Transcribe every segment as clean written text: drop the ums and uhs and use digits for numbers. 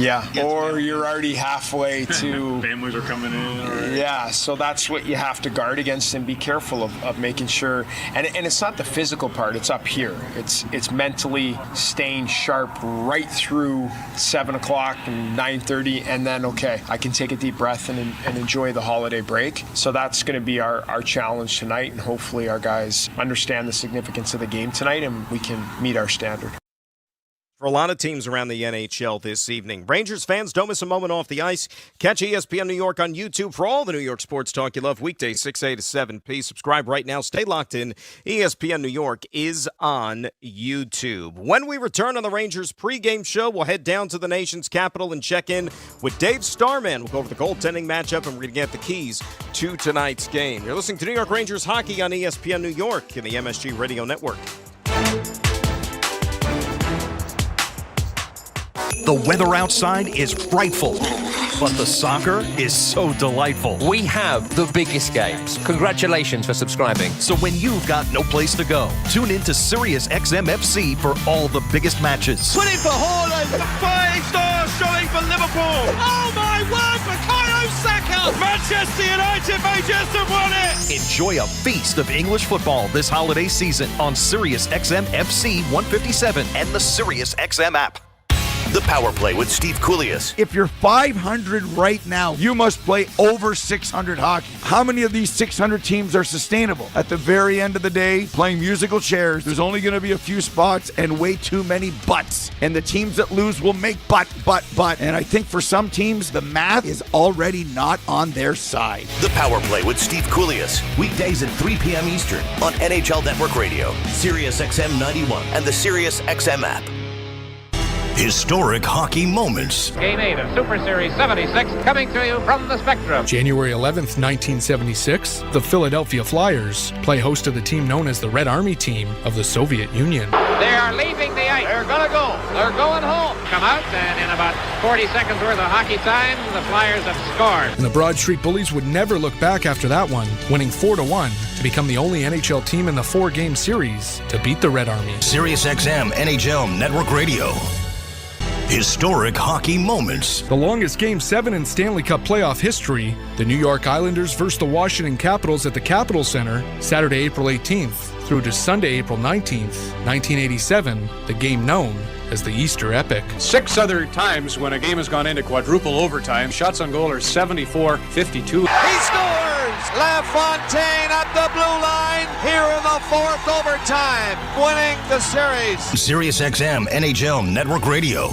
Yeah, or you're already halfway to... Families are coming in. Already. Yeah, so that's what you have to guard against and be careful of making sure. And it's not the physical part, it's up here. It's mentally staying sharp right through 7 o'clock and 9:30, and then, okay, I can take a deep breath and enjoy the holiday break. So that's going to be our challenge tonight, and hopefully our guys understand the significance of the game tonight and we can meet our standard. For a lot of teams around the NHL this evening. Rangers fans, don't miss a moment off the ice. Catch ESPN New York on YouTube for all the New York sports talk you love. Weekdays 6A to 7P. Subscribe right now. Stay locked in. ESPN New York is on YouTube. When we return on the Rangers pregame show, we'll head down to the nation's capital and check in with Dave Starman. We'll go over the goaltending matchup, and we're going to get the keys to tonight's game. You're listening to New York Rangers hockey on ESPN New York and the MSG Radio Network. The weather outside is frightful, but the soccer is so delightful. We have the biggest games. Congratulations for subscribing. So when you've got no place to go, tune in to Sirius XM FC for all the biggest matches. Put it for Haaland, 5-star showing for Liverpool. Oh my word, Bukayo Saka! Manchester United may just have won it! Enjoy a feast of English football this holiday season on Sirius XM FC 157 and the Sirius XM app. The Power Play with Steve Koulias. If you're 500 right now, you must play over 600 hockey. How many of these 600 teams are sustainable? At the very end of the day, playing musical chairs, there's only going to be a few spots and way too many buts. And the teams that lose will make but. And I think for some teams, the math is already not on their side. The Power Play with Steve Koulias. Weekdays at 3 p.m. Eastern on NHL Network Radio, Sirius XM 91, and the Sirius XM app. Historic hockey moments. Game 8 of Super Series 76 coming to you from the Spectrum. January 11th, 1976, the Philadelphia Flyers play host to the team known as the Red Army team of the Soviet Union. They are leaving the ice. They're going to go. They're going home. Come out, and in about 40 seconds worth of hockey time, the Flyers have scored. And the Broad Street Bullies would never look back after that one, winning 4-1 to become the only NHL team in the 4-game series to beat the Red Army. Sirius XM NHL Network Radio. Historic hockey moments. The longest Game 7 in Stanley Cup playoff history, the New York Islanders versus the Washington Capitals at the Capitol Center, Saturday, April 18th, through to Sunday, April 19th, 1987, the game known as the Easter Epic. 6 other times when a game has gone into quadruple overtime, shots on goal are 74-52. He scores! LaFontaine at the blue line here in the 4th overtime, winning the series. Sirius XM NHL Network Radio.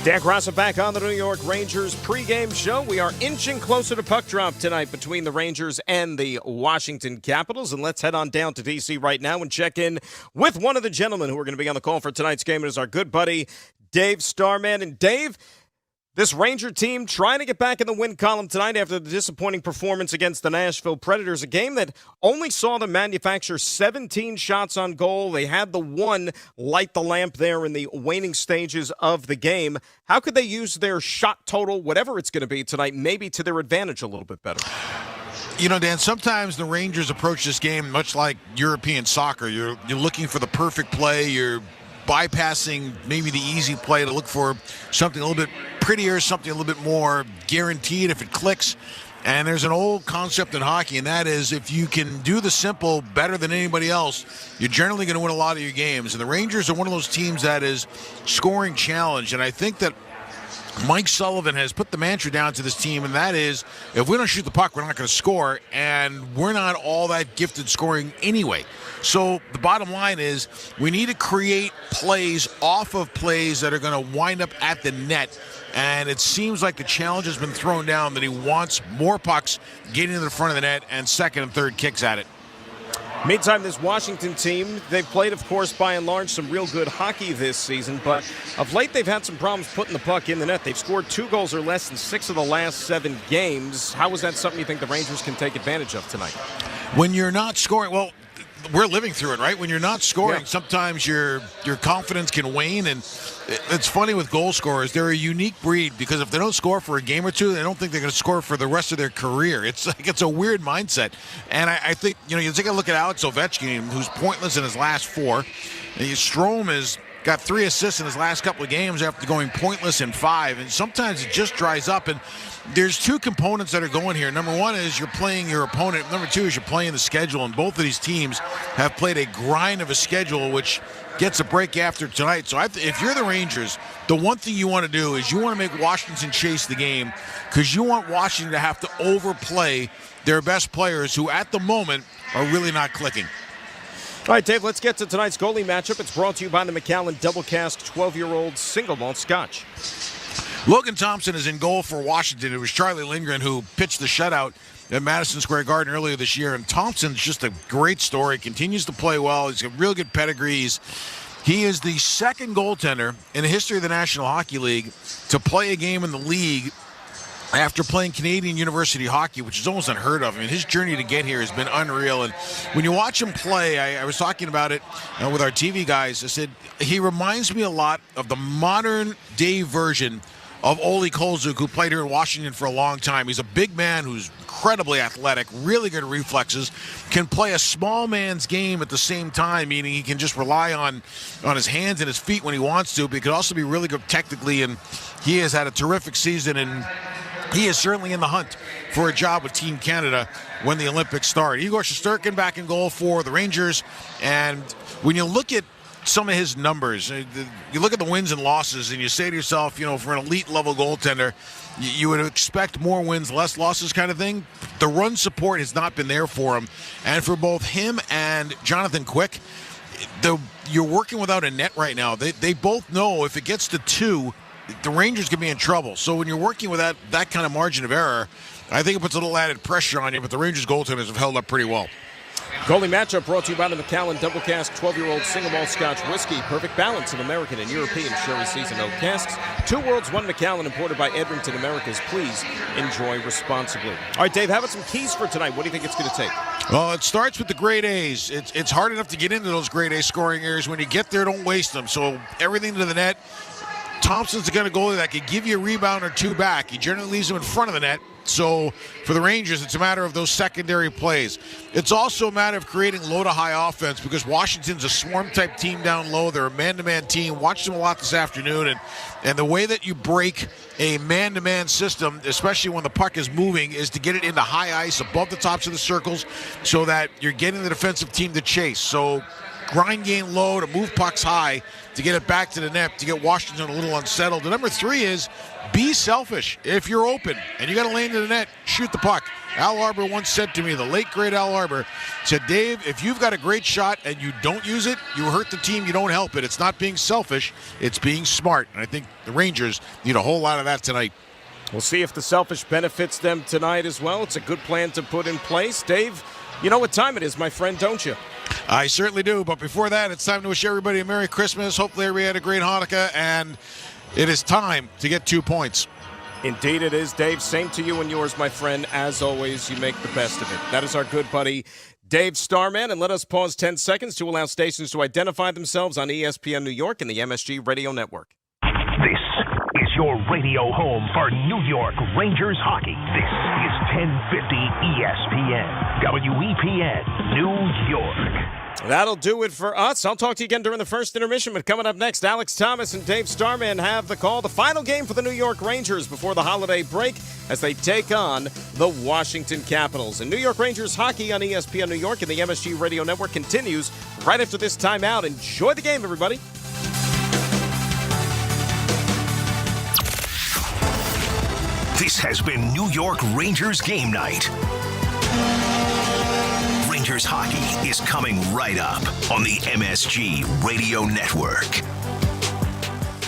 Dan Crossa back on the New York Rangers pregame show. We are inching closer to puck drop tonight between the Rangers and the Washington Capitals. And let's head on down to D.C. right now and check in with one of the gentlemen who are going to be on the call for tonight's game. It is our good buddy, Dave Starman. And Dave, this Ranger team trying to get back in the win column tonight after the disappointing performance against the Nashville Predators, a game that only saw them manufacture 17 shots on goal. They had the one light the lamp there in the waning stages of the game. How could they use their shot total, whatever it's going to be tonight, maybe to their advantage a little bit better? You know, Dan, sometimes the Rangers approach this game much like European soccer. You're looking for the perfect play. You're bypassing maybe the easy play to look for something a little bit prettier, something a little bit more guaranteed if it clicks. And there's an old concept in hockey, and that is if you can do the simple better than anybody else, you're generally going to win a lot of your games. And the Rangers are one of those teams that is scoring challenge. And I think that Mike Sullivan has put the mantra down to this team, and that is, if we don't shoot the puck, we're not going to score, and we're not all that gifted scoring anyway. So the bottom line is we need to create plays off of plays that are going to wind up at the net, and it seems like the challenge has been thrown down that he wants more pucks getting to the front of the net and second and third kicks at it. Meantime, this Washington team, they've played, of course, by and large, some real good hockey this season, but of late they've had some problems putting the puck in the net. They've scored 2 goals or less in 6 of the last 7 games. How is that something you think the Rangers can take advantage of tonight? When you're not scoring, well, we're living through it, right? When you're not scoring, sometimes your confidence can wane. And it's funny with goal scorers. They're a unique breed because if they don't score for a game or two, they don't think they're going to score for the rest of their career. It's a weird mindset. And I think, you take a look at Alex Ovechkin, who's pointless in his last 4. Strome has got 3 assists in his last couple of games after going pointless in 5. And sometimes it just dries up. And there's 2 components that are going here. Number 1 is you're playing your opponent. Number 2 is you're playing the schedule. And both of these teams have played a grind of a schedule, which gets a break after tonight. So if you're the Rangers, the one thing you want to do is you want to make Washington chase the game because you want Washington to have to overplay their best players who at the moment are really not clicking. All right, Dave, let's get to tonight's goalie matchup. It's brought to you by the Macallan Double Cask 12-year-old Single Malt Scotch. Logan Thompson is in goal for Washington. It was Charlie Lindgren who pitched the shutout at Madison Square Garden earlier this year. And Thompson's just a great story, continues to play well. He's got real good pedigrees. He is the second goaltender in the history of the National Hockey League to play a game in the league after playing Canadian University hockey, which is almost unheard of. I mean, his journey to get here has been unreal. And when you watch him play, I was talking about it with our TV guys. I said, he reminds me a lot of the modern-day version of Ole Kolzuk, who played here in Washington for a long time. He's a big man who's incredibly athletic, really good reflexes, can play a small man's game at the same time, meaning he can just rely on his hands and his feet when he wants to, but he could also be really good technically, and he has had a terrific season, and he is certainly in the hunt for a job with Team Canada when the Olympics start. Igor Shesterkin back in goal for the Rangers, and when you look at some of his numbers, you look at the wins and losses, and you say to yourself, for an elite-level goaltender, you would expect more wins, less losses kind of thing. The run support has not been there for him. And for both him and Jonathan Quick, you're working without a net right now. They both know if it gets to 2, the Rangers could be in trouble. So when you're working with that kind of margin of error, I think it puts a little added pressure on you, but the Rangers goaltenders have held up pretty well. Goalie matchup brought to you by the Macallan Double Cask 12-year-old Single Malt Scotch Whiskey. Perfect balance of American and European sherry seasoned oak casks. 2 worlds, 1 Macallan, imported by Edmonton Americas. Please enjoy responsibly. All right, Dave, how about some keys for tonight? What do you think it's going to take? Well, it starts with the grade A's. It's hard enough to get into those grade A scoring areas. When you get there, don't waste them. So everything to the net. Thompson's the kind of goalie that could give you a rebound or 2 back. He generally leaves them in front of the net. So for the Rangers, it's a matter of those secondary plays. It's also a matter of creating low-to-high offense because Washington's a swarm-type team down low. They're a man-to-man team. Watched them a lot this afternoon. And the way that you break a man-to-man system, especially when the puck is moving, is to get it into high ice above the tops of the circles so that you're getting the defensive team to chase. So grind game low to move pucks high to get it back to the net to get Washington a little unsettled. The number 3 is be selfish. If you're open and you got a lane to the net, shoot the puck. Al Arbor once said to me, the late great Al Arbor said, Dave, if you've got a great shot and you don't use it, you hurt the team, you don't help it. It's not being selfish, it's being smart. And I think the Rangers need a whole lot of that tonight. We'll see if the selfish benefits them tonight as well. It's a good plan to put in place. Dave, you know what time it is, my friend, don't you? I certainly do. But before that, it's time to wish everybody a Merry Christmas. Hopefully everybody had a great Hanukkah, and it is time to get 2 points. Indeed it is, Dave. Same to you and yours, my friend. As always, you make the best of it. That is our good buddy, Dave Starman. And let us pause 10 seconds to allow stations to identify themselves on ESPN New York and the MSG Radio Network. This is your radio home for New York Rangers hockey. This is 1050 ESPN, WEPN, New York. That'll do it for us. I'll talk to you again during the first intermission, but coming up next, Alex Thomas and Dave Starman have the call. The final game for the New York Rangers before the holiday break as they take on the Washington Capitals. And New York Rangers hockey on ESPN New York and the MSG Radio Network continues right after this timeout. Enjoy the game, everybody. This has been New York Rangers game night. Rangers hockey is coming right up on the MSG Radio Network.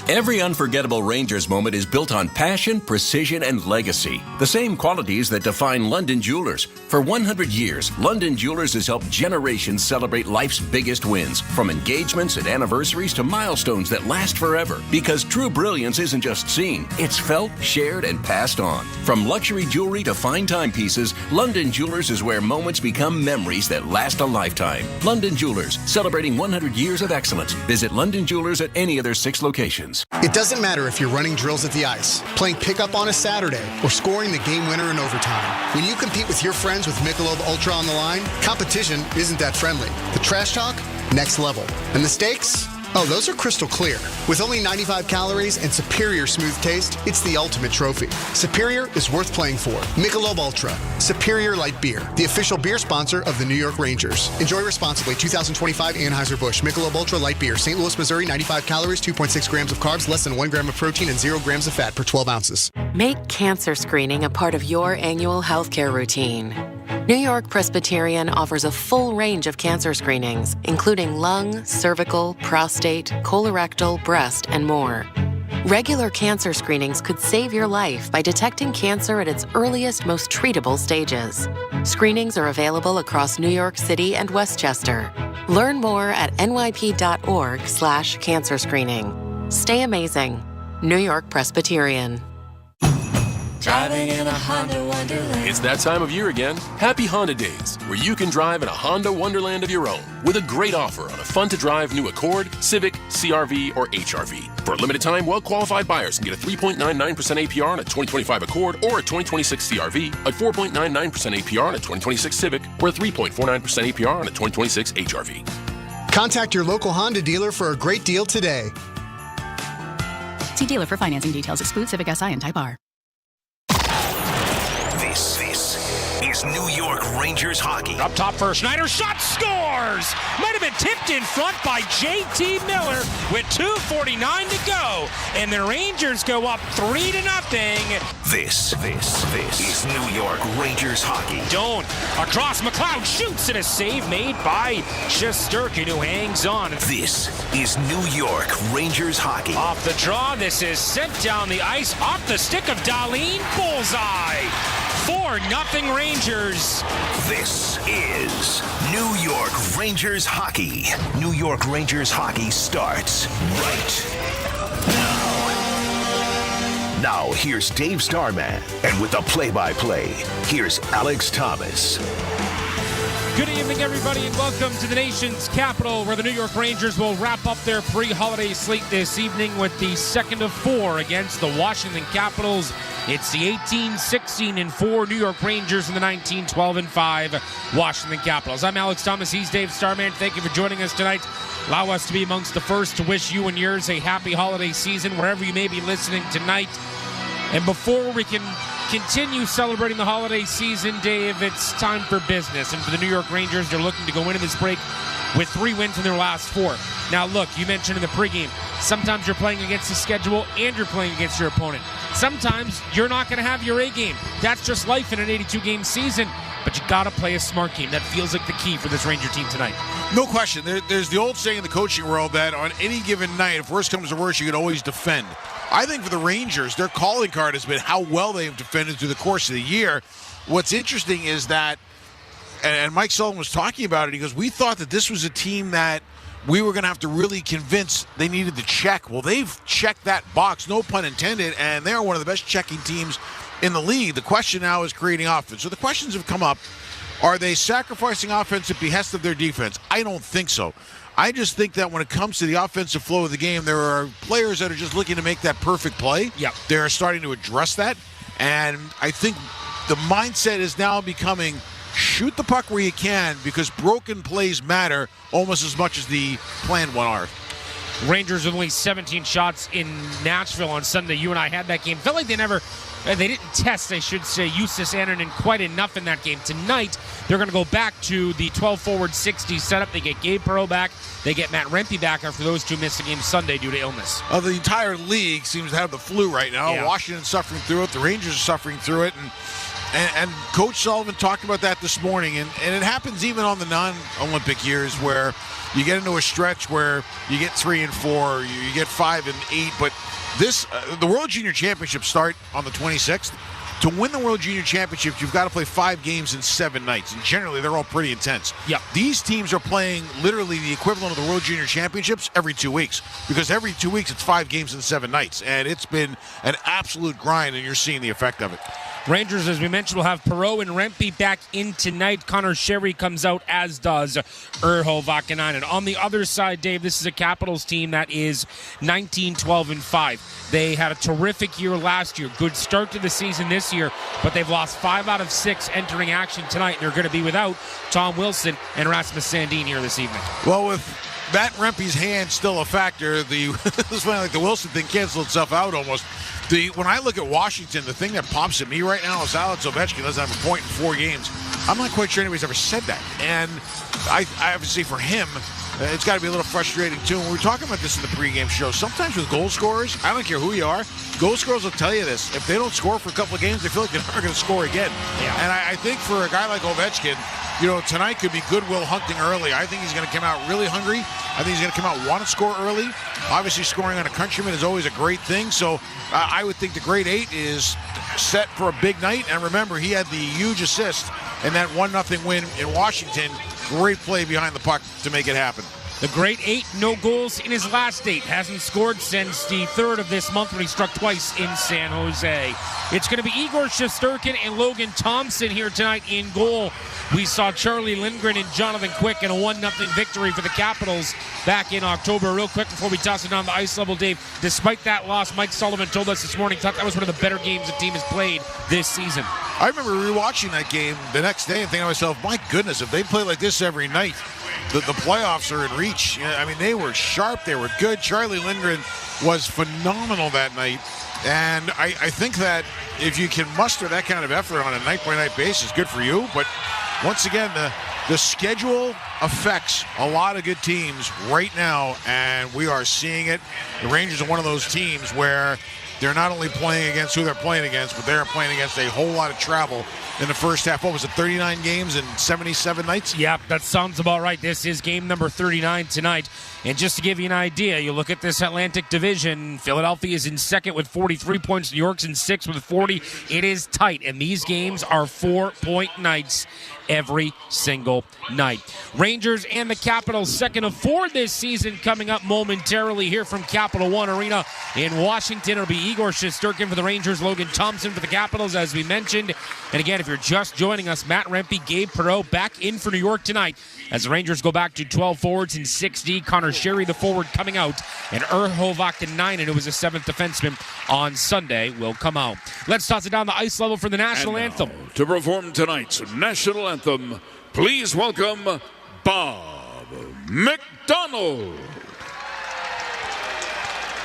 Every unforgettable Rangers moment is built on passion, precision, and legacy. The same qualities that define London Jewelers. For 100 years, London Jewelers has helped generations celebrate life's biggest wins, from engagements and anniversaries to milestones that last forever. Because true brilliance isn't just seen, it's felt, shared, and passed on. From luxury jewelry to fine timepieces, London Jewelers is where moments become memories that last a lifetime. London Jewelers, celebrating 100 years of excellence. Visit London Jewelers at any of their 6 locations. It doesn't matter if you're running drills at the ice, playing pickup on a Saturday, or scoring the game winner in overtime. When you compete with your friends with Michelob Ultra on the line, competition isn't that friendly. The trash talk, next level. And the stakes? Oh, those are crystal clear. With only 95 calories and superior smooth taste, it's the ultimate trophy. Superior is worth playing for. Michelob Ultra, Superior Light Beer, the official beer sponsor of the New York Rangers. Enjoy responsibly. 2025 Anheuser-Busch Michelob Ultra Light Beer, St. Louis, Missouri. 95 calories, 2.6 grams of carbs, less than 1 gram of protein, and 0 grams of fat per 12 ounces. Make cancer screening a part of your annual healthcare routine. New York Presbyterian offers a full range of cancer screenings, including lung, cervical, prostate, colorectal, breast, and more. Regular cancer screenings could save your life by detecting cancer at its earliest, most treatable stages. Screenings are available across New York City and Westchester. Learn more at nyp.org/cancer screening. Stay amazing. New York Presbyterian. Driving in a Honda Wonderland. It's that time of year again. Happy Honda Days, where you can drive in a Honda Wonderland of your own with a great offer on a fun-to-drive new Accord, Civic, CR-V, or HR-V. For a limited time, well-qualified buyers can get a 3.99% APR on a 2025 Accord or a 2026 CR-V, a 4.99% APR on a 2026 Civic, or a 3.49% APR on a 2026 HR-V. Contact your local Honda dealer for a great deal today. See dealer for financing details. Exclude Civic Si and Type R. This is New York Rangers hockey. Up top for Schneider, shot, scores! Might have been tipped in front by J.T. Miller with 2:49 to go, and the Rangers go up 3-0. This is New York Rangers hockey. Doan across McLeod, shoots, and a save made by Shesterkin, who hangs on. This is New York Rangers hockey. Off the draw, this is sent down the ice, off the stick of Dahlin, bullseye. 4-0 Rangers. This is New York Rangers hockey. New York Rangers hockey starts right now. Now here's Dave Starman, and with the play-by-play, here's Alex Thomas. Good evening, everybody, and welcome to the nation's capital, where the New York Rangers will wrap up their pre-holiday slate this evening with the second of 4 against the Washington Capitals. It's the 18-16-4 New York Rangers and the 19-12-5 Washington Capitals. I'm Alex Thomas. He's Dave Starman. Thank you for joining us tonight. Allow us to be amongst the first to wish you and yours a happy holiday season wherever you may be listening tonight. And before we can continue celebrating the holiday season, Dave, it's time for business. And for the New York Rangers, they're looking to go into this break with 3 wins in their last 4. Now, look, you mentioned in the pregame, sometimes you're playing against the schedule and you're playing against your opponent. Sometimes you're not going to have your A game. That's just life in an 82-game season. But you got to play a smart game. That feels like the key for this Ranger team tonight. No question. There's the old saying in the coaching world that on any given night, if worst comes to worst, you can always defend. I think for the Rangers, their calling card has been how well they have defended through the course of the year. What's interesting is that, and Mike Sullivan was talking about it, he goes, we thought that this was a team that we were going to have to really convince they needed to check. Well, they've checked that box, no pun intended, and they're one of the best checking teams in the league. The question now is creating offense. So the questions have come up. Are they sacrificing offense at behest of their defense? I don't think so. I just think that when it comes to the offensive flow of the game, there are players that are just looking to make that perfect play. Yep. They're starting to address that. And I think the mindset is now becoming shoot the puck where you can, because broken plays matter almost as much as the planned one are. Rangers with only 17 shots in Nashville on Sunday. You and I had that game. Felt like they didn't test, I should say, Justus Annunen quite enough in that game. Tonight, they're going to go back to the 12-forward 60 setup. They get Gabe Perreault back. They get Matt Rempe back after those two missed the game Sunday due to illness. The entire league seems to have the flu right now. Yeah. Washington's suffering through it. The Rangers are suffering through it. And Coach Sullivan talked about that this morning. And it happens even on the non-Olympic years where you get into a stretch where you get 3 and 4, you get 5 and 8. But this, the World Junior Championships start on the 26th. To win the World Junior Championships, you've got to play 5 games in 7 nights, and generally they're all pretty intense. Yep. These teams are playing literally the equivalent of the World Junior Championships every 2 weeks, because every 2 weeks it's 5 games in 7 nights, and it's been an absolute grind, and you're seeing the effect of it. Rangers, as we mentioned, will have Perreault and Rempe back in tonight. Connor Sherry comes out, as does Urho Vakanainen. On the other side, Dave, this is a Capitals team that is 19-12-5. They had a terrific year last year. Good start to the season this year, but they've lost 5 out of 6 entering action tonight. They're going to be without Tom Wilson and Rasmus Sandin here this evening. Well, with Matt Rempe's hand still a factor, this is like the Wilson thing canceled itself out almost. When I look at Washington, the thing that pops at me right now is Alex Ovechkin doesn't have a point in 4 games. I'm not quite sure anybody's ever said that. And I have to say for him, it's got to be a little frustrating too. And we were talking about this in the pregame show. Sometimes with goal scorers, I don't care who you are, goal scorers will tell you this. If they don't score for a couple of games, they feel like they're never going to score again. Yeah. And I think for a guy like Ovechkin, tonight could be goodwill hunting early. I think he's going to come out really hungry. I think he's going to come out want to score early. Obviously, scoring on a countryman is always a great thing. So I would think the grade 8 is set for a big night. And remember, he had the huge assist in that 1-0 win in Washington. Great play behind the puck to make it happen. The great 8, no goals in his last 8. Hasn't scored since the 3rd of this month when he struck twice in San Jose. It's going to be Igor Shesterkin and Logan Thompson here tonight in goal. We saw Charlie Lindgren and Jonathan Quick in a 1-0 victory for the Capitals back in October. Real quick before we toss it down the ice level, Dave, despite that loss, Mike Sullivan told us this morning, thought that was one of the better games the team has played this season. I remember rewatching that game the next day and thinking to myself, my goodness, if they play like this every night, the playoffs are in reach. I mean, they were sharp. They were good. Charlie Lindgren was phenomenal that night. And I think that if you can muster that kind of effort on a night-by-night basis, good for you. But once again, the schedule affects a lot of good teams right now, and we are seeing it. The Rangers are one of those teams where they're not only playing against who they're playing against, but they're playing against a whole lot of travel in the first half. What was it, 39 games and 77 nights? Yep, that sounds about right. This is game number 39 tonight. And just to give you an idea, you look at this Atlantic Division, Philadelphia is in second with 43 points. New York's in 6th with 40. It is tight, and these games are 4-point nights every single night. Rangers and the Capitals, second of 4 this season, coming up momentarily here from Capital One Arena in Washington. It'll be Igor Shesterkin for the Rangers, Logan Thompson for the Capitals, as we mentioned. And again, if you're just joining us, Matt Rempe, Gabe Perreault back in for New York tonight as the Rangers go back to 12 forwards and 6D. Connor Sherry, the forward, coming out, and Urho Vakanainen, who was a 7th defenseman on Sunday, will come out. Let's toss it down the ice level for the national anthem. To perform tonight's national anthem, please welcome Bob McDonald.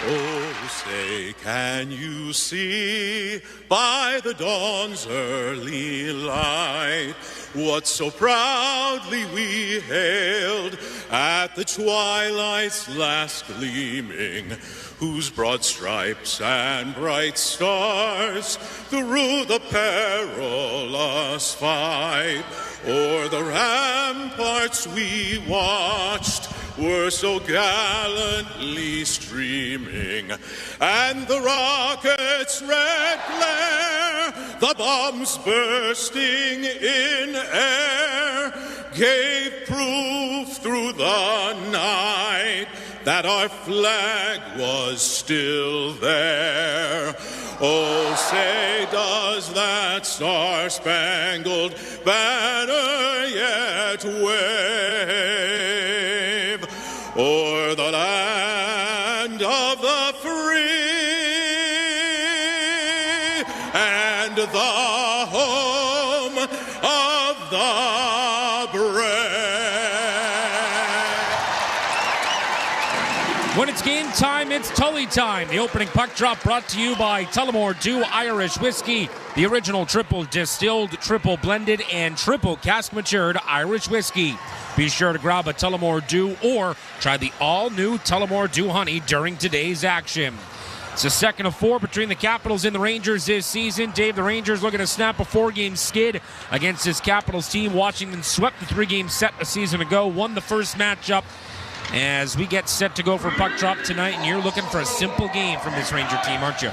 Oh, say, can you see by the dawn's early light what so proudly we hailed at the twilight's last gleaming, whose broad stripes and bright stars through the perilous fight o'er the ramparts we watched were so gallantly streaming, and the rocket's red glare, the bombs bursting in air, gave proof through the night that our flag was still there. Oh, say, does that star-spangled banner yet wave o'er the land of the free and the home of the brave? When it's game time, it's Tully time. The opening puck drop brought to you by Tullamore Dew Irish Whiskey, the original triple distilled, triple blended, and triple cask matured Irish whiskey. Be sure to grab a Tullamore Dew or try the all-new Tullamore Dew Honey during today's action. It's a second of 4 between the Capitals and the Rangers this season. Dave, the Rangers looking to snap a 4-game skid against this Capitals team. Washington swept the 3-game set a season ago, won the first matchup, as we get set to go for puck drop tonight, and you're looking for a simple game from this Ranger team, aren't you?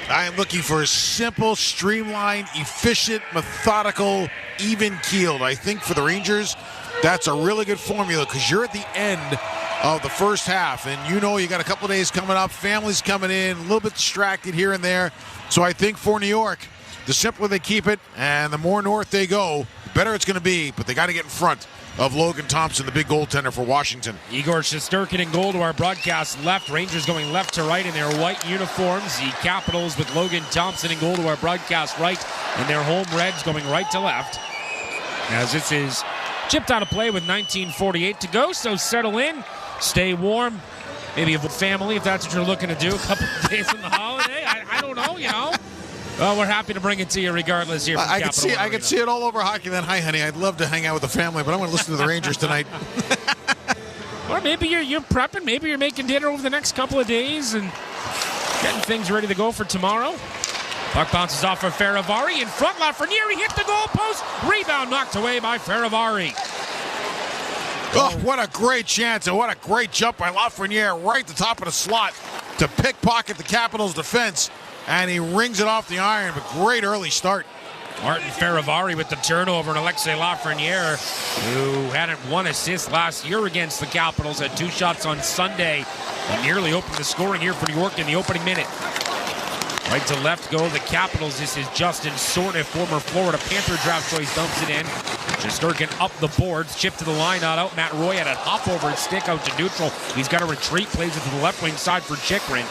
I am looking for a simple, streamlined, efficient, methodical, even-keeled. I think for the Rangers, that's a really good formula because you're at the end of the first half, and you know you got a couple of days coming up, families coming in, a little bit distracted here and there. So I think for New York, the simpler they keep it and the more north they go, the better it's going to be, but they got to get in front of Logan Thompson, the big goaltender for Washington. Igor Shesterkin in goal to our broadcast left. Rangers going left to right in their white uniforms. The Capitals with Logan Thompson in goal to our broadcast right, and their home Reds going right to left. As this is chipped out of play with 19:48 to go, so settle in, stay warm, maybe have a family if that's what you're looking to do. A couple of days on the holiday, I don't know, you know. Well, we're happy to bring it to you regardless here from I can see it all over hockey then. Hi, honey, I'd love to hang out with the family, but I'm going to listen to the Rangers tonight. Or maybe you're prepping. Maybe you're making dinner over the next couple of days and getting things ready to go for tomorrow. Puck bounces off of Ferravari. In front, Lafreniere hit the goalpost. Rebound knocked away by Ferravari. Oh, what a great chance and what a great jump by Lafreniere right at the top of the slot to pickpocket the Capitals' defense. And he rings it off the iron, but great early start. Martin Ferravari with the turnover, and Alexei Lafreniere, who hadn't one assist last year against the Capitals, had 2 shots on Sunday and nearly opened the scoring here for New York in the opening minute. Right to left go the Capitals. This is Justin Sortneff, former Florida Panther draft choice, dumps it in. Shesterkin up the boards, chip to the line, not out. Matt Roy had a hop over his stick out to neutral. He's got a retreat, plays it to the left wing side for Chychrun.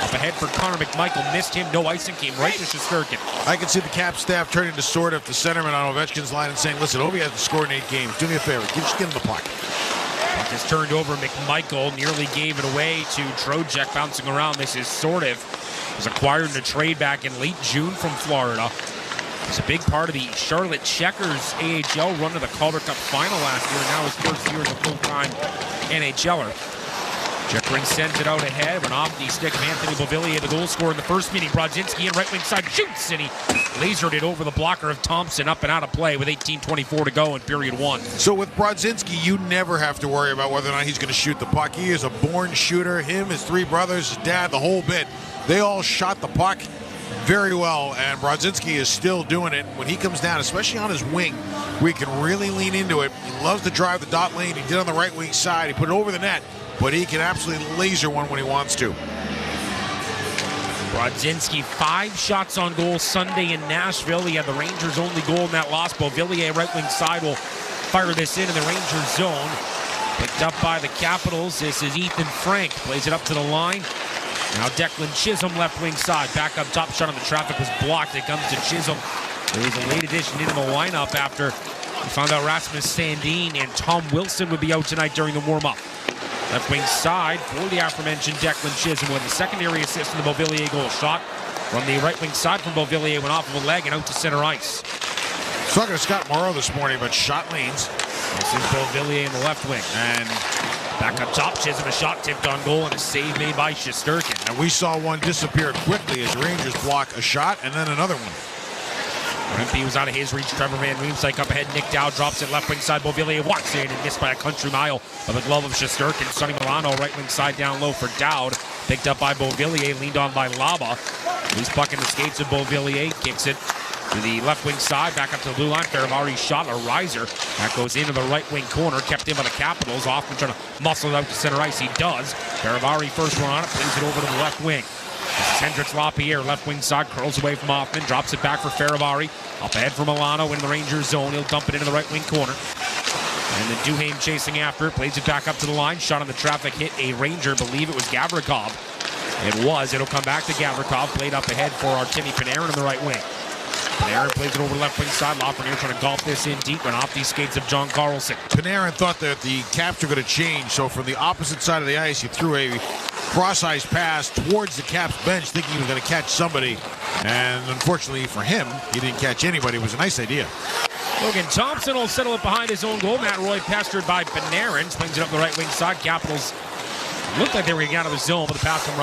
Up ahead for Connor McMichael, missed him, no icing, came right to Shesterkin. I can see the Cap staff turning to Sortneff, the centerman on Ovechkin's line, and saying, listen, Ovi hasn't scored in 8 games. Do me a favor, just give him the puck. Puck is turned over. McMichael nearly gave it away to Trocheck, bouncing around. This is Sortneff. Was acquired in a trade back in late June from Florida. He's a big part of the Charlotte Checkers AHL run to the Calder Cup final last year, and now his first year as a full-time NHLer. Chychrun sends it out ahead, but off the stick of Anthony Beauvillier, the goal scorer in the first meeting. Brodzinski in right wing side shoots, and he lasered it over the blocker of Thompson, up and out of play with 18:24 to go in period 1. So with Brodzinski, you never have to worry about whether or not he's going to shoot the puck. He is a born shooter. Him, his 3 brothers, his dad, the whole bit. They all shot the puck very well, and Brodzinski is still doing it. When he comes down, especially on his wing, we can really lean into it. He loves to drive the dot lane. He did on the right wing side. He put it over the net, but he can absolutely laser one when he wants to. Brodzinski, 5 shots on goal Sunday in Nashville. He had the Rangers' only goal in that loss. Beauvillier, right wing side, will fire this in the Rangers' zone. Picked up by the Capitals. This is Ethan Frank. Plays it up to the line. Now Declan Chisholm, left wing side. Back up top, shot on the traffic was blocked. It comes to Chisholm. There was a late addition into the lineup after we found out Rasmus Sandin and Tom Wilson would be out tonight during the warm-up. Left wing side for the aforementioned Declan Chisholm with the secondary assist in the Beauvillier goal. Shot from the right wing side from Beauvillier, went off of a leg and out to center ice. Talking to Scott Morrow this morning about shot lanes. This is Beauvillier in the left wing. And back up top, Chisholm, a shot tipped on goal and a save made by Shesterkin. And we saw one disappear quickly as Rangers block a shot and then another one. Rempe was out of his reach. Trevor Van Riemsdyk up ahead. Nick Dow drops it left wing side. Beauvillier walks in and missed by a country mile by the glove of Shesterkin. Sonny Milano right wing side down low for Dowd. Picked up by Beauvillier, leaned on by Laba. Loose puck in the skates of Beauvillier. Kicks it to the left wing side, back up to the blue line. Ferravari shot, a riser. That goes into the right wing corner, kept in by the Capitals. Hoffman trying to muscle it out to center ice. He does. Ferravari first one on it, plays it over to the left wing. This is Hendrix Lapierre, left wing side, curls away from Hoffman, drops it back for Ferravari. Up ahead for Milano in the Rangers zone. He'll dump it into the right wing corner. And then Duhaime chasing after it, plays it back up to the line. Shot on the traffic, hit a Ranger, believe it was Gavrikov. It was. It'll come back to Gavrikov, played up ahead for Artemi Panarin in the right wing. Panarin plays it over the left wing side. Lafreniere trying to golf this in deep, went off these skates of John Carlson. Panarin thought that the Caps were going to change, so from the opposite side of the ice, he threw a cross-ice pass towards the Caps bench, thinking he was going to catch somebody. And unfortunately for him, he didn't catch anybody. It was a nice idea. Logan Thompson will settle it behind his own goal. Matt Roy pestered by Panarin, swings it up the right wing side. Capitals looked like they were getting out of the zone, but the pass from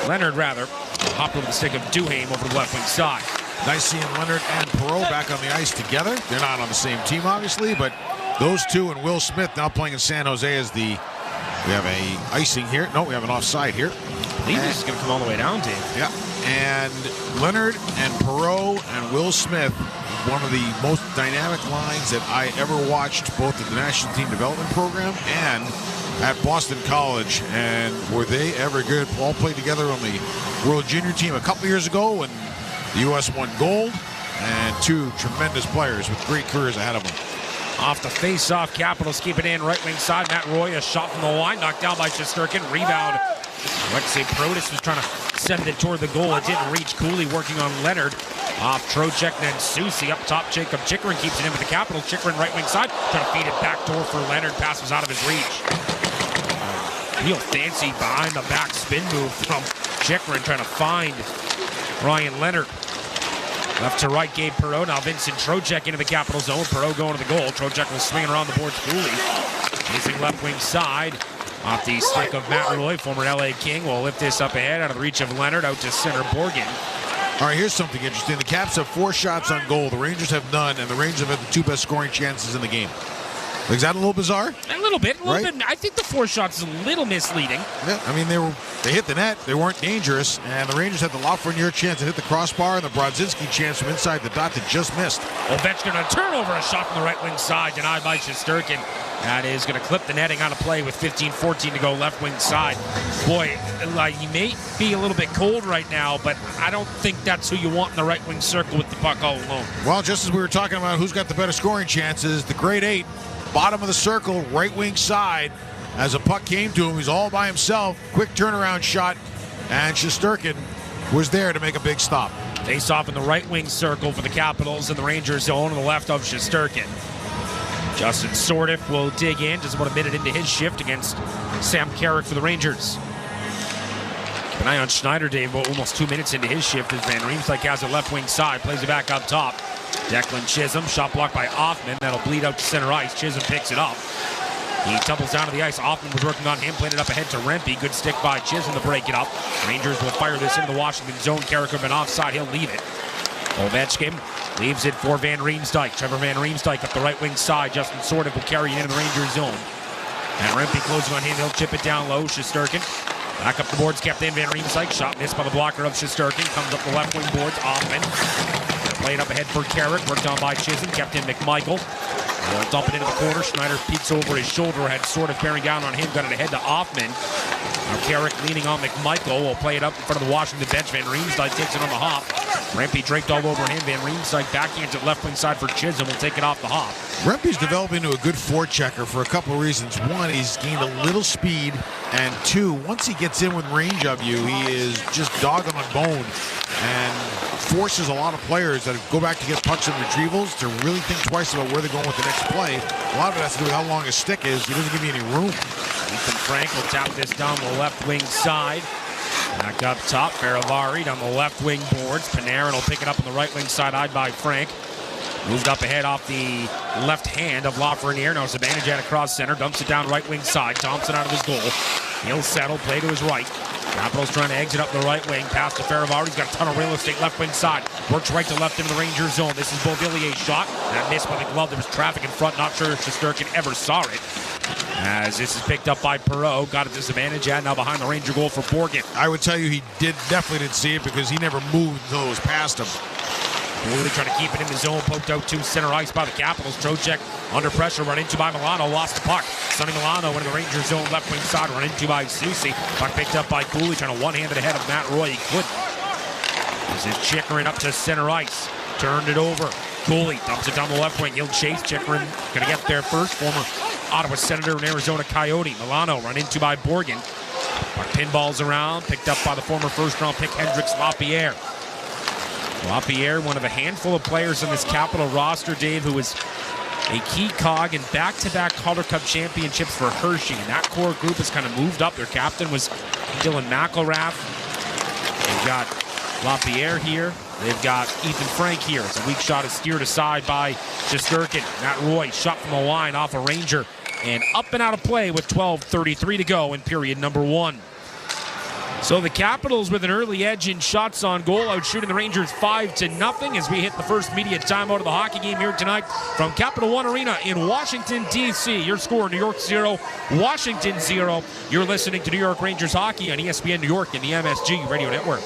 Leonard hopped over the stick of Duhaime over the left wing side. Nice seeing Leonard and Perreault back on the ice together. They're not on the same team, obviously, but Those two and Will Smith now playing in San Jose as we have a icing here. No, we have an offside here. I believe this is going to come all the way down, Dave. Yeah. And Leonard and Perreault and Will Smith, one of the most dynamic lines that I ever watched, both at the National Team Development Program and at Boston College. And were they ever good? All played together on the World Junior team a couple years ago when the U.S. won gold. And two tremendous players with great careers ahead of them. Off the face-off, Capitals keep it in. Right wing side, Matt Roy, a shot from the line, knocked down by Shesterkin. Rebound. Alexei Protas was trying to send it toward the goal. It didn't reach. Cooley working on Leonard. Off Trocheck, then Soucy. Up top, Jacob Chikrin keeps it in with the Capitals. Chikrin right wing side, trying to feed it back door for Leonard. Pass was out of his reach. Real fancy behind the back spin move from Chikrin, trying to find Ryan Leonard. Left to right, Gabe Perreault. Now Vincent Trocheck into the Capital zone. Perreault going to the goal. Trocheck will swing around the boards. Cooley facing left wing side. Off the stick of Matt Roy, former LA King, will lift this up ahead out of the reach of Leonard, out to center Borgen. All right, here's something interesting. The Caps have 4 shots on goal. The Rangers have none, and the Rangers have had the 2 best scoring chances in the game. Is that a little bizarre? A little bit. I think the 4 shots is a little misleading. Yeah, I mean, they hit the net. They weren't dangerous, and the Rangers had the Lafreniere chance to hit the crossbar and the Brodzinski chance from inside the dot that just missed. Ovechkin on a turnover, a shot from the right wing side, denied by Shesterkin. That is going to clip the netting out of play with 15-14 to go left wing side. Boy, he may be a little bit cold right now, but I don't think that's who you want in the right wing circle with the puck all alone. Well, just as we were talking about who's got the better scoring chances, the grade 8, bottom of the circle, right wing side. As a puck came to him, he's all by himself. Quick turnaround shot, and Shesterkin was there to make a big stop. Face off in the right wing circle for the Capitals in the Rangers zone on the left of Shesterkin. Justin Sordiff will dig in just about a minute into his shift against Sam Carrick for the Rangers. Keep an eye on Schneider, Dave, almost 2 minutes into his shift as Van Riemsdyk has it left wing side, plays it back up top. Declan Chisholm, shot blocked by Hoffman. That'll bleed out to center ice. Chisholm picks it up. He tumbles down to the ice. Hoffman was working on him, played it up ahead to Rempe. Good stick by Chisholm to break it up. Rangers will fire this into the Washington zone. Carrick have been offside. He'll leave it. Ovechkin leaves it for Van Riemsdyk. Trevor Van Riemsdyk up the right wing side. Justin Sordiff will carry it into the Rangers zone. And Rempe closing on him. He'll chip it down low. Shesterkin back up the boards. Kept in Van Riemsdyk. Shot missed by the blocker of Shesterkin. Comes up the left wing boards. Hoffman. Played up ahead for Carrick. Worked on by Chisholm. Kept in McMichael. They'll dump it into the corner. Schneider peeks over his shoulder. Had Sordiff bearing down on him. Got it ahead to Hoffman. Now Carrick leaning on McMichael. Will play it up in front of the Washington bench. Van Riemsdyk takes it on the hop. Rempe draped all over him. Van Riemsdyk backhands it left wing side for Chisholm. Will take it off the hop. Rempe's developing into a good forechecker for a couple of reasons. One, he's gained a little speed. And two, once he gets in with range of you, he is just dog on the bone. And forces a lot of players that go back to get pucks and retrievals to really think twice about where they're going with the next play. A lot of it has to do with how long his stick is. He doesn't give you any room. Ethan Frank will tap this down the left wing side. Back up top, Faravari down the left wing boards. Panarin will pick it up on the right wing side, eyed by Frank. Moved up ahead off the left hand of Lafreniere. Now Zibanejad across center, dumps it down right wing side. Thompson out of his goal. He'll settle, play to his right. Capitals trying to exit up the right wing. Pass to Faravari. He's got a ton of real estate left wing side. Works right to left into the Rangers zone. This is Beauvillier's shot. That missed by the glove. There was traffic in front. Not sure if Shesterkin ever saw it. As this is picked up by Perreault. Got it to Zibanejad. Now behind the Ranger goal for Borgen. I would tell you he definitely didn't see it because he never moved until it was past him. Really trying to keep it in the zone. Poked out to center ice by the Capitals. Trocheck under pressure. Run into by Milano. Lost the puck. Sonny Milano into the Ranger zone. Left wing side. Run into by Soucy. Puck picked up by Cooley. Trying to one-handed ahead of Matt Roy. He couldn't. This is Chikrin up to center ice. Turned it over. Cooley dumps it down the left wing. He'll chase. Chikrin going to get there first. Former Ottawa Senator and Arizona Coyote. Milano run into by Borgen. Puck pinballs around. Picked up by the former first-round pick Hendrix Lapierre. Lapierre, one of a handful of players on this Capital roster, Dave, who was a key cog in back-to-back Calder Cup championships for Hershey. And that core group has kind of moved up. Their captain was Dylan McElrath. They've got Lapierre here. They've got Ethan Frank here. It's a weak shot is steered aside by Shesterkin. Matt Roy shot from the line off a Ranger. And up and out of play with 12:33 to go in period number 1. So the Capitals with an early edge in shots on goal, outshooting the Rangers 5-0 as we hit the first media timeout of the hockey game here tonight from Capital One Arena in Washington, D.C. Your score, New York 0, Washington 0. You're listening to New York Rangers hockey on ESPN New York and the MSG Radio Network.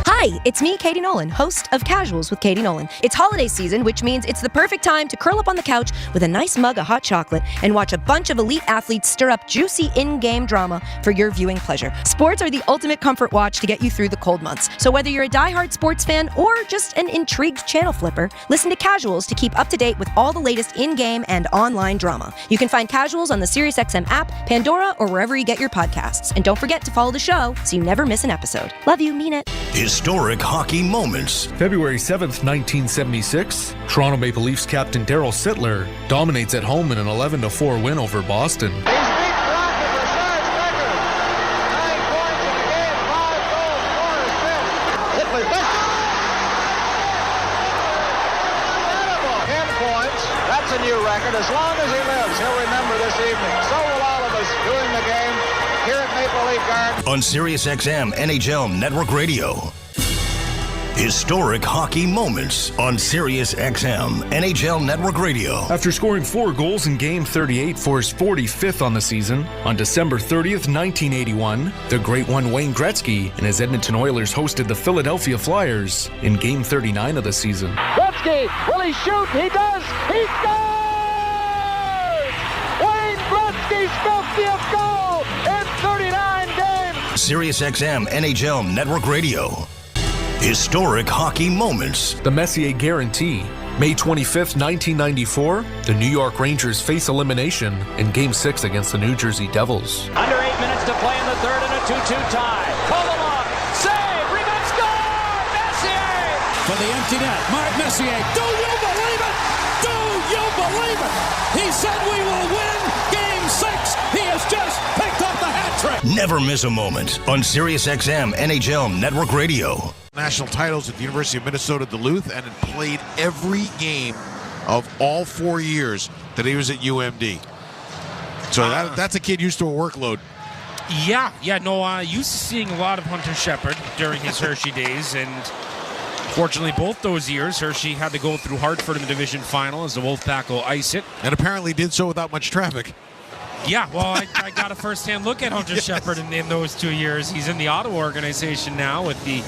Hi, it's me, Katie Nolan, host of Casuals with Katie Nolan. It's holiday season, which means it's the perfect time to curl up on the couch with a nice mug of hot chocolate and watch a bunch of elite athletes stir up juicy in-game drama for your viewing pleasure. Sports are the ultimate comfort watch to get you through the cold months. So whether you're a diehard sports fan or just an intrigued channel flipper, listen to Casuals to keep up to date with all the latest in-game and online drama. You can find Casuals on the SiriusXM app, Pandora, or wherever you get your podcasts. And don't forget to follow the show so you never miss an episode. Love you, mean it. Historic hockey moments. February 7th, 1976, Toronto Maple Leafs captain Darryl Sittler dominates at home in an 11-4 win over Boston. That's a new record. As long as he lives, he'll remember this evening. So will all of us doing the game here at Maple Leaf Gardens. On SiriusXM NHL Network Radio. Historic hockey moments on SiriusXM NHL Network Radio. After scoring 4 goals in Game 38 for his 45th on the season, on December 30th, 1981, the Great One Wayne Gretzky and his Edmonton Oilers hosted the Philadelphia Flyers in Game 39 of the season. Gretzky, will he shoot? He does! He scores! Wayne Gretzky's 50th goal in 39 games! SiriusXM NHL Network Radio. Historic hockey moments. The Messier Guarantee. May 25th, 1994, the New York Rangers face elimination in Game 6 against the New Jersey Devils. Under 8 minutes to play in the third and a 2-2 tie. Kovalov, save, rebound, score! Messier! For the empty net, Mark Messier. Do you believe it? Do you believe it? He said we will win Game 6. He has just picked up the hat trick. Never miss a moment on SiriusXM NHL Network Radio. National titles at the University of Minnesota Duluth and had played every game of all 4 years that he was at UMD. So that's a kid used to a workload. Yeah, used to seeing a lot of Hunter Shepard during his Hershey days, and fortunately both those years Hershey had to go through Hartford in the division final as the Wolfpack will ice it. And apparently did so without much traffic. Yeah, well, I got a first-hand look at Hunter Shepard in those 2 years. He's in the Ottawa organization now with the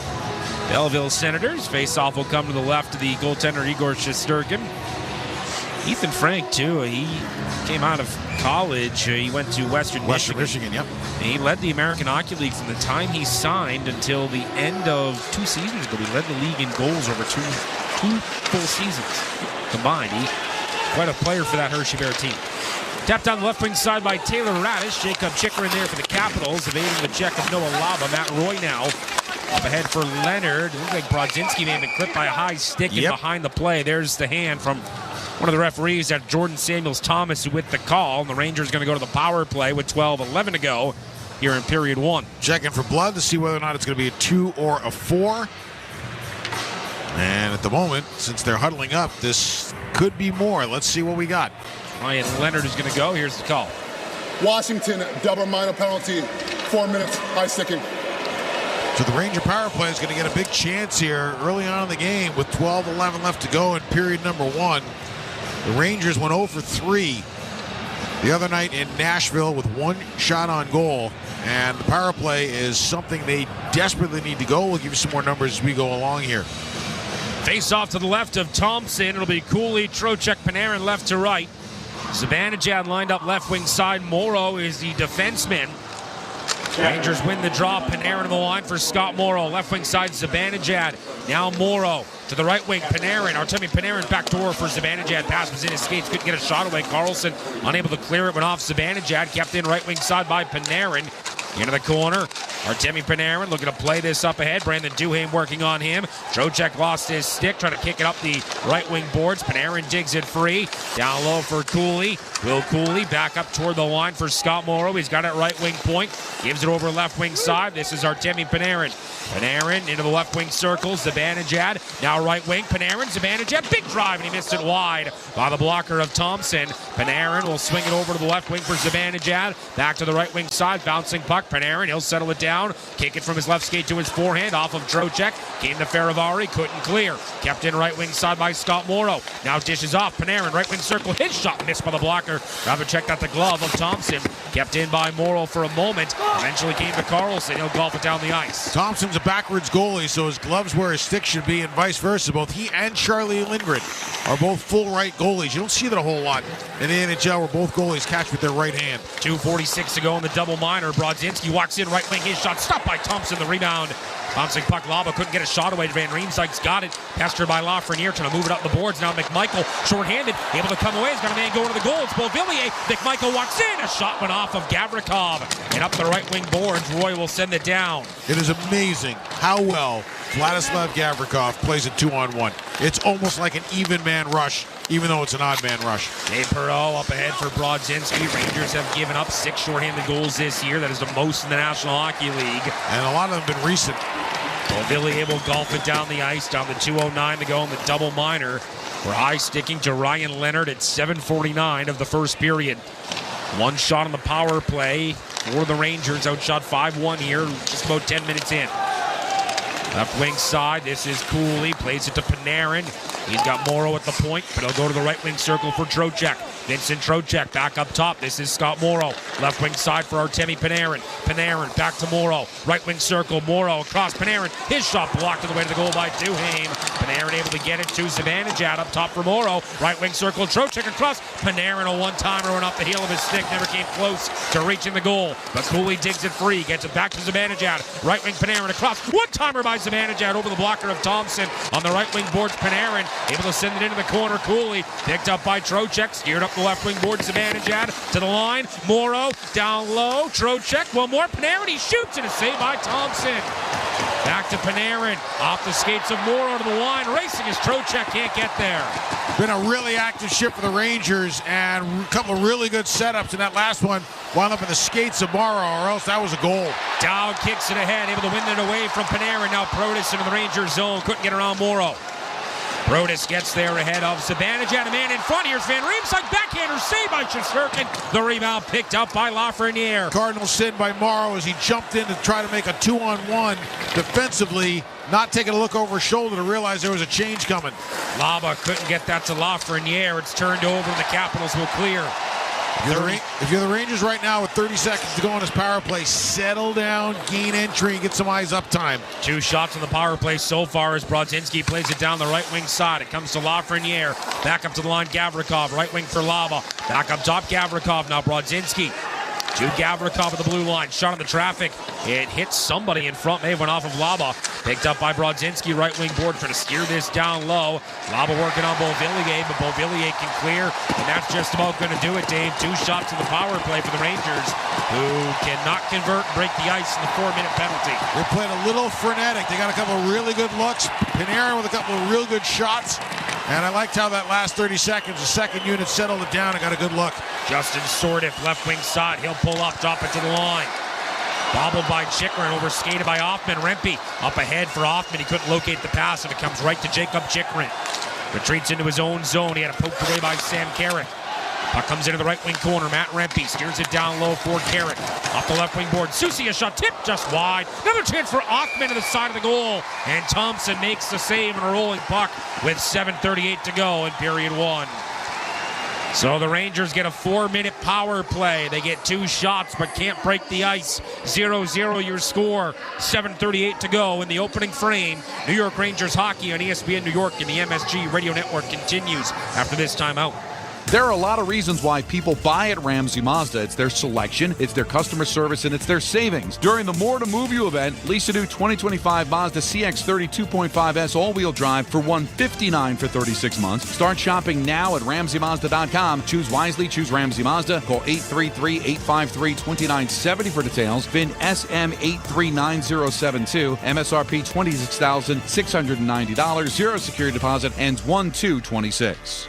Belleville Senators. Face-off will come to the left of the goaltender Igor Shesterkin. Ethan Frank, too. He came out of college. He went to Western Michigan. Yep. And he led the American Hockey League from the time he signed until the end of 2 seasons ago. He led the league in goals over two full seasons combined. He quite a player for that Hershey Bear team. Tapped down the left wing side by Taylor Radish. Jacob Chikrin there for the Capitals, evading the check of Noah Laba. Matt Roy now up ahead for Leonard. It looked like Brodzinski may have been clipped by a high stick and behind the play. There's the hand from one of the referees at Jordan Samuels-Thomas with the call. And the Rangers going to go to the power play with 12-11 to go here in period 1. Checking for blood to see whether or not it's going to be a 2 or a 4. And at the moment, since they're huddling up, this could be more. Let's see what we got. Ryan Leonard is going to go. Here's the call. Washington, double minor penalty, 4 minutes, high sticking. So the Ranger power play is going to get a big chance here early on in the game with 12-11 left to go in period number 1. The Rangers went 0 for 3 the other night in Nashville with 1 shot on goal. And the power play is something they desperately need to go. We'll give you some more numbers as we go along here. Face off to the left of Thompson. It'll be Cooley, Trocheck, Panarin left to right. Zibanejad lined up left wing side. Morrow is the defenseman. Rangers win the draw. Panarin on the line for Scott Morrow. Left wing side, Zibanejad. Now Morrow to the right wing, Panarin backdoor for Zibanejad. Pass was in his skates, couldn't get a shot away. Carlson unable to clear it, went off Zibanejad. Kept in right wing side by Panarin. Into the corner, Artemi Panarin looking to play this up ahead. Brandon Duhaime working on him. Trocheck lost his stick, trying to kick it up the right wing boards. Panarin digs it free. Down low for Cooley. Will Cooley back up toward the line for Scott Morrow. He's got it right wing point. Gives it over left wing side. This is Artemi Panarin. Panarin into the left wing circle. Zibanejad now right wing. Panarin, Zibanejad, big drive, and he missed it wide by the blocker of Thompson. Panarin will swing it over to the left wing for Zibanejad. Back to the right wing side, bouncing puck. Panarin, he'll settle it down. rebound. Kick it from his left skate to his forehand. Off of Trocheck. Came to Faravari. Couldn't clear. Kept in right wing side by Scott Morrow. Now dishes off. Panarin, right wing circle. His shot missed by the blocker. Ravicek got the glove of Thompson. Kept in by Morrow for a moment. Eventually came to Carlson. He'll golf it down the ice. Thompson's a backwards goalie, so his gloves where his stick should be, and vice versa. Both he and Charlie Lindgren are both full right goalies. You don't see that a whole lot in the NHL where both goalies catch with their right hand. 2:46 to go in the double minor. Brodzinski walks in right wing. His shot stopped by Thompson. The rebound. Bouncing puck, Laba couldn't get a shot away. Van Riemsdyk's got it. Pestered by Lafreniere, trying to move it up the boards. Now McMichael, short-handed, able to come away. He's got a man going to the goal. It's Beauvillier. McMichael walks in. A shot went off of Gavrikov. And up the right wing boards, Roy will send it down. It is amazing how well Vladislav Gavrikov plays a 2-on-1. It's almost like an even man rush, even though it's an odd man rush. Dave Perreault up ahead for Brodzinski. Rangers have given up 6 short-handed goals this year. That is the most in the National Hockey League. And a lot of them have been recent. Beauvillier will golf it down the ice, down to 2:09 to go in the double minor. We're high sticking to Ryan Leonard at 7:49 of the first period. One shot on the power play for the Rangers. Outshot 5-1 here, just about 10 minutes in. Left wing side, this is Cooley. Plays it to Panarin. He's got Morrow at the point, but he'll go to the right wing circle for Trocheck. Vincent Trocheck back up top. This is Scott Morrow. Left wing side for Artemi Panarin. Panarin back to Morrow. Right wing circle. Morrow across Panarin. His shot blocked on the way to the goal by Duhaime. Panarin able to get it to Zibanejad up top for Morrow. Right wing circle. Trocheck across. Panarin a one-timer went off the heel of his stick. Never came close to reaching the goal. But Cooley digs it free. Gets it back to Zibanejad. Right wing Panarin across. One-timer by Zibanejad over the blocker of Thompson. On the right wing boards, Panarin able to send it into the corner. Cooley picked up by Trocheck. Steered up the left wing board. Zibanejad to the line. Morrow down low. Trocheck. One more. Panarin. He shoots, and a save by Thompson. Back to Panarin. Off the skates of Morrow to the line. Racing as Trocheck can't get there. Been a really active shift for the Rangers, and a couple of really good setups. And that last one wound up in the skates of Morrow, or else that was a goal. Dowd kicks it ahead. Able to win it away from Panarin. Now Protas into the Rangers zone. Couldn't get around Morrow. Protas gets there ahead of Zibanejad. A man in front. Here's Van Riemsdyk. Backhander saved by Shesterkin. The rebound picked up by Lafreniere. Cardinal sin by Morrow as he jumped in to try to make a 2-on-1 defensively, not taking a look over his shoulder to realize there was a change coming. Laba couldn't get that to Lafreniere. It's turned over and the Capitals will clear. If you're the Rangers right now with 30 seconds to go on his power play, settle down, gain entry, and get some eyes up time. 2 shots on the power play so far as Brodzinski plays it down the right wing side. It comes to Lafreniere. Back up to the line, Gavrikov. Right wing for Laba. Back up top, Gavrikov. Now Brodzinski. To Gavrikov at the blue line. Shot on the traffic. It hits somebody in front. May have went off of Laba. Picked up by Brodzinski. Right wing board trying to steer this down low. Laba working on Beauvillier, but Beauvillier can clear. And that's just about going to do it, Dave. 2 shots in the power play for the Rangers, who cannot convert and break the ice in the 4-minute penalty. They played a little frenetic. They got a couple of really good looks. Panarin with a couple of real good shots. And I liked how that last 30 seconds, the second unit settled it down and got a good look. Justin Sordiff, left wing side. He'll pull up, drop it to the line. Bobbled by Chychrun, overskated by Hoffman. Rempe up ahead for Hoffman. He couldn't locate the pass, and it comes right to Jacob Chychrun. Retreats into his own zone. He had it poked away by Sam Carrick. Puck comes into the right wing corner. Matt Rempe steers it down low for Carrick. Off the left wing board. Susie, a shot tipped just wide. Another chance for Hoffman to the side of the goal. And Thompson makes the save on a rolling puck with 7:38 to go in period 1. So the Rangers get a 4-minute power play. They get 2 shots but can't break the ice. 0-0 your score. 7:38 to go in the opening frame. New York Rangers hockey on ESPN New York and the MSG Radio Network continues after this timeout. There are a lot of reasons why people buy at Ramsey Mazda. It's their selection, it's their customer service, and it's their savings. During the More to Move You event, lease a new 2025 Mazda CX-30 2.5S all-wheel drive for $159 for 36 months. Start shopping now at RamseyMazda.com. Choose wisely, choose Ramsey Mazda. Call 833-853-2970 for details. VIN SM839072. MSRP $26,690. Zero security deposit. Ends 1/2/26.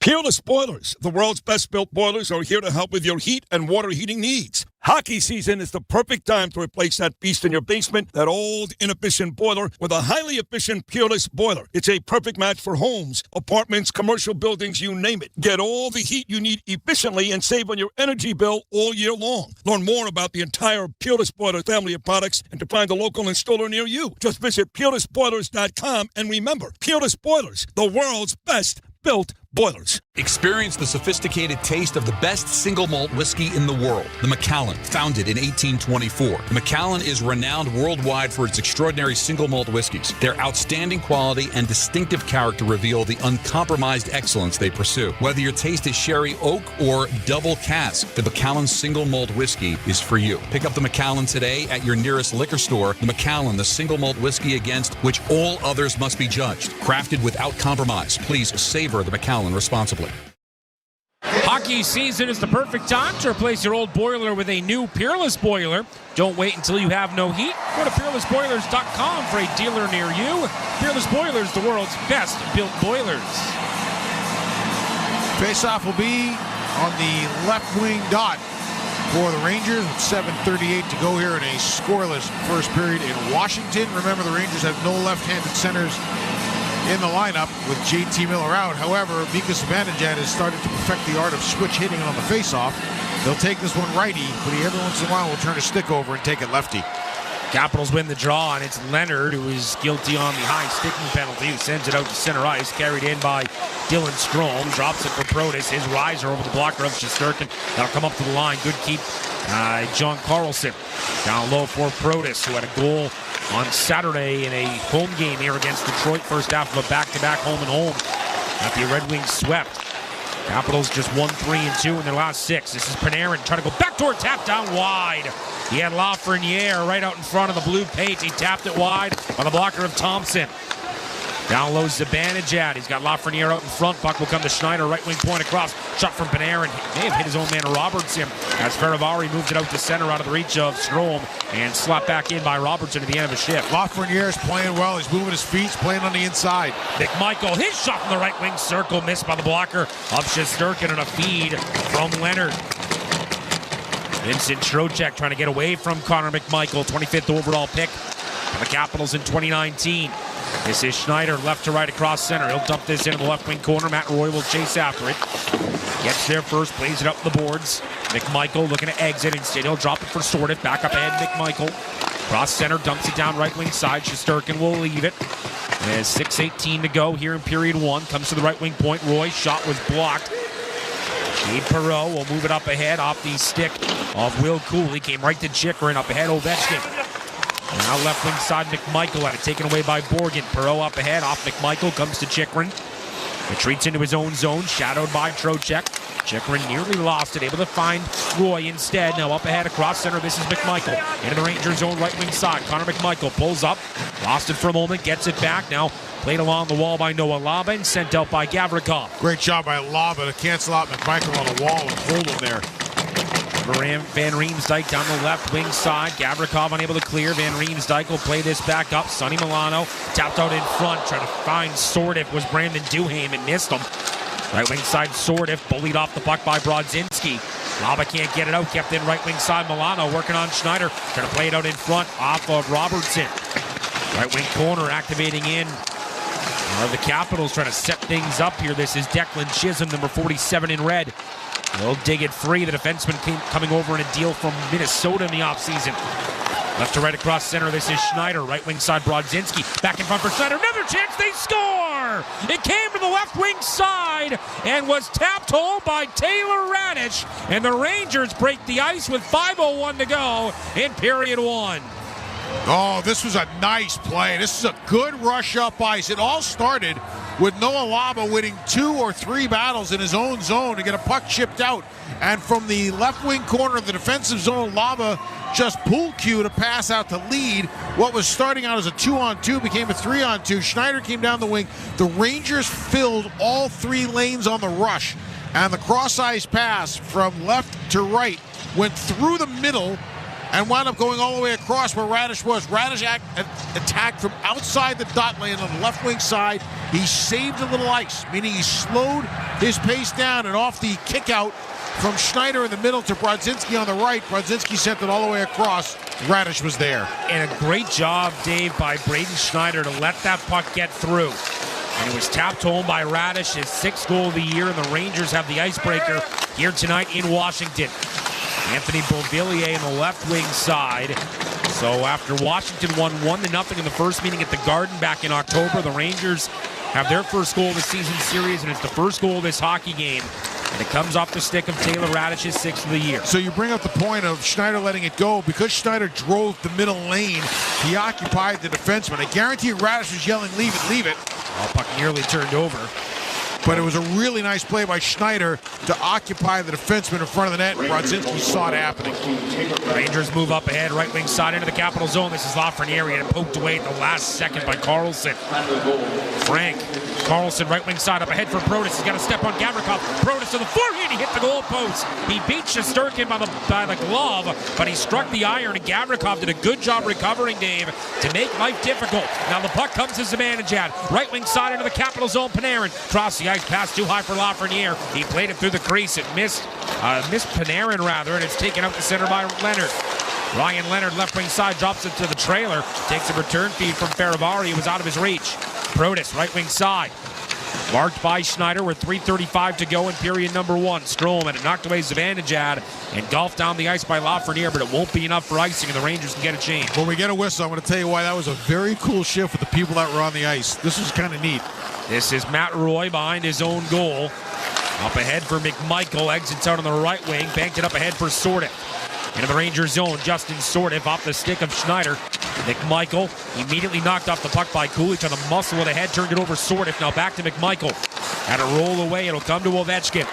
Peerless Boilers, the world's best built boilers, are here to help with your heat and water heating needs. Hockey season is the perfect time to replace that beast in your basement, that old, inefficient boiler, with a highly efficient Peerless boiler. It's a perfect match for homes, apartments, commercial buildings, you name it. Get all the heat you need efficiently and save on your energy bill all year long. Learn more about the entire Peerless Boiler family of products and to find a local installer near you. Just visit PeerlessBoilers.com and remember, Peerless Boilers, the world's best built boilers. Experience the sophisticated taste of the best single malt whiskey in the world, the Macallan, founded in 1824. The Macallan is renowned worldwide for its extraordinary single malt whiskeys. Their outstanding quality and distinctive character reveal the uncompromised excellence they pursue. Whether your taste is sherry oak or double cask, the Macallan single malt whiskey is for you. Pick up the Macallan today at your nearest liquor store. The Macallan, the single malt whiskey against which all others must be judged. Crafted without compromise. Please savor the Macallan responsibly. Hockey season is the perfect time to replace your old boiler with a new Peerless boiler. Don't wait until you have no heat. Go to PeerlessBoilers.com for a dealer near you. Peerless Boilers, the world's best built boilers. Faceoff will be on the left wing dot for the Rangers with 7:38 to go here in a scoreless first period in Washington. Remember, the Rangers have no left-handed centers in the lineup with JT Miller out. However, Mika Zibanejad has started to perfect the art of switch hitting on the faceoff. They'll take this one righty, but he every once in a while will turn a stick over and take it lefty. Capitals win the draw, and it's Leonard who is guilty on the high sticking penalty, who sends it out to center ice, carried in by Dylan Strome, drops it for Protas, his riser over the blocker of Shesterkin. That'll come up to the line. Good keep, John Carlson. Down low for Protas, who had a goal on Saturday in a home game here against Detroit. First half of a back-to-back home and home that the Red Wings swept. Capitals just 1-3-2 in their last 6. This is Panarin trying to go backdoor tap down wide. He had Lafreniere right out in front of the blue paint. He tapped it wide on the blocker of Thompson. Down low Zibanejad. He's got Lafreniere out in front. Puck will come to Schneider. Right wing point across. Shot from Panarin. He may have hit his own man Robertson as Feravari moved it out to center out of the reach of Strome and slapped back in by Robertson at the end of the shift. Lafreniere is playing well. He's moving his feet. He's playing on the inside. McMichael, his shot from the right wing circle, missed by the blocker of Shesterkin and a feed from Leonard. Vincent Trocheck trying to get away from Connor McMichael, 25th overall pick for the Capitals in 2019. This is Schneider, left to right across center. He'll dump this into the left wing corner. Matt Roy will chase after it. Gets there first, plays it up the boards. McMichael looking to exit. Instead, he'll drop it for Sordiff. Back up ahead, McMichael. Cross center, dumps it down right wing side. Shesterkin will leave it. There's 6:18 to go here in period 1. Comes to the right wing point. Roy's shot was blocked. Gabe Perreault will move it up ahead off the stick of Will Cooley. Came right to Chychrun, up ahead Ovechkin. Now left wing side, McMichael had it taken away by Borgen. Perreault up ahead, off McMichael, comes to Chychrun. Retreats into his own zone, shadowed by Trocheck. Chychrun nearly lost it, able to find Roy instead. Now up ahead across center, this is McMichael. Into the Rangers zone, right wing side. Connor McMichael pulls up, lost it for a moment, gets it back. Now played along the wall by Noah Laba and sent out by Gavrikov. Great job by Laba to cancel out McMichael on the wall and hold him there. Van Riemsdyk down the left wing side. Gavrikov unable to clear. Van Riemsdyk will play this back up. Sonny Milano tapped out in front, trying to find Sordiff. Was Brandon Duhaime and missed him. Right wing side, Sordiff bullied off the puck by Brodzinski. Laba can't get it out, kept in right wing side. Milano working on Schneider, trying to play it out in front off of Robertson. Right wing corner activating in. The Capitals trying to set things up here. This is Declan Chisholm, number 47 in red. They'll dig it free. The defenseman coming over in a deal from Minnesota in the offseason. Left to right across center, this is Schneider. Right wing side, Brodzinski. Back in front for Schneider. Another chance, they score! It came to the left wing side and was tapped home by Taylor Raddysh. And the Rangers break the ice with 5:01 to go in period 1. Oh, this was a nice play. This is a good rush up ice. It all started with Noah Laba winning 2 or 3 battles in his own zone to get a puck chipped out. And from the left wing corner of the defensive zone, Laba just pulled Q to pass out to lead. What was starting out as a 2-on-2 became a 3-on-2. Schneider came down the wing. The Rangers filled all 3 lanes on the rush. And the cross-ice pass from left to right went through the middle and wound up going all the way across where Raddysh was. Raddysh attacked from outside the dot lane on the left wing side. He saved a little ice, meaning he slowed his pace down, and off the kick out from Schneider in the middle to Brodzinski on the right. Brodzinski sent it all the way across. Radish was there. And a great job, Dave, by Braden Schneider to let that puck get through. And it was tapped home by Radish, his 6th goal of the year, and the Rangers have the icebreaker here tonight in Washington. Anthony Beauvillier on the left wing side. So after Washington won 1-0 in the first meeting at the Garden back in October, the Rangers have their first goal of the season series, and it's the first goal of this hockey game. And it comes off the stick of Taylor Radish's 6th of the year. So you bring up the point of Schneider letting it go. Because Schneider drove the middle lane, he occupied the defenseman. I guarantee Radish was yelling, leave it, leave it. Well, puck nearly turned over. But it was a really nice play by Schneider to occupy the defenseman in front of the net. Brodzinski saw it happening. Rangers move up ahead, right wing side into the Capital zone. This is Lafreniere, and poked away at the last second by Carlson. Frank Carlson, right wing side, up ahead for Protas. He's got to step on Gavrikov. Protas to the forehand, he hit the goal post. He beat Shesterkin by the glove, but he struck the iron, and Gavrikov did a good job recovering, Dave, to make life difficult. Now the puck comes to Zibanejad. Right wing side into the Capital zone, Panarin. Cross the ice, pass too high for Lafreniere. He played it through the crease. It missed Panarin, rather, and it's taken out the center by Leonard. Ryan Leonard, left wing side, drops it to the trailer. Takes a return feed from Faravari. He was out of his reach. Protas, right wing side. Marked by Schneider with 3:35 to go in period number 1. Strome had it knocked away Zibanejad and golfed down the ice by Lafreniere, but it won't be enough for icing, and the Rangers can get a change. When we get a whistle, I'm going to tell you why that was a very cool shift with the people that were on the ice. This was kind of neat. This is Matt Roy behind his own goal. Up ahead for McMichael, exits out on the right wing, banked it up ahead for Sordiff. Into the Ranger zone, Justin Sordiff off the stick of Schneider. McMichael immediately knocked off the puck by Cooley, trying to muscle it ahead, turned it over Sordiff. Now back to McMichael. Had a roll away, it'll come to Ovechkin.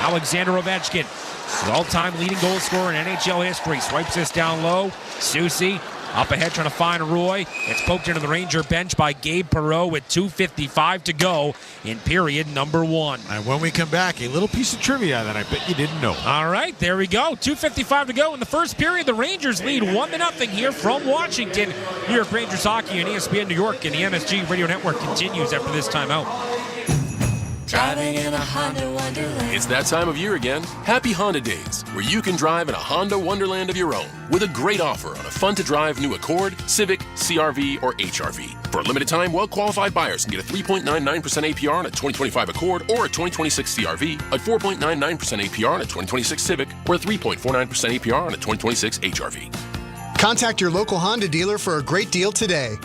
Alexander Ovechkin, the all-time leading goal scorer in NHL history. Swipes this down low. Soucy up ahead trying to find Roy. It's poked into the Ranger bench by Gabe Perreault with 2:55 to go in period number 1. And when we come back, a little piece of trivia that I bet you didn't know. All right, there we go. 2:55 to go in the first period. The Rangers lead 1-0 here from Washington. New York Rangers hockey on ESPN New York and the MSG Radio Network continues after this timeout. Driving in a Honda Wonderland. It's that time of year again. Happy Honda Days, where you can drive in a Honda Wonderland of your own with a great offer on a fun-to-drive new Accord, Civic, CR-V, or HR-V. For a limited time, well-qualified buyers can get a 3.99% APR on a 2025 Accord or a 2026 CR-V, a 4.99% APR on a 2026 Civic, or a 3.49% APR on a 2026 HR-V. Contact your local Honda dealer for a great deal today.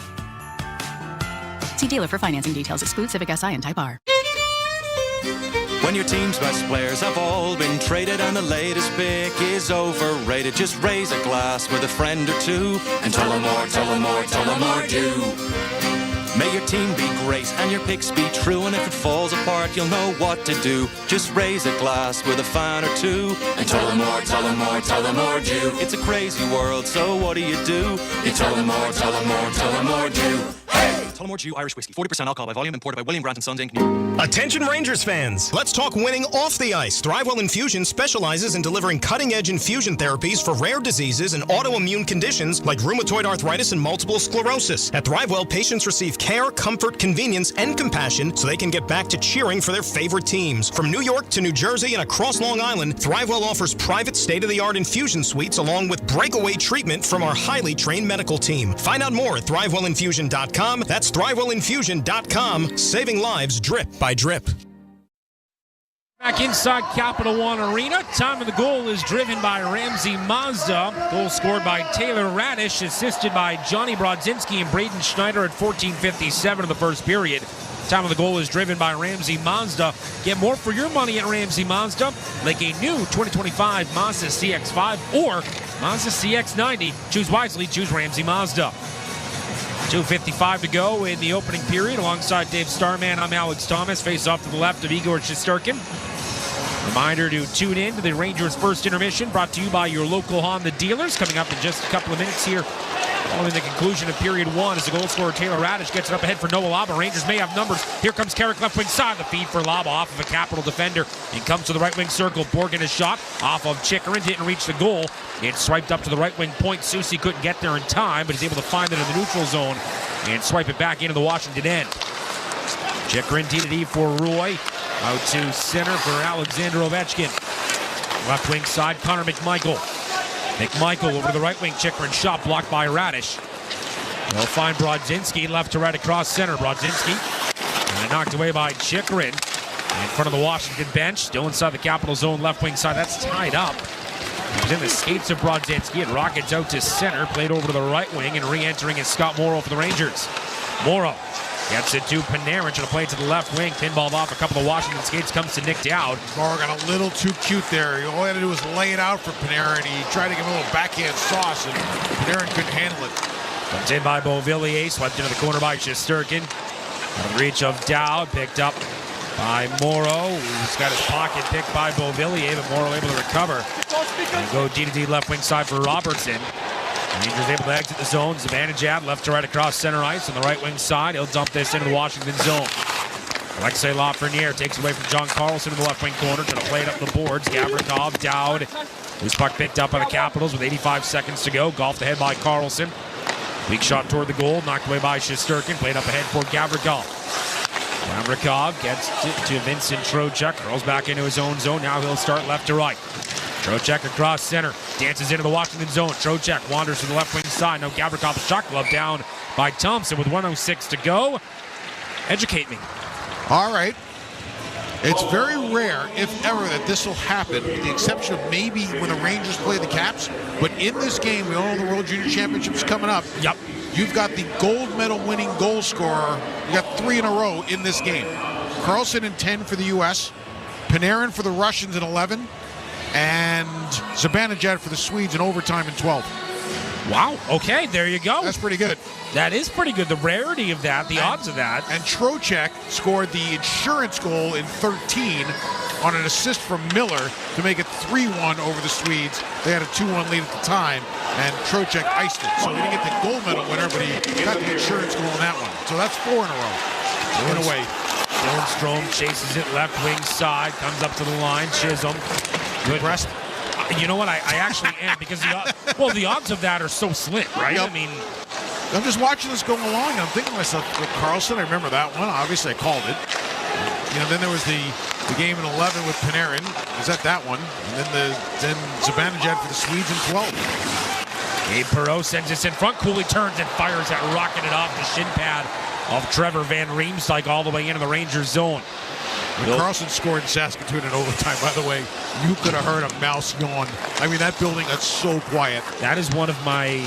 See dealer for financing details. Exclude Civic Si and Type R. When your team's best players have all been traded and the latest pick is overrated, just raise a glass with a friend or two and tell them more, tell them more, tell them more do. May your team be great and your picks be true, and if it falls apart you'll know what to do. Just raise a glass with a fan or two and tell them more, tell them more, tell them more do. It's a crazy world, so what do? You tell them more, tell them more, tell them more do. Hey! Tullamore Dew Irish Whiskey, 40% alcohol by volume, imported by William Grant & Sons, Inc. Attention Rangers fans! Let's talk winning off the ice. Thrivewell Infusion specializes in delivering cutting-edge infusion therapies for rare diseases and autoimmune conditions like rheumatoid arthritis and multiple sclerosis. At Thrivewell, patients receive care, comfort, convenience, and compassion so they can get back to cheering for their favorite teams. From New York to New Jersey and across Long Island, Thrivewell offers private state-of-the-art infusion suites along with breakaway treatment from our highly trained medical team. Find out more at ThrivewellInfusion.com. That's ThrivewellInfusion.com, saving lives drip by drip. Back inside Capital One Arena. Time of the goal is driven by Ramsey Mazda. Goal scored by Taylor Radish, assisted by Johnny Brodzinski and Braden Schneider at 14:57 of the first period. Time of the goal is driven by Ramsey Mazda. Get more for your money at Ramsey Mazda, like a new 2025 Mazda CX-5 or Mazda CX-90. Choose wisely, choose Ramsey Mazda. 2:55 to go in the opening period. Alongside Dave Starman, I'm Alex Thomas. Face off to the left of Igor Shesterkin. Reminder to tune in to the Rangers' first intermission, brought to you by your local Honda dealers. Coming up in just a couple of minutes here, following the conclusion of period 1, as the goal scorer Taylor Radish gets it up ahead for Noah Laba. Rangers may have numbers. Here comes Carrick, left wing side. The feed for Laba off of a Capital defender and comes to the right wing circle. Borgen is shot off of Chikrin, didn't reach the goal. It's swiped up to the right wing point. Soucy couldn't get there in time, but he's able to find it in the neutral zone and swipe it back into the Washington end. Chikrin D for Roy. Out to center for Alexander Ovechkin. Left wing side, Connor McMichael. McMichael over to the right wing, Chychrun shot blocked by Radish. They'll find Brodzinski left to right across center. Brodzinski and knocked away by Chychrun in front of the Washington bench. Still inside the Capital zone, left wing side. That's tied up. It was in the skates of Brodzinski. It rockets out to center, played over to the right wing, and re-entering is Scott Morrow for the Rangers. Morrow gets it to Panarin, to play to the left wing. Pinballed off a couple of Washington skates, comes to Nick Dowd. Morrow got a little too cute there. All he had to do was lay it out for Panarin. He tried to give him a little backhand sauce, and Panarin couldn't handle it. Comes in by Beauvillier, swept into the corner by Shesterkin. Out of reach of Dowd, picked up by Morrow, who's got his pocket picked by Beauvillier, but Morrow able to recover. And go D-to-D left wing side for Robertson. Rangers able to exit the zone. Zibanejad left to right across center ice on the right wing side. He'll dump this into the Washington zone. Alexei Lafreniere takes away from John Carlson in the left wing corner, to play it up the boards. Gavrikov, Dowd, whose puck picked up by the Capitals with 85 seconds to go. Golfed ahead by Carlson. Weak shot toward the goal, knocked away by Shesterkin. Played up ahead for Gavrikov. Gavrikov gets to Vincent Trocheck. Curls back into his own zone. Now he'll start left to right. Trocheck across center. Dances into the Washington zone. Trocheck wanders to the left wing side. Now Gavrikov, shot glove down by Thompson with 1:06 to go. Educate me. All right. It's very rare, if ever, that this will happen, with the exception of maybe when the Rangers play the Caps. But in this game, we all know the World Junior Championships coming up. Yep. You've got the gold medal winning goal scorer. You got 3 in a row in this game. Carlson in 10 for the U.S., Panarin for the Russians in 11, and Zibanejad for the Swedes in overtime in 12. Wow. Okay, there you go. That's pretty good. That is pretty good. The rarity of that, the odds of that. And Trocheck scored the insurance goal in 13 on an assist from Miller to make it 3-1 over the Swedes. They had a 2-1 lead at the time, and Trocheck iced it. So he didn't get the gold medal winner, but he got the insurance goal in that one. So that's 4 in a row. In a way. Dylan Strome chases it left wing side, comes up to the line. Chisholm. Good rest. You know what? I actually am, because the odds of that are so slim, right? Yep. I mean, I'm just watching this going along, and I'm thinking to myself, with Carlson, I remember that one. Obviously, I called it. You know, then there was the game in 11 with Panarin. Was that one? And then Zibanejad for the Swedes in 12. Gabe Perreault sends this in front. Cooley turns and fires that, rocking it off the shin pad of Trevor Van Riemsdyk all the way into the Rangers zone. When Carlson scored in Saskatoon in overtime, by the way, you could have heard a mouse yawn. I mean, that building got so quiet. That is one of my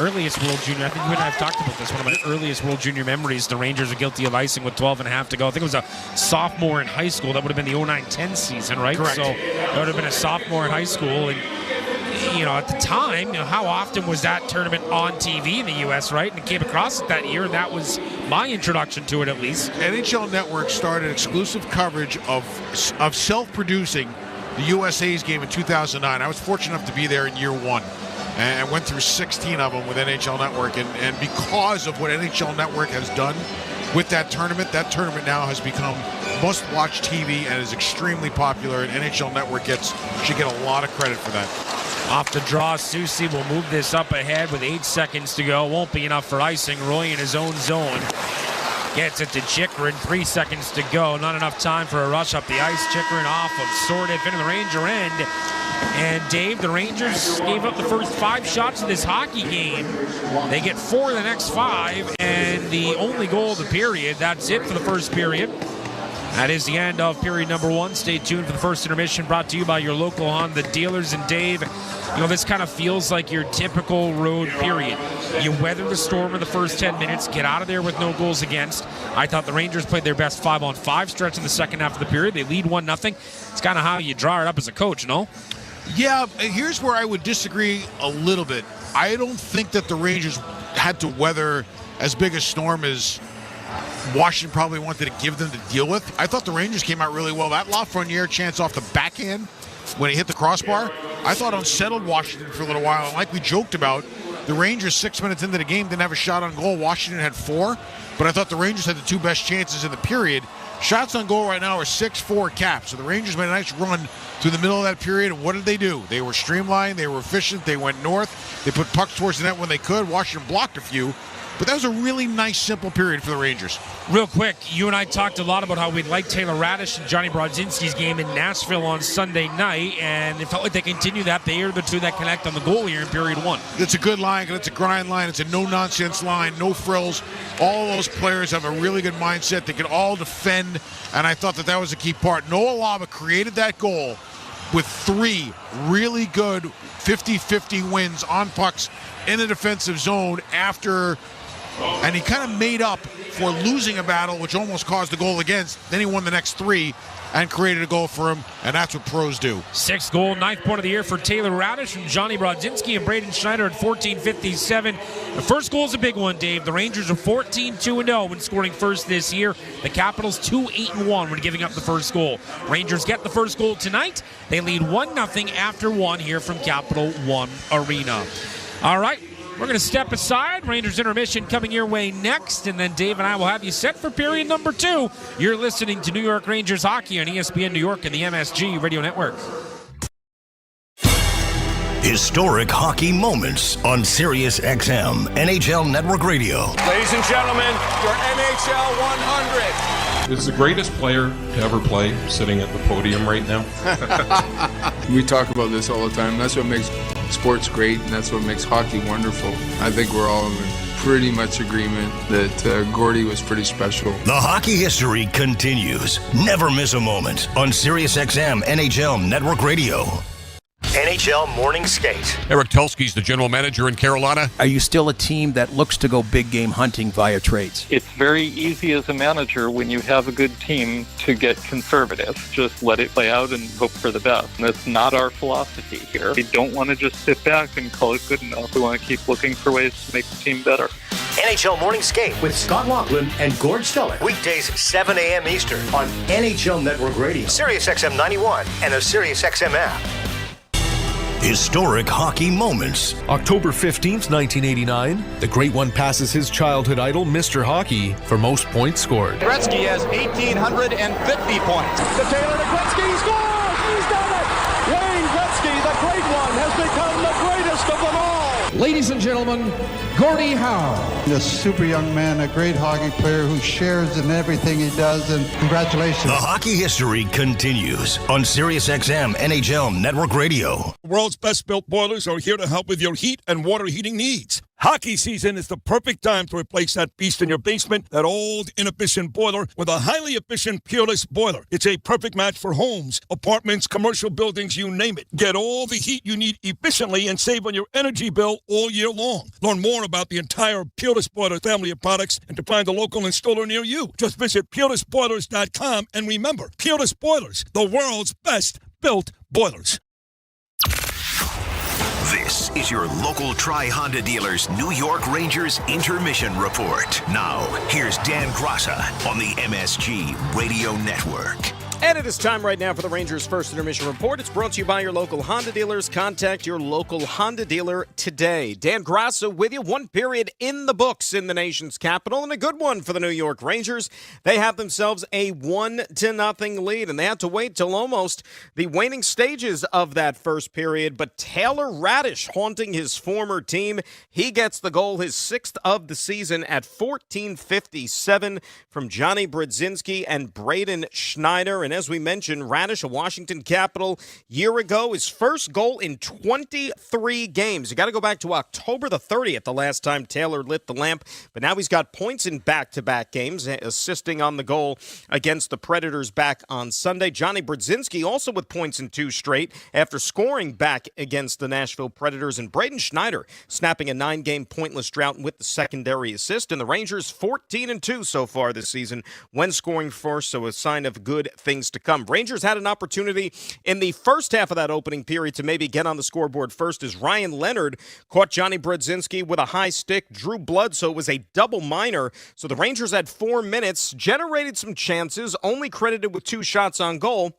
earliest World Junior. I think you and I have talked about this. One of my earliest World Junior memories. The Rangers are guilty of icing with 12.5 to go. I think it was a sophomore in high school. That would have been the 09-10 season, right? Correct. So that would have been a sophomore in high school. And, you know, at the time, how often was that tournament on TV in the U.S., right? And it came across it that year, and that was my introduction to it, at least. NHL Network started exclusive coverage of self-producing the USA's game in 2009. I was fortunate enough to be there in year 1. And went through 16 of them with NHL Network. And because of what NHL Network has done with that tournament now has become must-watch TV and is extremely popular. And NHL Network should get a lot of credit for that. Off the draw, Soucy will move this up ahead with 8 seconds to go. Won't be enough for icing. Roy in his own zone. Gets it to Chychrun, 3 seconds to go. Not enough time for a rush up the ice. Chychrun off of Sordiff into the Ranger end. And Dave, the Rangers gave up the first 5 shots of this hockey game. They get 4 of the next 5, and the only goal of the period. That's it for the first period. That is the end of period number 1. Stay tuned for the first intermission, brought to you by your local Honda dealers. And Dave, you know, this kind of feels like your typical road period. You weather the storm in the first 10 minutes, get out of there with no goals against. I thought the Rangers played their best 5-on-5 stretch in the second half of the period. They lead 1-0. It's kind of how you draw it up as a coach, no? Yeah, here's where I would disagree a little bit. I don't think that the Rangers had to weather as big a storm as Washington probably wanted to give them to deal with. I thought the Rangers came out really well. That Lafreniere chance off the backhand when he hit the crossbar, I thought unsettled Washington for a little while. And like we joked about, the Rangers 6 minutes into the game didn't have a shot on goal. Washington had 4, but I thought the Rangers had the 2 best chances in the period. Shots on goal right now are 6-4 Caps. So the Rangers made a nice run through the middle of that period. And what did they do? They were streamlined. They were efficient. They went north. They put pucks towards the net when they could. Washington blocked a few. But that was a really nice, simple period for the Rangers. Real quick, you and I talked a lot about how we'd like Taylor Radish and Johnny Brodzinski's game in Nashville on Sunday night, and it felt like they continue that. They are the two that connect on the goal here in period one. It's a good line, it's a grind line, it's a no-nonsense line, no frills. All those players have a really good mindset. They can all defend, and I thought that was a key part. Noah Laba created that goal with 3 really good 50-50 wins on pucks in the defensive zone and he kind of made up for losing a battle, which almost caused the goal against. Then he won the next 3 and created a goal for him, and that's what pros do. 6th goal, 9th point of the year for Taylor Radish from Johnny Brodzinski and Braden Schneider at 14:57. The first goal is a big one, Dave. The Rangers are 14-2-0 when scoring first this year. The Capitals 2-8-1 when giving up the first goal. Rangers get the first goal tonight. They lead 1-0 after 1 here from Capital One Arena. All right. We're going to step aside. Rangers intermission coming your way next, and then Dave and I will have you set for period number 2. You're listening to New York Rangers hockey on ESPN New York and the MSG Radio Network. Historic hockey moments on Sirius XM NHL Network Radio. Ladies and gentlemen, your NHL 100. Is the greatest player to ever play sitting at the podium right now? We talk about this all the time. That's what makes sports great, and that's what makes hockey wonderful. I think we're all in pretty much agreement that Gordy was pretty special. The hockey history continues. Never miss a moment on Sirius XM NHL Network Radio. NHL Morning Skate. Eric Tulsky's the general manager in Carolina. Are you still a team that looks to go big game hunting via trades? It's very easy as a manager when you have a good team to get conservative. Just let it play out and hope for the best. And that's not our philosophy here. We don't want to just sit back and call it good enough. We want to keep looking for ways to make the team better. NHL Morning Skate with Scott Laughlin and Gord Stellick. Weekdays 7 a.m. Eastern on NHL Network Radio, Sirius XM 91, and the Sirius XM app. Historic hockey moments. October 15th, 1989, the Great One passes his childhood idol, Mr. Hockey, for most points scored. Gretzky has 1,850 points. To Taylor to Gretzky, he scores! He's done it! Wayne Gretzky, the Great One, has become the greatest of them all! Ladies and gentlemen, Gordie Howe. A super young man, a great hockey player who shares in everything he does, and congratulations. The hockey history continues on Sirius XM NHL Network Radio. World's best built boilers are here to help with your heat and water heating needs. Hockey season is the perfect time to replace that beast in your basement, that old, inefficient boiler, with a highly efficient Peerless boiler. It's a perfect match for homes, apartments, commercial buildings, you name it. Get all the heat you need efficiently and save on your energy bill all year long. Learn more about the entire Peerless Boiler family of products and to find a local installer near you. Just visit PeerlessBoilers.com, and remember, Peerless Boilers, the world's best built boilers. This is your local Tri-Honda dealer's New York Rangers Intermission Report. Now, here's Dan Grassa on the MSG Radio Network. And it is time right now for the Rangers' first intermission report. It's brought to you by your local Honda dealers. Contact your local Honda dealer today. Dan Grassa with you. One period in the books in the nation's capital, and a good one for the New York Rangers. They have themselves a 1-0 lead, and they had to wait till almost the waning stages of that first period. But Taylor Radish, haunting his former team, he gets the goal, his 6th of the season at 14:57 from Johnny Brodzinski and Braden Schneider. And as we mentioned, Radish, a Washington Capital, year ago, his first goal in 23 games. You got to go back to October the 30th, the last time Taylor lit the lamp. But now he's got points in back-to-back games, assisting on the goal against the Predators back on Sunday. Johnny Brodzinski also with points in 2 straight after scoring back against the Nashville Predators. And Braden Schneider snapping a 9-game pointless drought with the secondary assist. And the Rangers 14-2 so far this season when scoring first, so a sign of good things to come. Rangers had an opportunity in the first half of that opening period to maybe get on the scoreboard first as Ryan Leonard caught Johnny Brodzinski with a high stick, drew blood, so it was a double minor. So the Rangers had 4 minutes, generated some chances, only credited with 2 shots on goal.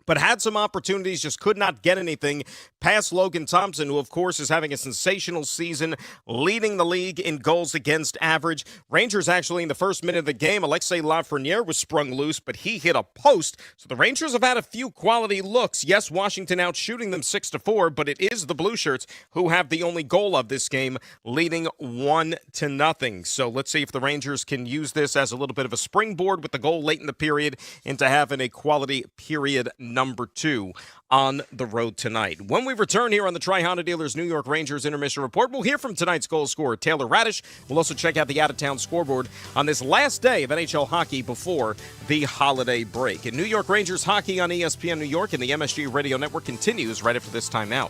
but had some opportunities, just could not get anything past Logan Thompson, who, of course, is having a sensational season, leading the league in goals against average. Rangers actually, in the first minute of the game, Alexei Lafreniere was sprung loose, but he hit a post. So the Rangers have had a few quality looks. Yes, Washington out shooting them 6-4, but it is the Blue Shirts who have the only goal of this game, leading 1-0. So let's see if the Rangers can use this as a little bit of a springboard with the goal late in the period into having a quality period number 2 on the road tonight. When we return here on the Tri-Honda Dealers New York Rangers Intermission Report, we'll hear from tonight's goal scorer, Taylor Radish. We'll also check out the out-of-town scoreboard on this last day of NHL hockey before the holiday break. And New York Rangers hockey on ESPN New York and the MSG Radio Network continues right after this timeout.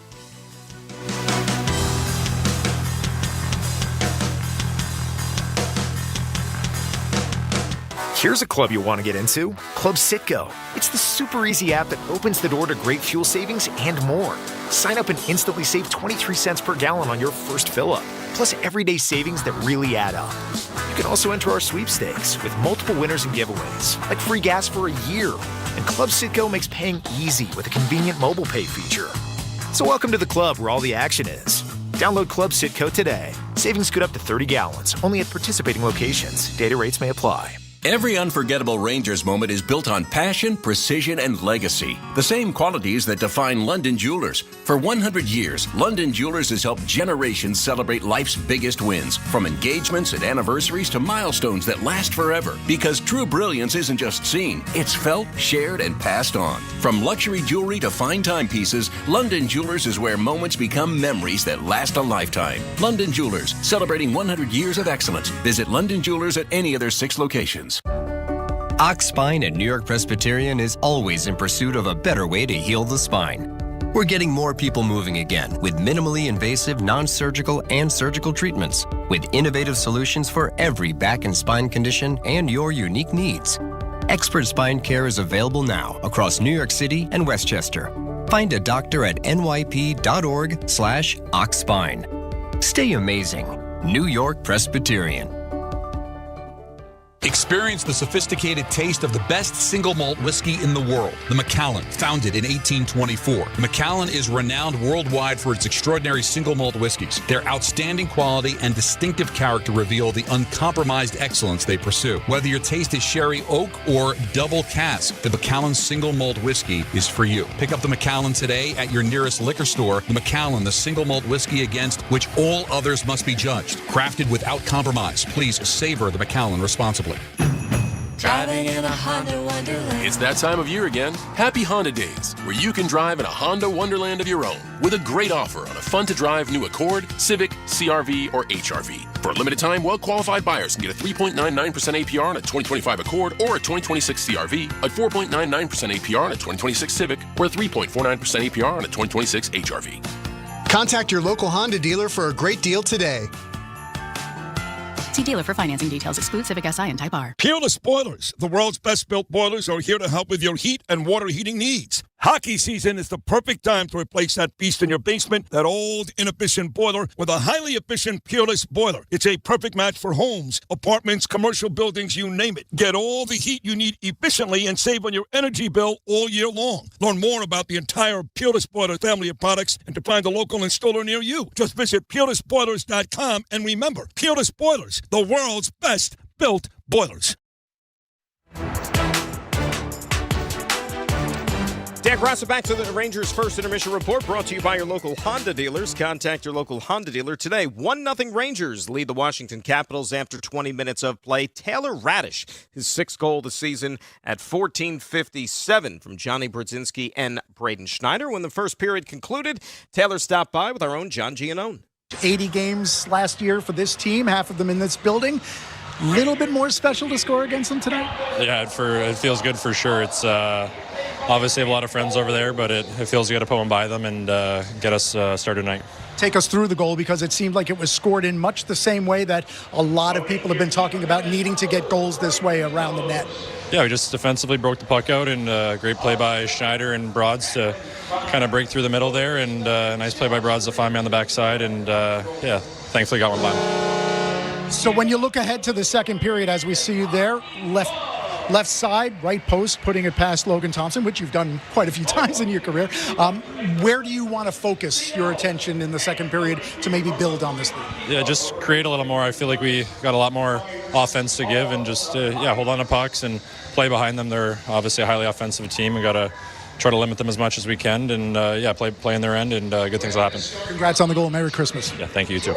Here's a club you want to get into, Club Citgo. It's the super easy app that opens the door to great fuel savings and more. Sign up and instantly save 23 cents per gallon on your first fill-up, plus everyday savings that really add up. You can also enter our sweepstakes with multiple winners and giveaways, like free gas for a year. And Club Citgo makes paying easy with a convenient mobile pay feature. So welcome to the club where all the action is. Download Club Citgo today. Savings good up to 30 gallons, only at participating locations. Data rates may apply. Every unforgettable Rangers moment is built on passion, precision, and legacy. The same qualities that define London Jewelers. For 100 years, London Jewelers has helped generations celebrate life's biggest wins, from engagements and anniversaries to milestones that last forever. Because true brilliance isn't just seen, it's felt, shared, and passed on. From luxury jewelry to fine timepieces, London Jewelers is where moments become memories that last a lifetime. London Jewelers, celebrating 100 years of excellence. Visit London Jewelers at any of their 6 locations. Ox Spine at New York Presbyterian is always in pursuit of a better way to heal the spine. We're getting more people moving again with minimally invasive, non-surgical, and surgical treatments, with innovative solutions for every back and spine condition and your unique needs. Expert spine care is available now across New York City and Westchester. Find a doctor at nyp.org/oxspine. Stay amazing. New York Presbyterian. Experience the sophisticated taste of the best single malt whiskey in the world, the Macallan, founded in 1824. The Macallan is renowned worldwide for its extraordinary single malt whiskeys. Their outstanding quality and distinctive character reveal the uncompromised excellence they pursue. Whether your taste is sherry oak or double cask, the Macallan single malt whiskey is for you. Pick up the Macallan today at your nearest liquor store. The Macallan, the single malt whiskey against which all others must be judged. Crafted without compromise. Please savor the Macallan responsibly. Driving in a Honda Wonderland. It's that time of year again. Happy Honda Days, where you can drive in a Honda Wonderland of your own with a great offer on a fun-to-drive new Accord, Civic, CR-V, or HR-V. For a limited time, well-qualified buyers can get a 3.99% APR on a 2025 Accord or a 2026 CR-V, a 4.99% APR on a 2026 Civic, or a 3.49% APR on a 2026 HR-V. Contact your local Honda dealer for a great deal today. See dealer for financing details. Exclude Civic Si and Type R. Peerless Boilers, the world's best-built boilers, are here to help with your heat and water heating needs. Hockey season is the perfect time to replace that beast in your basement, that old, inefficient boiler, with a highly efficient Peerless boiler. It's a perfect match for homes, apartments, commercial buildings, you name it. Get all the heat you need efficiently and save on your energy bill all year long. Learn more about the entire Peerless Boiler family of products and to find a local installer near you. Just visit PeerlessBoilers.com and remember, Peerless Boilers, the world's best-built boilers. Dan Grasso back to the Rangers' first intermission report, brought to you by your local Honda dealers. Contact your local Honda dealer today. 1-0 Rangers lead the Washington Capitals after 20 minutes of play. Taylor Radish, his 6th goal of the season at 14:57 from Johnny Brodzinski and Braden Schneider. When the first period concluded, Taylor stopped by with our own John Giannone. 80 games last year for this team, half of them in this building. Little bit more special to score against them tonight? Yeah, it feels good for sure. It's obviously have a lot of friends over there, but it feels good to put one by them and get us started tonight. Take us through the goal, because it seemed like it was scored in much the same way that a lot of people have been talking about needing to get goals this way around the net. Yeah, we just defensively broke the puck out, and great play by Schneider and Broads to kind of break through the middle there, and nice play by Broads to find me on the backside, and thankfully got one by him. So when you look ahead to the second period, as we see you there, left side, right post, putting it past Logan Thompson, which you've done quite a few times in your career. Where do you want to focus your attention in the second period to maybe build on this lead? Yeah, just create a little more. I feel like we got a lot more offense to give, and just hold on to pucks and play behind them. They're obviously a highly offensive team. We got to try to limit them as much as we can, and play in their end, and good things will happen. Congrats on the goal. Merry Christmas. Yeah, thank you too.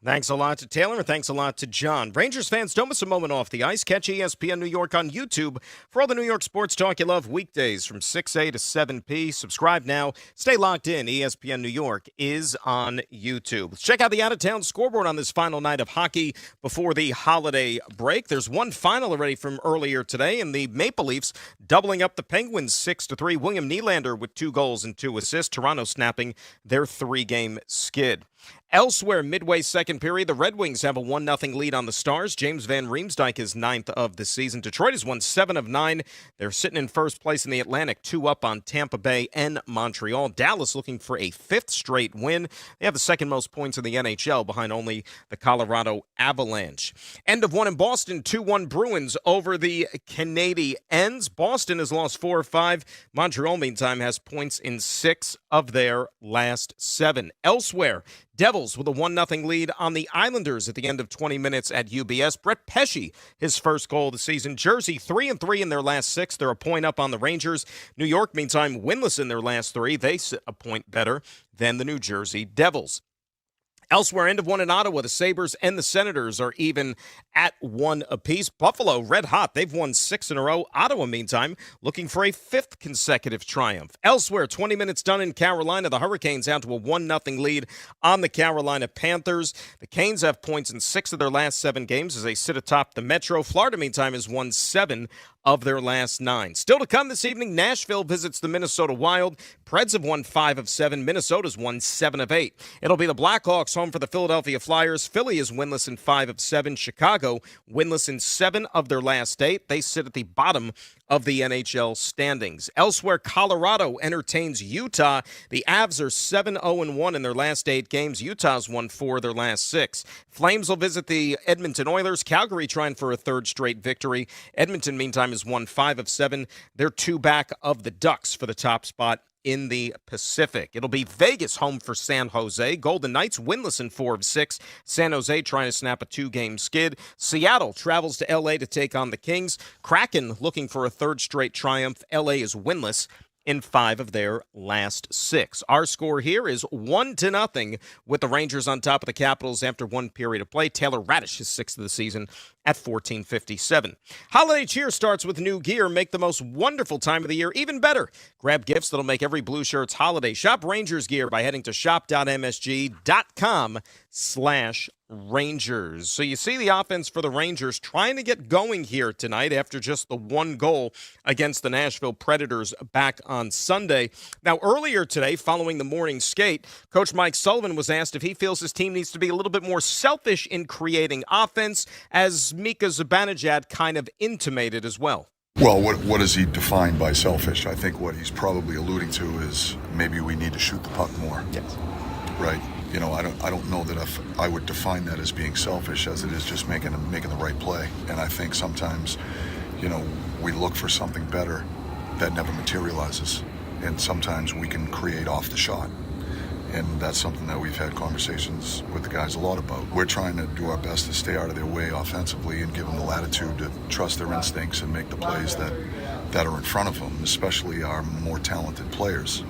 Thanks a lot to Taylor, and thanks a lot to John. Rangers fans, don't miss a moment off the ice. Catch ESPN New York on YouTube for all the New York sports talk you love weekdays from 6A to 7P. Subscribe now. Stay locked in. ESPN New York is on YouTube. Let's check out the out-of-town scoreboard on this final night of hockey before the holiday break. There's one final already from earlier today, and the Maple Leafs doubling up the Penguins 6-3. William Nylander with 2 goals and 2 assists. Toronto snapping their 3-game skid. Elsewhere, midway second period, the Red Wings have a 1-0 lead on the Stars. James Van Riemsdyk is 9th of the season. Detroit has won 7 of 9. They're sitting in first place in the Atlantic, 2 up on Tampa Bay and Montreal. Dallas looking for a 5th straight win. They have the second most points in the NHL, behind only the Colorado Avalanche. End of one in Boston, 2-1 Bruins over the Canadiens. Boston has lost 4 of 5. Montreal, meantime, has points in 6 of their last 7. Elsewhere, Devils with a 1-0 lead on the Islanders at the end of 20 minutes at UBS. Brett Pesce, his first goal of the season. Jersey 3-3 in their last 6. They're a point up on the Rangers. New York, meantime, winless in their last 3. They sit a point better than the New Jersey Devils. Elsewhere, end of one in Ottawa, the Sabres and the Senators are even at 1 apiece. Buffalo, red hot. They've won 6 in a row. Ottawa, meantime, looking for a 5th consecutive triumph. Elsewhere, 20 minutes done in Carolina. The Hurricanes out to a 1-0 lead on the Carolina Panthers. The Canes have points in 6 of their last 7 games as they sit atop the Metro. Florida, meantime, has won 7 of their last 9. Still to come this evening, Nashville visits the Minnesota Wild. Preds have won 5 of 7. Minnesota's won 7 of 8. It'll be the Blackhawks home for the Philadelphia Flyers. Philly is winless in 5 of 7. Chicago winless in 7 of their last 8. They sit at the bottom of the NHL standings. Elsewhere, Colorado entertains Utah. The Avs are 7-0-1 in their last 8 games. Utah's won 4 of their last 6. Flames will visit the Edmonton Oilers. Calgary trying for a 3rd straight victory. Edmonton, meantime, has won 5 of 7. They're 2 back of the Ducks for the top spot in the Pacific. It'll be Vegas home for San Jose. Golden Knights winless in 4 of 6. San Jose trying to snap a 2-game skid. Seattle travels to L.A. to take on the Kings. Kraken looking for a 3rd straight triumph. L.A. is winless in 5 of their last 6. Our score here is 1-0 with the Rangers on top of the Capitals after 1 period of play. Taylor Radish, his 6th of the season at 14:57. Holiday cheer starts with new gear. Make the most wonderful time of the year even better. Grab gifts that'll make every Blue Shirts holiday. Shop Rangers gear by heading to shop.msg.com/Rangers. So you see the offense for the Rangers trying to get going here tonight after just the 1 goal against the Nashville Predators back on Sunday. Now, earlier today, following the morning skate, Coach Mike Sullivan was asked if he feels his team needs to be a little bit more selfish in creating offense, as Mika Zibanejad kind of intimated as well. Well, what does he define by selfish? I think what he's probably alluding to is maybe we need to shoot the puck more. Yes. Right. You know, I don't know that if I would define that as being selfish as it is just making the right play. And I think sometimes, you know, we look for something better that never materializes. And sometimes we can create off the shot. And that's something that we've had conversations with the guys a lot about. We're trying to do our best to stay out of their way offensively and give them the latitude to trust their instincts and make the plays that are in front of them, especially our more talented players.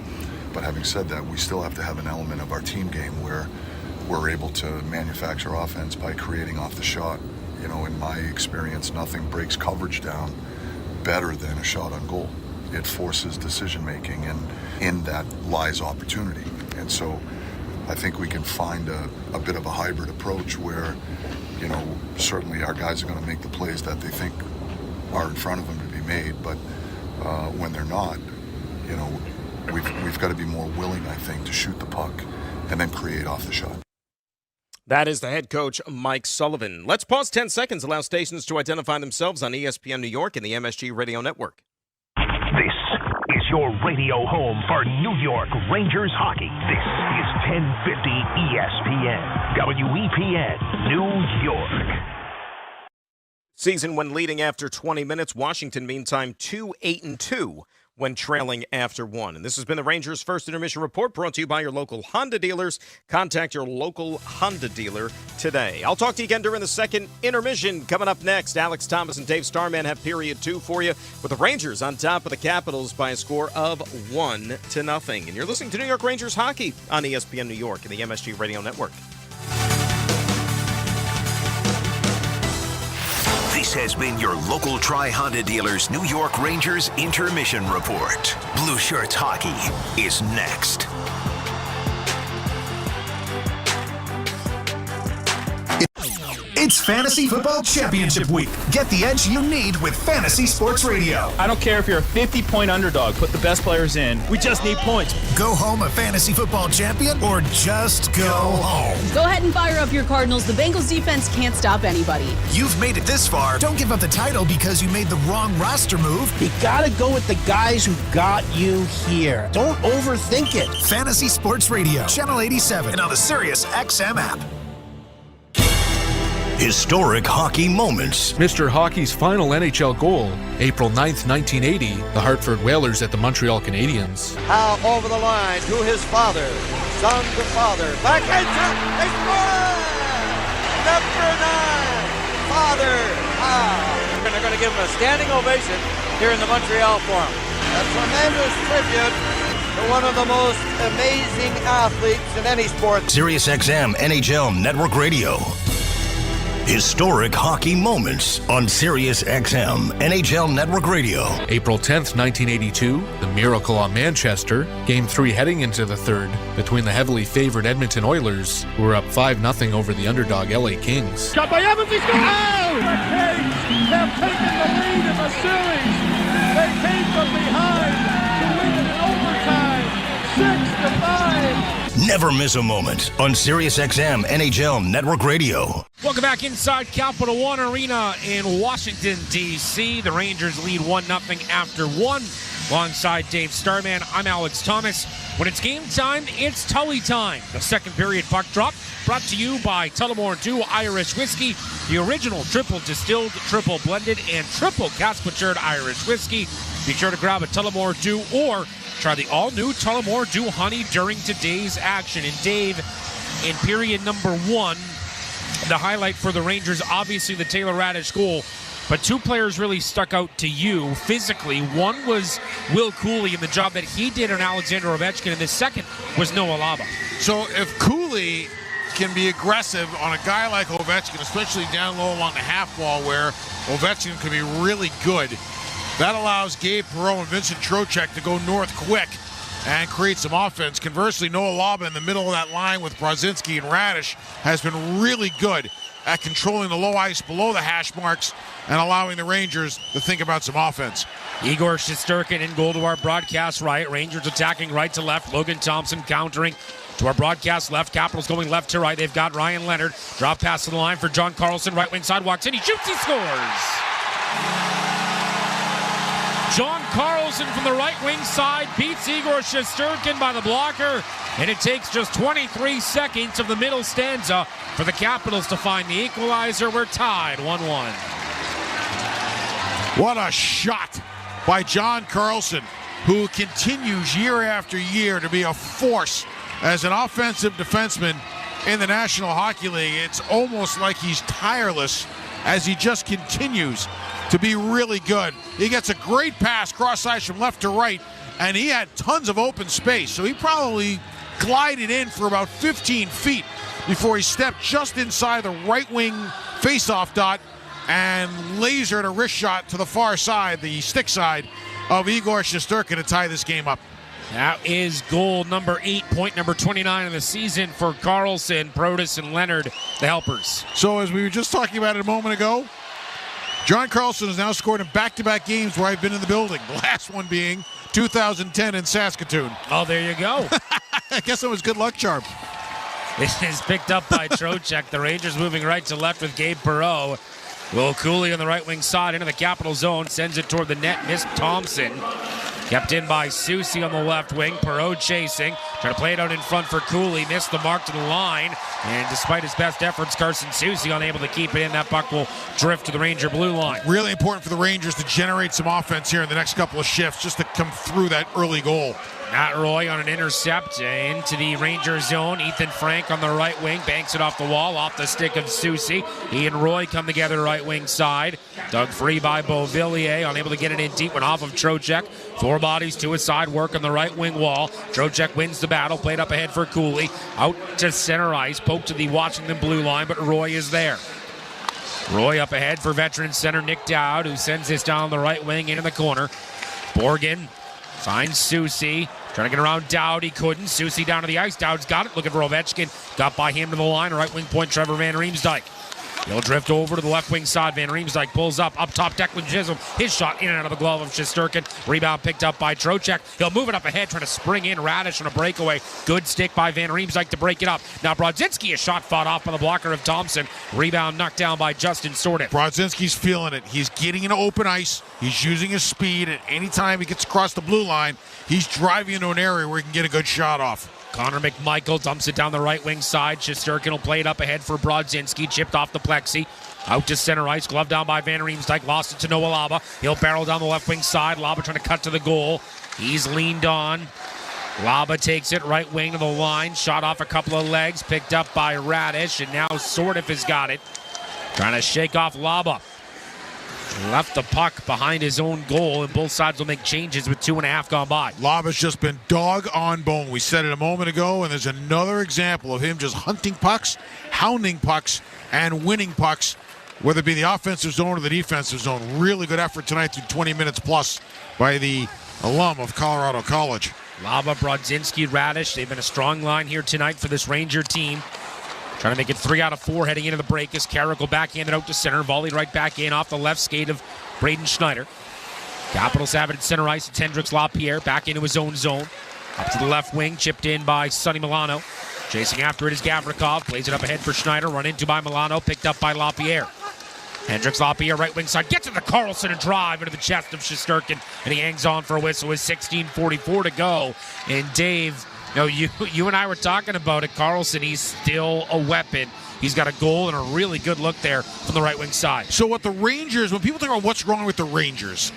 But having said that, we still have to have an element of our team game where we're able to manufacture offense by creating off the shot. You know, in my experience, nothing breaks coverage down better than a shot on goal. It forces decision making, and in that lies opportunity. And so I think we can find a bit of a hybrid approach where, you know, certainly our guys are going to make the plays that they think are in front of them to be made, but when they're not, you know, we've got to be more willing, I think, to shoot the puck and then create off the shot. That is the head coach, Mike Sullivan. Let's pause 10 seconds, allow stations to identify themselves on ESPN New York and the MSG Radio Network. This is your radio home for New York Rangers hockey. This is 1050 ESPN, WEPN, New York. season when leading after 20 minutes. Washington, meantime, 2-8-2 when trailing after 1. And this has been the Rangers' first intermission report, brought to you by your local Honda dealers. Contact your local Honda dealer today. I'll talk to you again during the second intermission. Coming up next, Alex Thomas and Dave Starman have period 2 for you, with the Rangers on top of the Capitals by a score of 1-0. And you're listening to New York Rangers hockey on ESPN New York and the MSG Radio Network. This has been your local Tri-Honda dealers New York Rangers intermission report. Blue Shirts Hockey is next. It's Fantasy Football Championship Week. Get the edge you need with Fantasy Sports Radio. I don't care if you're a 50-point underdog. Put the best players in. We just need points. Go home a Fantasy Football champion or just go home. Go ahead and fire up your Cardinals. The Bengals defense can't stop anybody. You've made it this far. Don't give up the title because you made the wrong roster move. You gotta go with the guys who got you here. Don't overthink it. Fantasy Sports Radio, Channel 87, and on the Sirius XM app. Historic hockey moments. Mr. Hockey's final NHL goal, April 9th, 1980, the Hartford Whalers at the Montreal Canadiens. Howe over the line to his father, son to father, backhand shot, they score! Number 9, Father Howe. And they're going to give him a standing ovation here in the Montreal Forum. A tremendous tribute to one of the most amazing athletes in any sport. Sirius XM NHL Network Radio. Historic hockey moments on Sirius XM NHL Network Radio. April 10th, 1982, the Miracle on Manchester, Game 3 heading into the third, between the heavily favored Edmonton Oilers, who were up 5-0 over the underdog LA Kings. Shot by Evans, he's going out! The Kings have taken the lead in the series. They came from behind to win it in overtime, 6-5. Never miss a moment on Sirius XM NHL Network Radio. Welcome back inside Capital One Arena in Washington, D.C. The Rangers lead 1-0 after 1. Alongside Dave Starman, I'm Alex Thomas. When it's game time, it's Tully time. The second period puck drop brought to you by Tullamore Dew Irish Whiskey, the original triple distilled, triple blended, and triple cask matured Irish whiskey. Be sure to grab a Tullamore Dew or try the all-new Tullamore Dew Honey during today's action. And Dave, in period number 1, the highlight for the Rangers, obviously the Taylor Radish goal, but 2 players really stuck out to you physically. One was Will Cooley and the job that he did on Alexander Ovechkin, and the second was Noah Laba. So if Cooley can be aggressive on a guy like Ovechkin, especially down low along the half wall where Ovechkin can be really good, that allows Gabe Perreault and Vincent Trocheck to go north quick and create some offense. Conversely, Noah Laba in the middle of that line with Brodzinski and Radish has been really good at controlling the low ice below the hash marks and allowing the Rangers to think about some offense. Igor Shesterkin in goal to our broadcast right. Rangers attacking right to left. Logan Thompson countering to our broadcast left. Capitals going left to right. They've got Ryan Leonard. Drop pass to the line for John Carlson. Right wing side walks in. He shoots. He scores. John Carlson from the right wing side beats Igor Shesterkin by the blocker, and it takes just 23 seconds of the middle stanza for the Capitals to find the equalizer. We're tied 1-1. What a shot by John Carlson, who continues year after year to be a force as an offensive defenseman in the National Hockey League. It's almost like he's tireless as he just continues to be really good. He gets a great pass cross ice from left to right, and he had tons of open space, so he probably glided in for about 15 feet before he stepped just inside the right wing faceoff dot and lasered a wrist shot to the far side, the stick side of Igor Shesterkin to tie this game up. That is goal number 8, point number 29 of the season for Carlson, Protas, and Leonard, the helpers. So as we were just talking about it a moment ago, John Carlson has now scored in back-to-back games where I've been in the building. The last one being 2010 in Saskatoon. Oh, there you go. I guess it was good luck charm. This is picked up by Trocheck. The Rangers moving right to left with Gabe Perreault. Will Cooley on the right wing side into the Capital zone. Sends it toward the net. Missed Thompson. Kept in by Soucy on the left wing. Perreault chasing. Trying to play it out in front for Cooley. Missed the mark to the line. And despite his best efforts, Carson Soucy unable to keep it in. That puck will drift to the Ranger blue line. Really important for the Rangers to generate some offense here in the next couple of shifts just to come through that early goal. Matt Roy on an intercept into the Ranger zone. Ethan Frank on the right wing banks it off the wall, off the stick of Soucy. He and Roy come together right wing side. Dug free by Beauvillier, unable to get it in deep, went off of Trocheck. 4 bodies to his side, work on the right wing wall. Trocheck wins the battle, played up ahead for Cooley. Out to center ice, poked to the Washington blue line, but Roy is there. Roy up ahead for veteran center Nick Dowd, who sends this down the right wing into the corner. Borgen finds Soucy. Trying to get around Dowd, he couldn't. Soucy down to the ice. Dowd's got it, looking for Ovechkin. Got by him to the line. Right wing point, Trevor Van Riemsdyk. He'll drift over to the left wing side. Van Riemsdyk pulls up top Declan Chisholm. His shot in and out of the glove of Shesterkin. Rebound picked up by Trocheck. He'll move it up ahead, trying to spring in Radish on a breakaway. Good stick by Van Riemsdyk to break it up. Now Brodzinski, a shot fought off by the blocker of Thompson. Rebound knocked down by Justin Sordiff. Brodzinski's feeling it. He's getting into open ice. He's using his speed, and anytime he gets across the blue line, he's driving into an area where he can get a good shot off. Connor McMichael dumps it down the right wing side. Shesterkin will play it up ahead for Brodzinski. Chipped off the plexi. Out to center ice. Glove down by Van Riemsdyk. Lost it to Noah Laba. He'll barrel down the left wing side. Laba trying to cut to the goal. He's leaned on. Laba takes it right wing to the line. Shot off a couple of legs. Picked up by Radish. And now Sordiff has got it. Trying to shake off Laba. Left the puck behind his own goal, and both sides will make changes with 2.5 gone by. Laba's just been dog on bone. We said it a moment ago, and there's another example of him just hunting pucks, hounding pucks, and winning pucks, whether it be the offensive zone or the defensive zone. Really good effort tonight through 20 minutes plus by the alum of Colorado College. Laba, Brodzinski, Radish, they've been a strong line here tonight for this Ranger team. Trying to make it 3 out of 4 heading into the break as Carrick will backhand it out to center. Volleyed right back in off the left skate of Braden Schneider. Capitals have it at center ice. It's Hendrix LaPierre back into his own zone. Up to the left wing, chipped in by Sonny Milano. Chasing after it is Gavrikov. Plays it up ahead for Schneider. Run into by Milano. Picked up by LaPierre. Hendrix LaPierre right wing side. Gets it to Carlson and drive into the chest of Shesterkin. And he hangs on for a whistle with 16:44 to go. And Dave, you and I were talking about it. Carlson, he's still a weapon. He's got a goal and a really good look there from the right wing side. So what the Rangers, when people talk about what's wrong with the Rangers,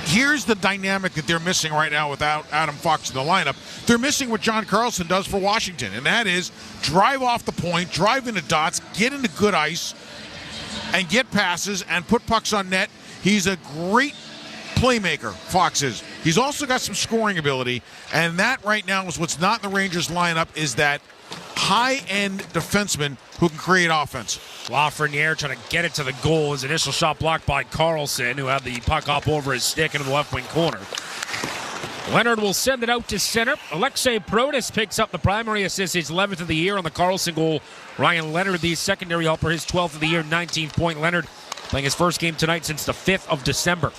here's the dynamic that they're missing right now without Adam Fox in the lineup. They're missing what John Carlson does for Washington, and that is drive off the point, drive into dots, get into good ice, and get passes and put pucks on net. He's a great playmaker, Fox is. He's also got some scoring ability, and that right now is what's not in the Rangers lineup, is that high-end defenseman who can create offense. Lafreniere trying to get it to the goal. His initial shot blocked by Carlson, who had the puck up over his stick into the left wing corner. Leonard will send it out to center. Alexei Protas picks up the primary assist, his 11th of the year on the Carlson goal. Ryan Leonard, the secondary helper, his 12th of the year, 19th point. Leonard playing his first game tonight since the 5th of December.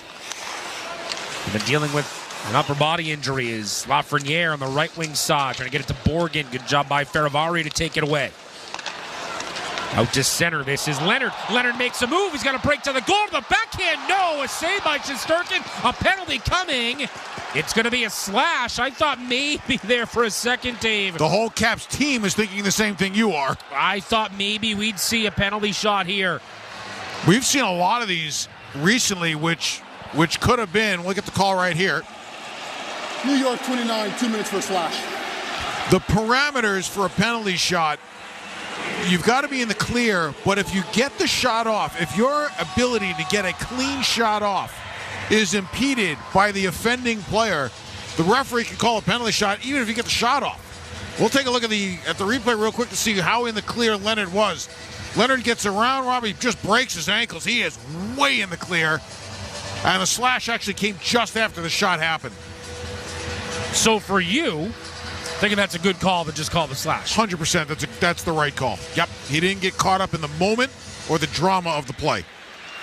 He's been dealing with an upper body injury. Is Lafreniere on the right wing side, trying to get it to Borgen. Good job by Faravari to take it away. Out to center, this is Leonard. Leonard makes a move, he's got to break to the goal, to the backhand, no! A save by Shesterkin, a penalty coming. It's going to be a slash. I thought maybe there for a second, Dave. The whole Caps team is thinking the same thing you are. I thought maybe we'd see a penalty shot here. We've seen a lot of these recently, which could have been, we'll get the call right here. New York 29, 2 minutes for a slash. The parameters for a penalty shot, you've got to be in the clear, but if you get the shot off, if your ability to get a clean shot off is impeded by the offending player, the referee can call a penalty shot even if you get the shot off. We'll take a look at the replay real quick to see how in the clear Leonard was. Leonard gets around Robbie, just breaks his ankles. He is way in the clear. And the slash actually came just after the shot happened. So for you, thinking that's a good call, but just call the slash. 100%. That's the right call. Yep. He didn't get caught up in the moment or the drama of the play.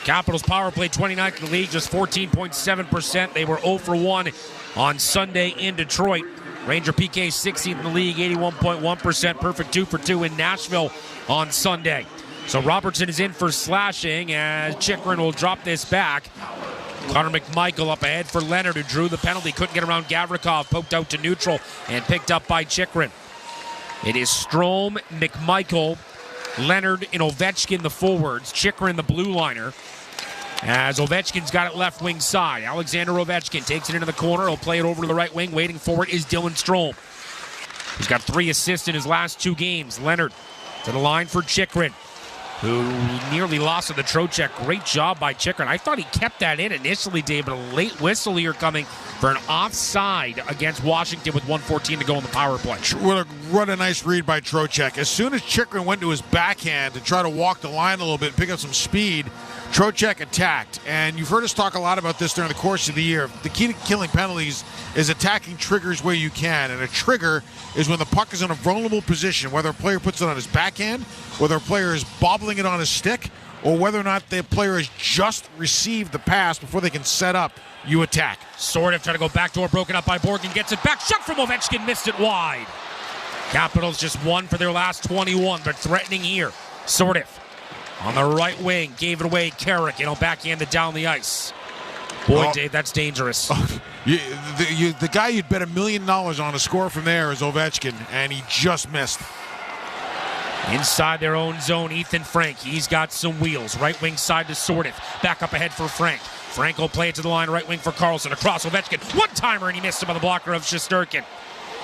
Capitals power play 29th in the league, just 14.7%. They were 0 for 1 on Sunday in Detroit. Ranger PK 16th in the league, 81.1%. Perfect 2 for 2 in Nashville on Sunday. So Robertson is in for slashing as Chychrun will drop this back. Connor McMichael up ahead for Leonard, who drew the penalty. Couldn't get around Gavrikov. Poked out to neutral and picked up by Chychrun. It is Strome, McMichael, Leonard, and Ovechkin, the forwards. Chychrun, the blue liner. As Ovechkin's got it left wing side. Alexander Ovechkin takes it into the corner. He'll play it over to the right wing. Waiting for it is Dylan Strome. He's got 3 assists in his last 2 games. Leonard to the line for Chychrun, who nearly lost to the Trocheck. Great job by Chychrun. I thought he kept that in initially, Dave, but a late whistle here coming for an offside against Washington with 1:14 to go in the power play. What a nice read by Trocheck. As soon as Chychrun went to his backhand to try to walk the line a little bit, pick up some speed, Trocheck attacked. And you've heard us talk a lot about this during the course of the year. The key to killing penalties is attacking triggers where you can. And a trigger is when the puck is in a vulnerable position, whether a player puts it on his backhand, whether a player is bobbling it on his stick, or whether or not the player has just received the pass before they can set up, you attack. Sordiff trying to go back door, broken up by Borgen, gets it back, shot from Ovechkin, missed it wide. Capitals just won for their last 21, but threatening here. Sordiff on the right wing, gave it away, Carrick, backhanded down the ice. Boy, Dave, that's dangerous. The guy you'd bet $1 million on to score from there is Ovechkin, and he just missed. Inside their own zone, Ethan Frank. He's got some wheels. Right wing side to Sordiff. Back up ahead for Frank. Frank will play it to the line, right wing for Karlsson. Across Ovechkin. One-timer, and he missed him on the blocker of Shesterkin.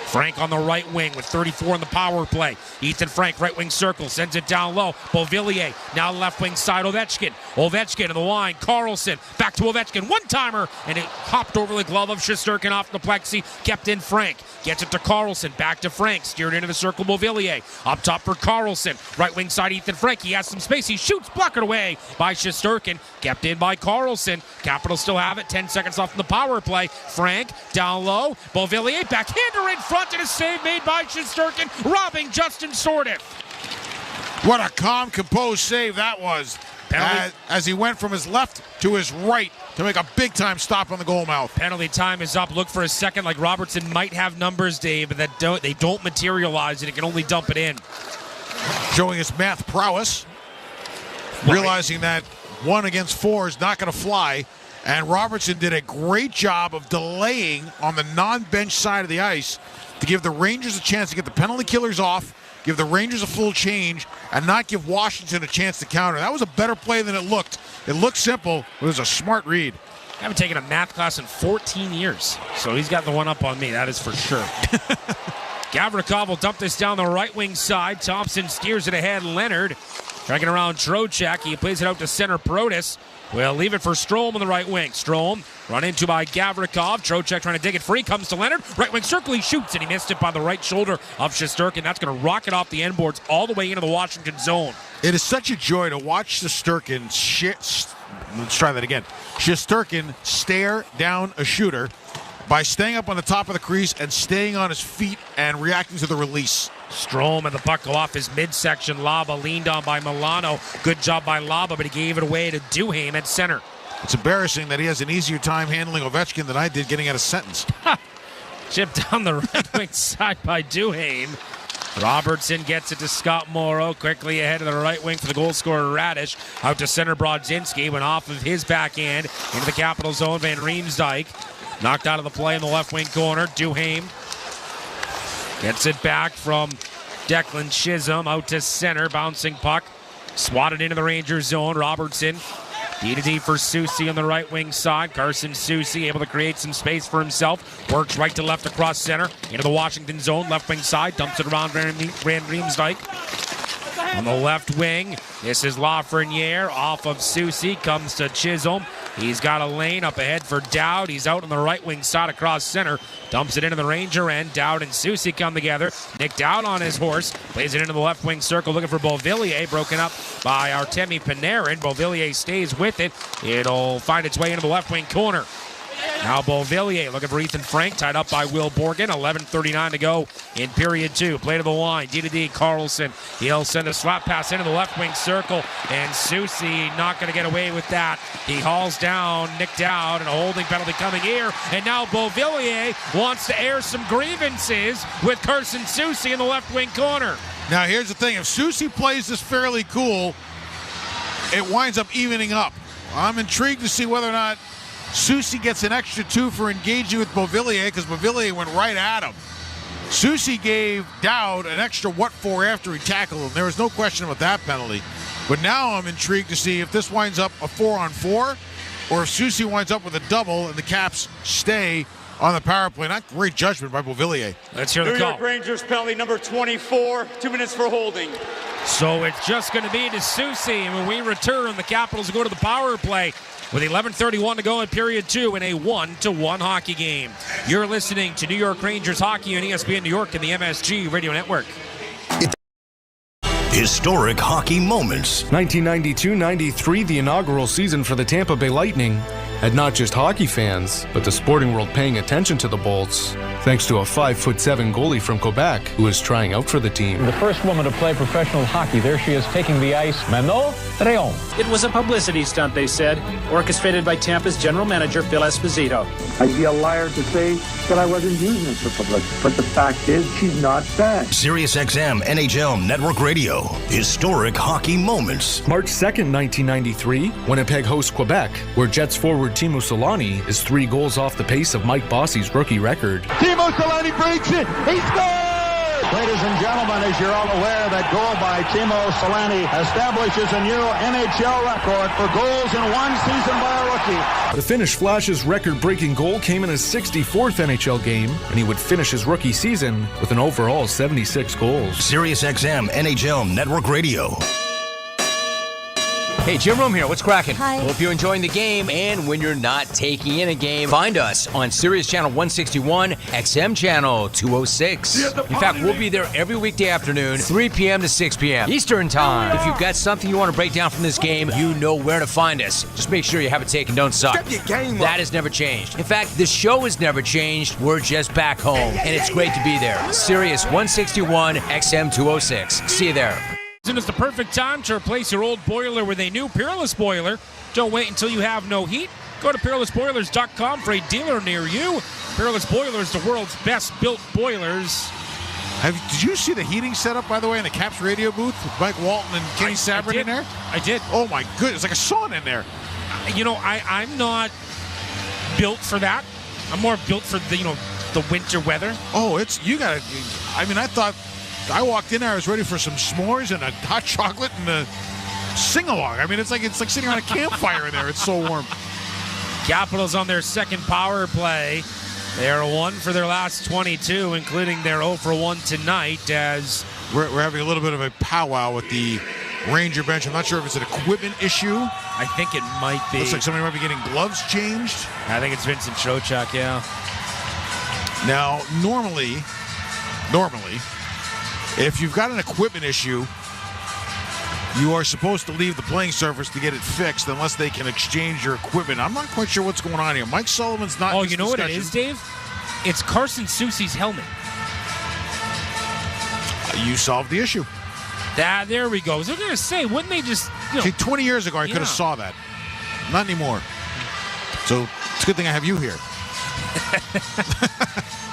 Frank on the right wing with 34 in the power play. Ethan Frank, right wing circle, sends it down low. Beauvillier, now left wing side, Ovechkin. Ovechkin in the line, Karlsson, back to Ovechkin. One-timer, and it hopped over the glove of Shesterkin off the plexi, kept in Frank. Gets it to Karlsson, back to Frank, steered into the circle, Beauvillier. Up top for Karlsson, right wing side, Ethan Frank. He has some space, he shoots, blocked away by Shesterkin, kept in by Karlsson. Capitals still have it, 10 seconds left in the power play. Frank, down low, Beauvillier, backhander in front, and a save made by Shesterkin, robbing Justin Sordiff. What a calm, composed save that was. As he went from his left to his right to make a big-time stop on the goal mouth. Penalty time is up. Look for a second like Robertson might have numbers, Dave, but they don't materialize, and it can only dump it in. Showing his math prowess. Realizing that 1 against 4 is not going to fly. And Robertson did a great job of delaying on the non-bench side of the ice to give the Rangers a chance to get the penalty killers off, give the Rangers a full change, and not give Washington a chance to counter. That was a better play than it looked. It looked simple, but it was a smart read. I haven't taken a math class in 14 years, so he's got the one up on me, that is for sure. Gavrikov will dump this down the right wing side. Thompson steers it ahead. Leonard tracking around Trocheck. He plays it out to center. Protas will leave it for Strome on the right wing. Strome run into by Gavrikov. Trocheck trying to dig it free. Comes to Leonard. Right wing circle. He shoots, and he missed it by the right shoulder of Shesterkin. That's going to rocket off the end boards all the way into the Washington zone. It is such a joy to watch Shesterkin let's try that again. Shesterkin stare down a shooter by staying up on the top of the crease and staying on his feet and reacting to the release. Strome and the puck go off his midsection. Laba leaned on by Milano. Good job by Laba, but he gave it away to Duhaime at center. It's embarrassing that he has an easier time handling Ovechkin than I did getting out of sentence. Chipped down the right wing side by Duhaime. Robertson gets it to Scott Morrow. Quickly ahead of the right wing for the goal scorer Radish. Out to center Brodzinski. Went off of his backhand into the Capital zone. Van Riemsdyk knocked out of the play in the left wing corner. Duhaime gets it back from Declan Chisholm out to center. Bouncing puck. Swatted into the Rangers zone. Robertson. D-to-D for Soucy on the right wing side. Carson Soucy able to create some space for himself. Works right to left across center. Into the Washington zone. Left wing side. Dumps it around Van Riemsdyk. On the left wing, this is Lafreniere off of Soucy, comes to Chisholm. He's got a lane up ahead for Dowd. He's out on the right wing side across center. Dumps it into the Ranger end. Dowd and Soucy come together. Nick Dowd on his horse. Plays it into the left wing circle looking for Beauvillier. Broken up by Artemi Panarin. Beauvillier stays with it. It'll find its way into the left wing corner. Now Beauvillier looking for Ethan Frank, tied up by Will Borgen. 11:39 to go in period 2. Play to the line. D-to-D, Karlsson. He'll send a slap pass into the left wing circle, and Soucy not going to get away with that. He hauls down Nick Dowd, and a holding penalty coming here. And now Beauvillier wants to air some grievances with Carson Soucy in the left wing corner. Now here's the thing. If Soucy plays this fairly cool, it winds up evening up. I'm intrigued to see whether or not Soucy gets an extra 2 for engaging with Beauvillier because Beauvillier went right at him. Soucy gave Dowd an extra what for after he tackled him. There was no question about that penalty. But now I'm intrigued to see if this winds up a 4-on-4 or if Soucy winds up with a double and the Caps stay on the power play. Not great judgment by Beauvillier. Let's hear the call. New York Rangers penalty number 24, 2 minutes for holding. So it's just going to be to Soucy, and when we return, the Capitals go to the power play with 11:31 to go in period 2 in a 1-1 hockey game. You're listening to New York Rangers hockey on ESPN New York and the MSG Radio Network. Historic hockey moments. 1992-93, the inaugural season for the Tampa Bay Lightning, had not just hockey fans, but the sporting world paying attention to the Bolts, thanks to a 5'7" goalie from Quebec who was trying out for the team. The first woman to play professional hockey. There she is taking the ice. Manon Réon. It was a publicity stunt, they said, orchestrated by Tampa's general manager, Phil Esposito. I'd be a liar to say that I wasn't using it for publicity, but the fact is she's not bad. SiriusXM NHL Network Radio. Historic hockey moments. March 2nd, 1993, Winnipeg hosts Quebec, where Jets forward Timo Solani is 3 goals off the pace of Mike Bossy's rookie record. Timo Solani breaks it. He scores! Ladies and gentlemen, as you're all aware, that goal by Timo Solani establishes a new NHL record for goals in one season by a rookie. The Finnish Flash's record-breaking goal came in his 64th NHL game, and he would finish his rookie season with an overall 76 goals. SiriusXM NHL Network Radio. Hey, Jim Rome here. What's cracking? Hi. Hope you're enjoying the game, and when you're not taking in a game, find us on Sirius Channel 161, XM Channel 206. In fact, we'll be there every weekday afternoon, 3 p.m. to 6 p.m. Eastern Time. If you've got something you want to break down from this game, you know where to find us. Just make sure you have it taken, don't suck. Step your game up. That has never changed. In fact, the show has never changed. We're just back home, and it's great to be there. Sirius 161, XM 206. See you there. It's the perfect time to replace your old boiler with a new Peerless boiler. Don't wait until you have no heat. Go to peerlessboilers.com for a dealer near you. Peerless Boilers, the world's best built boilers. Did you see the heating setup, by the way, in the Caps radio booth with Mike Walton and Kenny Sabrin in there? I did. Oh my goodness, it's like a sauna in there. You know, I'm not built for that. I'm more built for the winter weather. Oh, I thought I walked in there, I was ready for some s'mores and a hot chocolate and a sing-along. I mean, it's like sitting on a campfire in there. It's so warm. Capitals on their second power play. They are 1 for their last 22, including their 0 for 1 tonight. As we're having a little bit of a powwow with the Ranger bench. I'm not sure if it's an equipment issue. I think it might be. Looks like somebody might be getting gloves changed. I think it's Vincent Trocheck, yeah. Now, normally, if you've got an equipment issue, you are supposed to leave the playing surface to get it fixed unless they can exchange your equipment. I'm not quite sure what's going on here. Mike Sullivan's not. Oh, you know what it is, Dave? It's Carson Soucy's helmet. You solved the issue. There we go. I was going to say, wouldn't they just... See, 20 years ago, I could have saw that. Not anymore. So it's a good thing I have you here.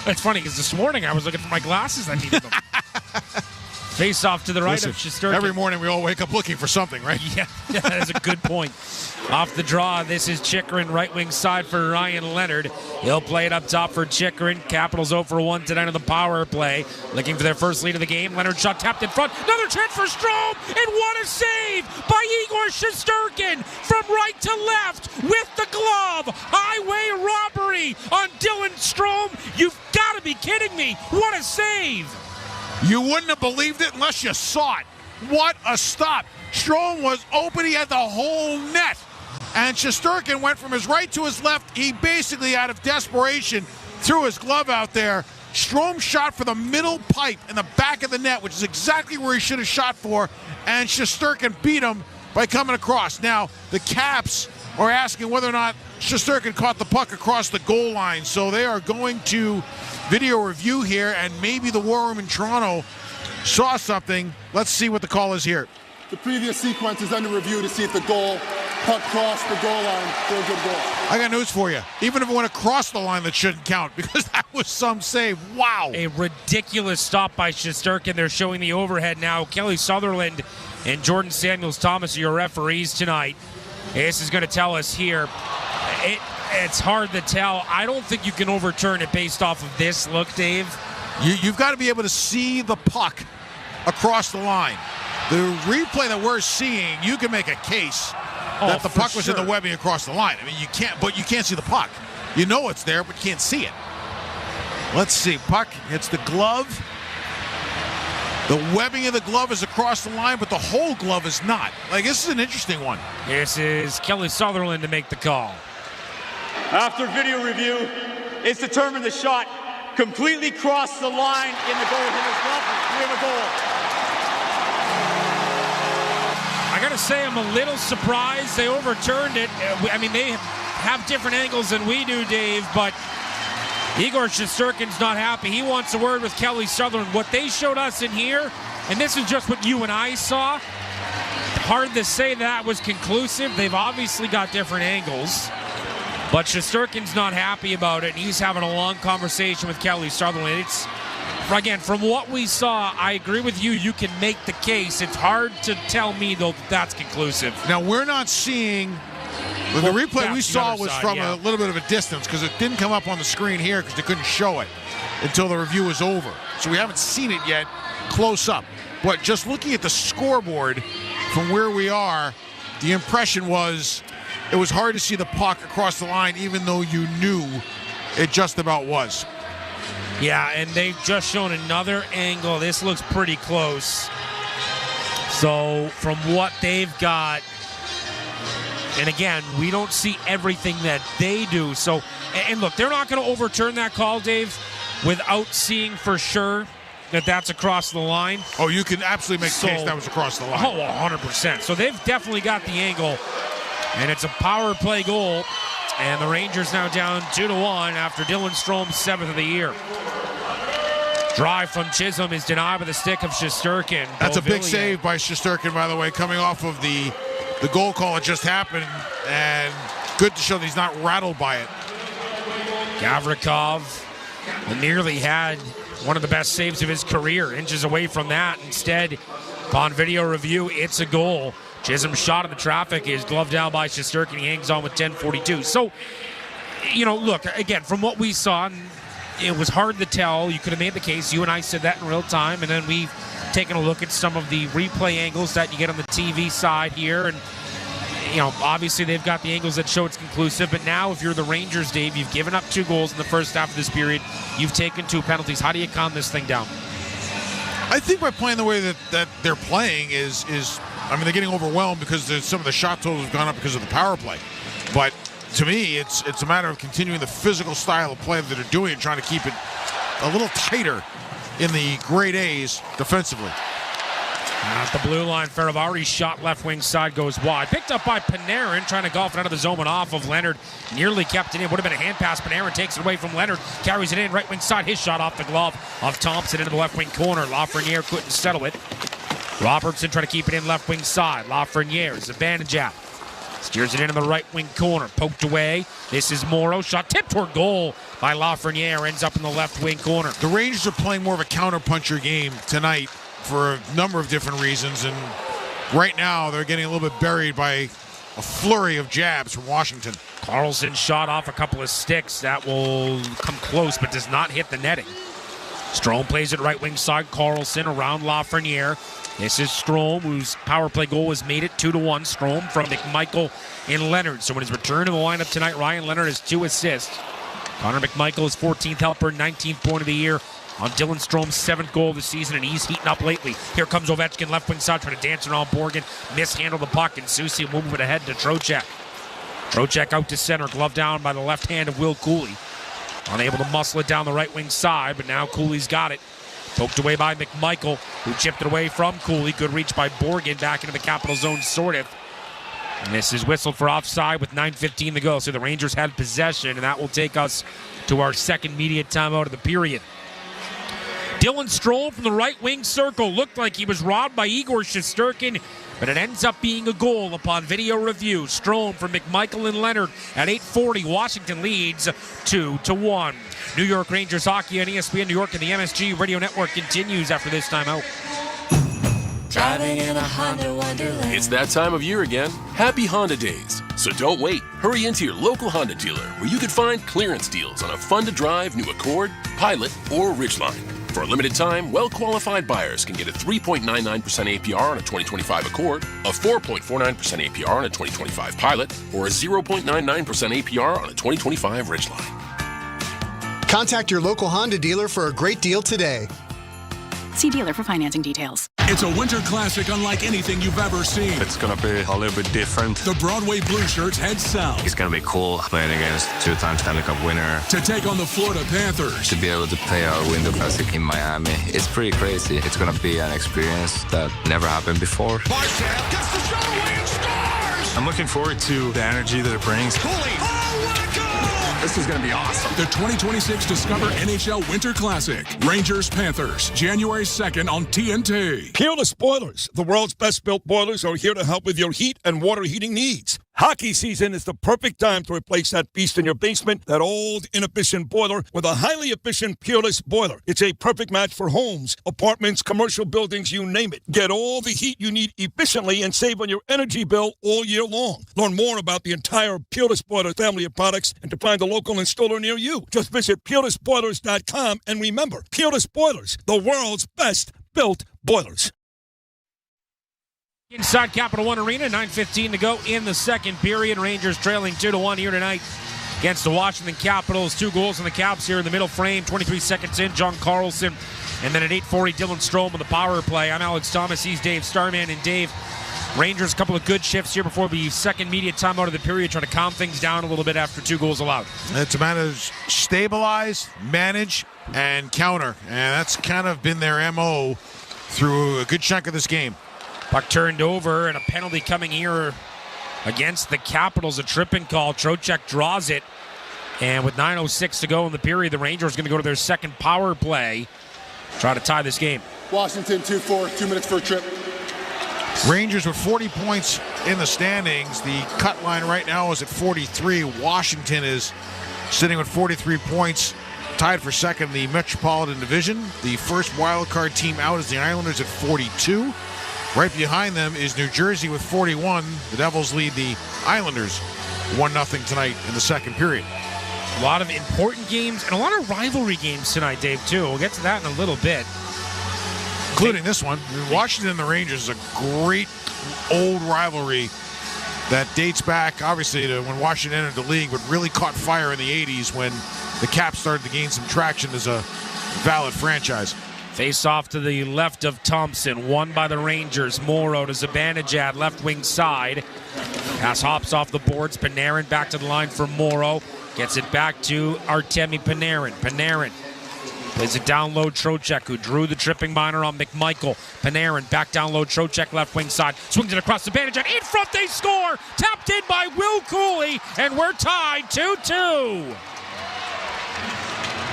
It's funny because this morning I was looking for my glasses. I needed them. Face off to the right of Shesterkin. Every morning we all wake up looking for something, right? Yeah, that is a good point. Off the draw, this is Chychrun, right wing side for Ryan Leonard. He'll play it up top for Chychrun. Capitals 0 for 1 tonight on the power play. Looking for their first lead of the game. Leonard shot tapped in front. Another chance for Strome. And what a save by Igor Shesterkin from right to left with the glove. Highway robbery on Dylan Strome. You've got to be kidding me. What a save. You wouldn't have believed it unless you saw it. What a stop. Strome was open. He had the whole net. And Shesterkin went from his right to his left. He basically, out of desperation, threw his glove out there. Strome shot for the middle pipe in the back of the net, which is exactly where he should have shot for. And Shesterkin beat him by coming across. Now, the Caps are asking whether or not Shesterkin caught the puck across the goal line. So they are going to video review here, and maybe the War Room in Toronto saw something. Let's see what the call is here. The previous sequence is under review to see if the puck crossed the goal line for a good goal. I got news for you. Even if it went across the line, that shouldn't count because that was some save. Wow. A ridiculous stop by Shesterkin. They're showing the overhead now. Kelly Sutherland and Jordan Samuels-Thomas are your referees tonight. This is going to tell us here. It's hard to tell. I don't think you can overturn it based off of this look, Dave. You've got to be able to see the puck across the line. The replay that we're seeing, you can make a case that the puck was in the webbing across the line. I mean, you can't see the puck. You know it's there, but you can't see it. Let's see. Puck hits the glove. The webbing of the glove is across the line, but the whole glove is not. Like, this is an interesting one. This is Kelly Sutherland to make the call. After video review, it's determined the shot completely crossed the line in the goaltender's glove. We have a goal. I got to say, I'm a little surprised they overturned it. I mean, they have different angles than we do, Dave, but Igor Shesterkin's not happy. He wants a word with Kelly Sutherland. What they showed us in here, and this is just what you and I saw, hard to say that was conclusive. They've obviously got different angles, but Shesterkin's not happy about it, and he's having a long conversation with Kelly Sutherland. It's, again, from what we saw, I agree with you. You can make the case. It's hard to tell me, though, that's conclusive. Now, we're not seeing... the replay we saw was from a little bit of a distance because it didn't come up on the screen here because they couldn't show it until the review was over. So we haven't seen it yet close up. But just looking at the scoreboard from where we are, the impression was it was hard to see the puck across the line even though you knew it just about was. Yeah, and they've just shown another angle. This looks pretty close. So from what they've got, and again, we don't see everything that they do. So, and look, they're not going to overturn that call, Dave, without seeing for sure that that's across the line. Oh, you can absolutely make a case that was across the line. Oh, 100%. So they've definitely got the angle, and it's a power play goal. And the Rangers now down 2-1 after Dylan Strome's 7th of the year. Drive from Chisholm is denied by the stick of Shesterkin. That's a big save by Shesterkin, by the way, coming off of the goal call that just happened, and good to show that he's not rattled by it. Gavrikov nearly had one of the best saves of his career, inches away from that. Instead, upon video review, it's a goal. Chisholm's shot in the traffic is gloved down by Shesterkin. He hangs on with 10:42. So, you know, look, again, from what we saw, it was hard to tell. You could have made the case. You and I said that in real time, and then we've taken a look at some of the replay angles that you get on the TV side here. And, you know, obviously they've got the angles that show it's conclusive. But now if you're the Rangers, Dave, you've given up 2 goals in the first half of this period. You've taken 2 penalties. How do you calm this thing down? I think by playing the way that they're playing is I mean, they're getting overwhelmed because some of the shot totals have gone up because of the power play. But to me, it's a matter of continuing the physical style of play that they're doing and trying to keep it a little tighter in the grade A's defensively. At the blue line, Ferravari shot left wing side, goes wide. Picked up by Panarin, trying to golf it out of the zone and off of Leonard. Nearly kept it in. Would have been a hand pass. Panarin takes it away from Leonard. Carries it in, right wing side. His shot off the glove of Thompson into the left wing corner. Lafreniere couldn't settle it. Robertson trying to keep it in left wing side. Lafreniere is advantage out. Steers it into the right wing corner. Poked away. This is Morrow. Shot tipped toward goal by Lafreniere. Ends up in the left wing corner. The Rangers are playing more of a counterpuncher game tonight for a number of different reasons. And right now they're getting a little bit buried by a flurry of jabs from Washington. Carlson shot off a couple of sticks. That will come close but does not hit the netting. Strome plays it right wing side. Carlson around Lafreniere. This is Strome, whose power play goal has made it 2-1. Strome from McMichael and Leonard. So when his return to the lineup tonight, Ryan Leonard has 2 assists. Connor McMichael is 14th helper, 19th point of the year on Dylan Strome's 7th goal of the season, and he's heating up lately. Here comes Ovechkin, left wing side, trying to dance around Borgen. Mishandled the puck, and Soucy moving it ahead to Trocheck. Trocheck out to center, glove down by the left hand of Will Cooley. Unable to muscle it down the right wing side, but now Cooley's got it. Poked away by McMichael, who chipped it away from Cooley. Good reach by Borgen back into the capital zone, sort of. And this is whistled for offside with 9:15 to go. So the Rangers had possession, and that will take us to our second media timeout of the period. Dylan Strome from the right wing circle looked like he was robbed by Igor Shesterkin, but it ends up being a goal upon video review. Strome from McMichael and Leonard at 8:40. Washington leads 2-1. New York Rangers hockey on ESPN New York and the MSG Radio Network continues after this timeout. Driving in a Honda Wonderland. It's that time of year again. Happy Honda Days. So don't wait. Hurry into your local Honda dealer where you could find clearance deals on a fun-to-drive new Accord, Pilot, or Ridgeline. For a limited time, well-qualified buyers can get a 3.99% APR on a 2025 Accord, a 4.49% APR on a 2025 Pilot, or a 0.99% APR on a 2025 Ridgeline. Contact your local Honda dealer for a great deal today. See dealer for financing details. It's a winter classic unlike anything you've ever seen. It's going to be a little bit different. The Broadway Blue Shirts head south. It's going to be cool playing against two-time Stanley Cup winner. To take on the Florida Panthers. To be able to play our winter classic in Miami. It's pretty crazy. It's going to be an experience that never happened before. Marchand gets the shot away and scores! I'm looking forward to the energy that it brings. This is going to be awesome. The 2026 Discover NHL Winter Classic. Rangers-Panthers, January 2nd on TNT. Peerless Boilers, the world's best built boilers, are here to help with your heat and water heating needs. Hockey season is the perfect time to replace that beast in your basement, that old, inefficient boiler, with a highly efficient Peerless Boiler. It's a perfect match for homes, apartments, commercial buildings, you name it. Get all the heat you need efficiently and save on your energy bill all year long. Learn more about the entire Peerless Boiler family of products and to find a local installer near you. Just visit peerlessboilers.com and remember, Peerless Boilers, the world's best built boilers. Inside Capital One Arena, 9:15 to go in the second period. Rangers trailing 2-1 here tonight against the Washington Capitals. 2 goals in the Caps here in the middle frame. 23 seconds in, John Carlson. And then at 8:40, Dylan Strome on the power play. I'm Alex Thomas. He's Dave Starman. And Dave, Rangers, a couple of good shifts here before the second media timeout of the period, trying to calm things down a little bit after 2 goals allowed. It's a matter of stabilize, manage, and counter. And that's kind of been their MO through a good chunk of this game. Puck turned over, and a penalty coming here against the Capitals. A tripping call. Trocheck draws it. And with 9:06 to go in the period, the Rangers are going to go to their second power play. Try to tie this game. Washington 2-4, 2 minutes for a trip. Rangers with 40 points in the standings. The cut line right now is at 43. Washington is sitting with 43 points, tied for second in the Metropolitan Division. The first wild card team out is the Islanders at 42. Right behind them is New Jersey with 41. The Devils lead the Islanders 1-0 tonight in the second period. A lot of important games and a lot of rivalry games tonight, Dave, too. We'll get to that in a little bit. Including this one. Washington and the Rangers is a great old rivalry that dates back, obviously, to when Washington entered the league, but really caught fire in the 80s when the Caps started to gain some traction as a valid franchise. Face off to the left of Thompson, won by the Rangers. Morrow to Zibanejad, left wing side. Pass hops off the boards. Panarin back to the line for Morrow. Gets it back to Artemi Panarin. Panarin plays it down low. Trocheck, who drew the tripping minor on McMichael. Panarin back down low. Trocheck left wing side. Swings it across Zibanejad. In front, they score! Tapped in by Will Cooley, and we're tied 2-2.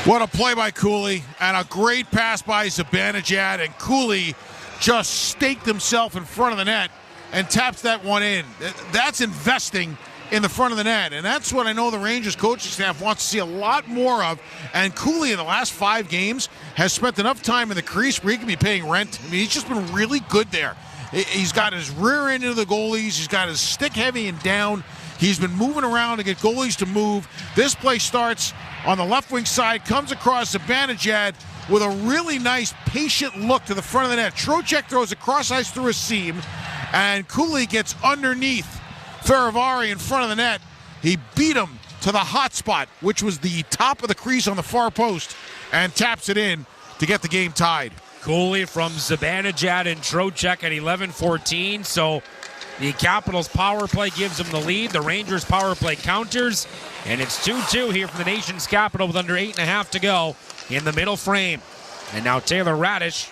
What a play by Cooley, and a great pass by Zibanejad, and Cooley just staked himself in front of the net and taps that one in. That's investing in the front of the net, and that's what I know the Rangers coaching staff wants to see a lot more of. And Cooley in the last 5 games has spent enough time in the crease where he can be paying rent. I mean, he's just been really good there. He's got his rear end into the goalies. He's got his stick heavy and down. He's been moving around to get goalies to move. This play starts on the left wing side, comes across Zibanejad with a really nice patient look to the front of the net. Trocheck throws it cross ice through a seam, and Cooley gets underneath Faravari in front of the net. He beat him to the hot spot, which was the top of the crease on the far post, and taps it in to get the game tied. Cooley from Zibanejad and Trocheck at 11-14, so the Capitals' power play gives them the lead. The Rangers' power play counters. And it's 2-2 here from the nation's capital with under 8.5 to go in the middle frame. And now Taylor Radish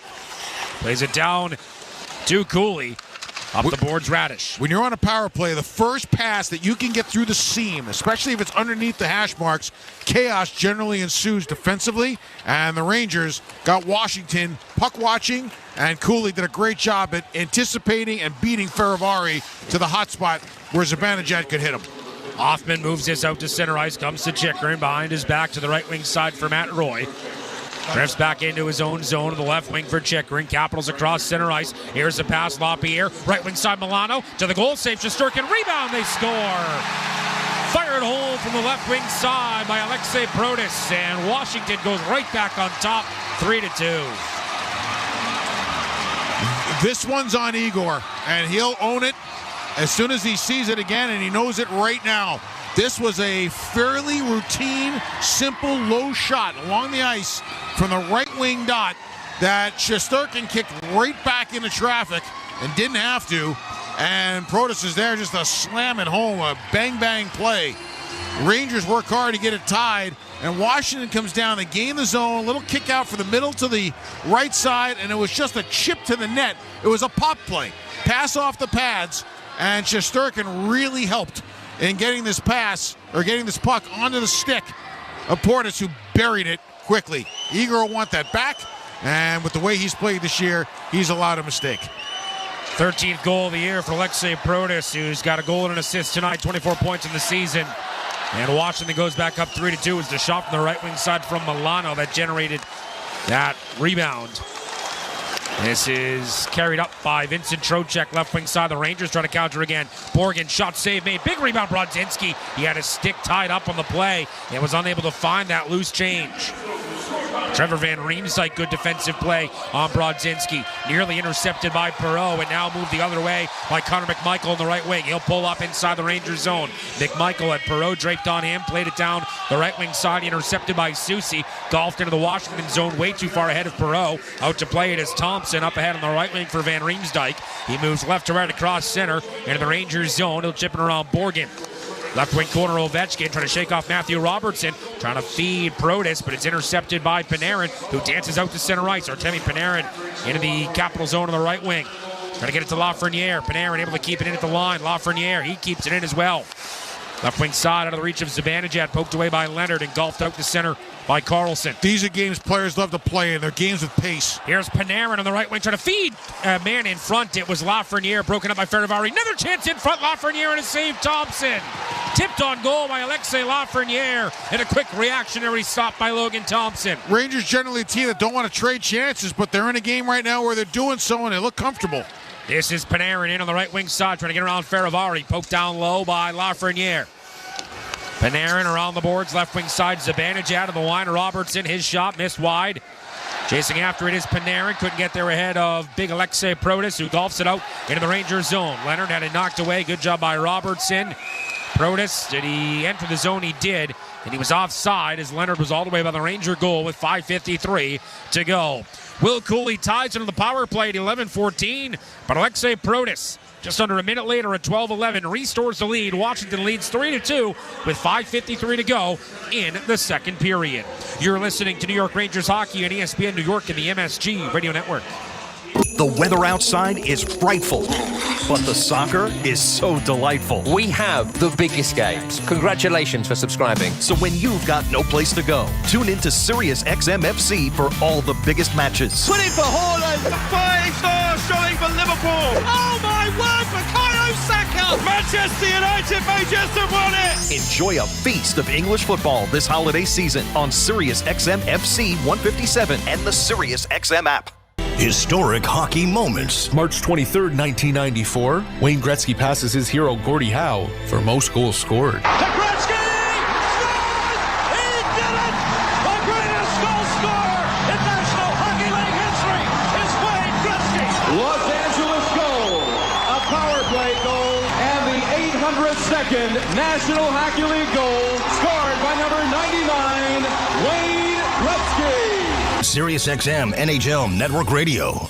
plays it down to Cooley. Up the boards, Radish. When you're on a power play, the first pass that you can get through the seam, especially if it's underneath the hash marks, chaos generally ensues defensively. And the Rangers got Washington puck watching, and Cooley did a great job at anticipating and beating Faravari to the hot spot where Zibanejad could hit him. Hoffman moves this out to center ice, comes to Chychrun behind his back to the right wing side for Matt Roy. Drifts back into his own zone to the left wing for Chychrun. Capitals across center ice. Here's the pass, LaPierre. Right wing side, Milano. To the goal, save Shesterkin. Rebound, they score. Fired home from the left wing side by Alexei Protas. And Washington goes right back on top, 3-2. This one's on Igor, and he'll own it as soon as he sees it again, and he knows it right now. This was a fairly routine, simple, low shot along the ice from the right wing dot that Shesterkin kicked right back into traffic and didn't have to. And Protas is there just to slam it home, a bang-bang play. Rangers work hard to get it tied, and Washington comes down. They gain the zone, a little kick out for the middle to the right side, and it was just a chip to the net. It was a pop play. Pass off the pads, and Shesterkin really helped in getting this pass, or getting this puck onto the stick of Protas, who buried it quickly. Igor will want that back, and with the way he's played this year, he's allowed a mistake. 13th goal of the year for Alexei Protas, who's got a goal and an assist tonight, 24 points in the season. And Washington goes back up 3-2 as the shot from the right wing side from Milano that generated that rebound. This is carried up by Vincent Trocheck, left wing side. The Rangers trying to counter again. Borgen, shot save made. Big rebound, Brodzinski. He had his stick tied up on the play and was unable to find that loose change. Trevor Van Riemsdyk, good defensive play on Brodzinski. Nearly intercepted by Perreault, and now moved the other way by Connor McMichael in the right wing. He'll pull up inside the Rangers zone. McMichael had Perreault draped on him, played it down the right wing side, intercepted by Soucy. Golfed into the Washington zone way too far ahead of Perreault. Out to play it is Thompson, up ahead on the right wing for Van Riemsdyk. He moves left to right across center into the Rangers zone. He'll chip it around Borgen. Left wing corner, Ovechkin trying to shake off Matthew Robertson, trying to feed Protas, but it's intercepted by Panarin, who dances out to center ice. Artemi Panarin into the Capital zone on the right wing. Trying to get it to Lafreniere. Panarin able to keep it in at the line. Lafreniere, he keeps it in as well. Left wing side out of the reach of Zibanejad, poked away by Leonard, engulfed out to center by Carlson. These are games players love to play in. They're games with pace. Here's Panarin on the right wing trying to feed a man in front. It was Lafreniere, broken up by Ferravari. Another chance in front. Lafreniere and a save. Thompson. Tipped on goal by Alexei Lafreniere, and a quick reactionary stop by Logan Thompson. Rangers generally a team that don't want to trade chances, but they're in a game right now where they're doing so, and they look comfortable. This is Panarin in on the right wing side, trying to get around Ferravari. Poked down low by Lafreniere. Panarin around the boards, left wing side. Zibanejad of the line. Robertson, his shot missed wide. Chasing after it is Panarin. Couldn't get there ahead of big Alexei Protas, who golfs it out into the Rangers zone. Leonard had it knocked away. Good job by Robertson. Protas, did he enter the zone? He did, and he was offside as Leonard was all the way by the Ranger goal with 5:53 to go. Will Cooley ties into the power play at 11-14, but Alexei Protas, just under a minute later at 12-11, restores the lead. Washington leads 3-2 with 5:53 to go in the second period. You're listening to New York Rangers hockey on ESPN New York and the MSG Radio Network. The weather outside is frightful, but the soccer is so delightful. We have the biggest games. Congratulations for subscribing. So when you've got no place to go, tune in to Sirius XM FC for all the biggest matches. Put it for Haaland, the fighting star showing for Liverpool. Oh my word, Bukayo Saka! Manchester United may just have won it! Enjoy a feast of English football this holiday season on Sirius XM FC 157 and the Sirius XM app. Historic hockey moments. March 23rd, 1994, Wayne Gretzky passes his hero Gordie Howe for most goals scored. Gretzky! Scores! He did it! The greatest goal scorer in National Hockey League history is Wayne Gretzky! Los Angeles goal, a power play goal, and the 802nd National Hockey League goal scored by number 99, Wayne Gretzky! Sirius XM NHL Network Radio.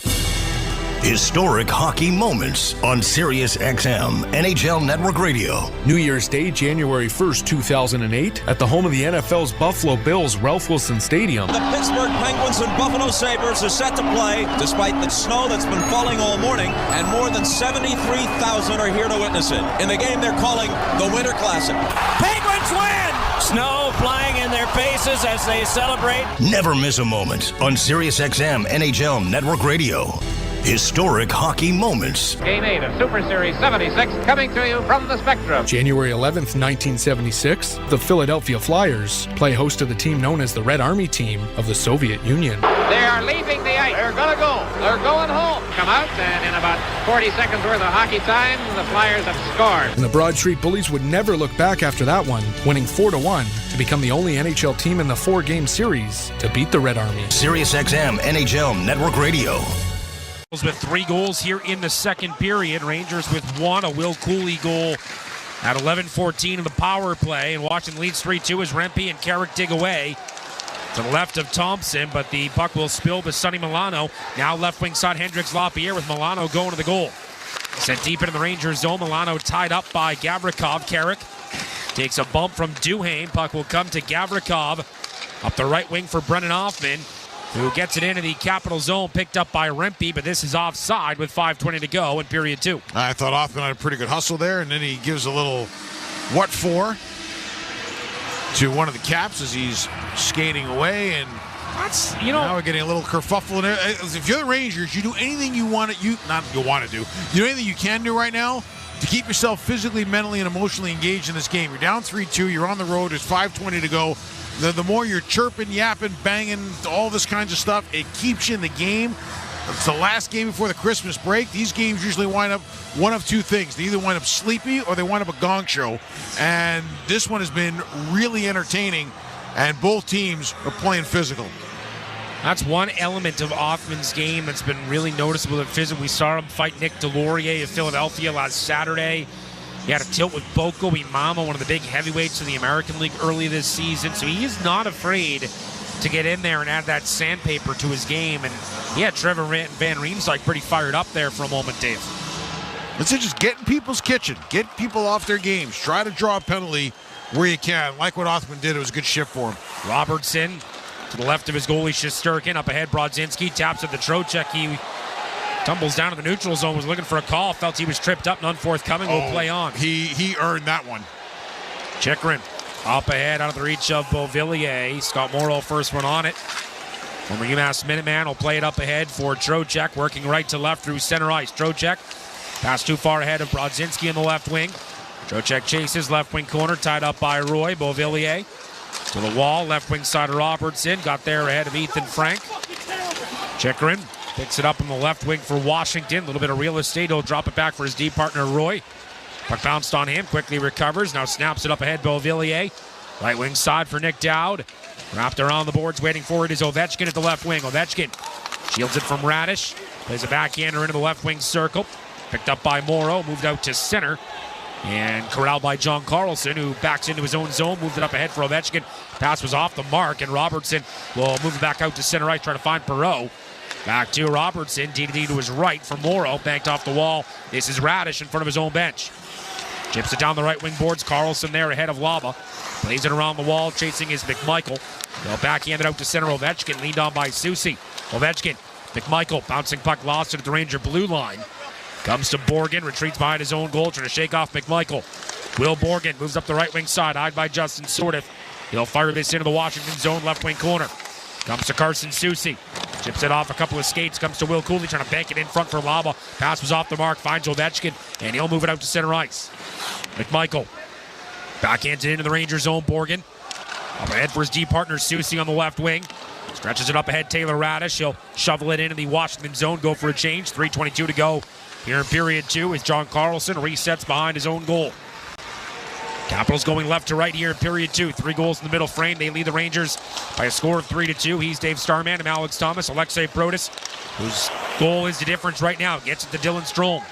Historic hockey moments on Sirius XM NHL Network Radio. New Year's Day, January 1st, 2008, at the home of the NFL's Buffalo Bills, Ralph Wilson Stadium. The Pittsburgh Penguins and Buffalo Sabres are set to play despite the snow that's been falling all morning, and more than 73,000 are here to witness it. In the game they're calling the Winter Classic. Penguins win! Snow flying in their faces as they celebrate. Never miss a moment on Sirius XM NHL Network Radio. Historic hockey moments. Game 8 of Super Series 76 coming to you from the Spectrum. January 11th, 1976, the Philadelphia Flyers play host to the team known as the Red Army team of the Soviet Union. They are leaving the ice. They're going to go. They're going home. Come out, and in about 40 seconds worth of hockey time, the Flyers have scored. And the Broad Street Bullies would never look back after that one, winning 4-1 to become the only NHL team in the 4-game series to beat the Red Army. Sirius XM NHL Network Radio. With 3 goals here in the second period. Rangers with 1, a Will Cooley goal at 11:14 in the power play. And Washington leads 3-2 as Rempe and Carrick dig away to the left of Thompson, but the puck will spill to Sonny Milano. Now left wing side, Hendricks Lapierre with Milano going to the goal. Sent deep into the Rangers zone. Milano tied up by Gavrikov. Carrick takes a bump from Duhaime. Puck will come to Gavrikov up the right wing for Brennan Hoffman, who gets it into the Capital zone, picked up by Rempe, but this is offside with 5:20 to go in period 2. I thought Hoffman had a pretty good hustle there, and then he gives a little what for to one of the Caps as he's skating away, and that's, now we're getting a little kerfuffle in there. If you're the Rangers, you do anything you want to, you do anything you can do right now to keep yourself physically, mentally, and emotionally engaged in this game. You're down 3-2, you're on the road, there's 5:20 to go. The more you're chirping, yapping, banging, all this kinds of stuff, it keeps you in the game. It's the last game before the Christmas break. These games usually wind up one of two things. They either wind up sleepy or they wind up a gong show. And this one has been really entertaining, and both teams are playing physical. That's one element of Hoffman's game that's been really noticeable in physical. We saw him fight Nick Delorier of Philadelphia last Saturday. He had a tilt with Boko Imama, one of the big heavyweights in the American League early this season. So he is not afraid to get in there and add that sandpaper to his game. And yeah, Trevor Van Riemsdyk pretty fired up there for a moment, Dave. It's just get in people's kitchen. Get people off their games. Try to draw a penalty where you can. Like what Hoffman did, it was a good shift for him. Robertson to the left of his goalie, Shesterkin. Up ahead, Brodzinski taps at the Trocheck. He tumbles down to the neutral zone, was looking for a call, felt he was tripped up and unforthcoming, will play on. He earned that one. Chikrin up ahead out of the reach of Beauvillier. Scott Morrow first one on it. Former UMass Minuteman will play it up ahead for Trocheck, working right to left through center ice. Trocheck pass too far ahead of Brodzinski in the left wing. Trocheck chases left wing corner, tied up by Roy. Beauvillier to the wall, left wing side of Robertson, got there ahead of Ethan Frank. Chikrin picks it up on the left wing for Washington. A little bit of real estate. He'll drop it back for his D partner, Roy. Puck bounced on him. Quickly recovers. Now snaps it up ahead, Beauvillier. Right wing side for Nick Dowd. Wrapped around the boards. Waiting for it is Ovechkin at the left wing. Ovechkin shields it from Radish. Plays a backhander into the left wing circle. Picked up by Morrow. Moved out to center. And corralled by John Carlson, who backs into his own zone. Moved it up ahead for Ovechkin. Pass was off the mark, and Robertson will move it back out to center ice, trying to find Perreault. Back to Robertson, D to his right for Morrow, banked off the wall. This is Radish in front of his own bench. Chips it down the right wing boards. Carlson there ahead of Laba. Plays it around the wall, chasing is McMichael. They'll backhand it out to center. Ovechkin leaned on by Soucy. Ovechkin, McMichael, bouncing puck, lost it at the Ranger blue line. Comes to Borgen, retreats behind his own goal, trying to shake off McMichael. Will Borgen moves up the right wing side, eyed by Justin Sordiff. He'll fire this into the Washington zone, left wing corner. Comes to Carson Soucy. Chips it off a couple of skates. Comes to Will Cooley, trying to bank it in front for Laba. Pass was off the mark. Finds Ovechkin, and he'll move it out to center ice. McMichael backhands it into the Ranger zone. Borgen up ahead for his D partner, Soucy on the left wing. Stretches it up ahead, Taylor Radish. He'll shovel it into the Washington zone. Go for a change. 3:22 to go here in period 2 as John Carlson resets behind his own goal. Capitals going left to right here in period 2. 3 goals in the middle frame. They lead the Rangers by a score of 3-2. He's Dave Starman. I'm Alex Thomas. Alexei Protas, whose goal is the difference right now, gets it to Dylan Strome.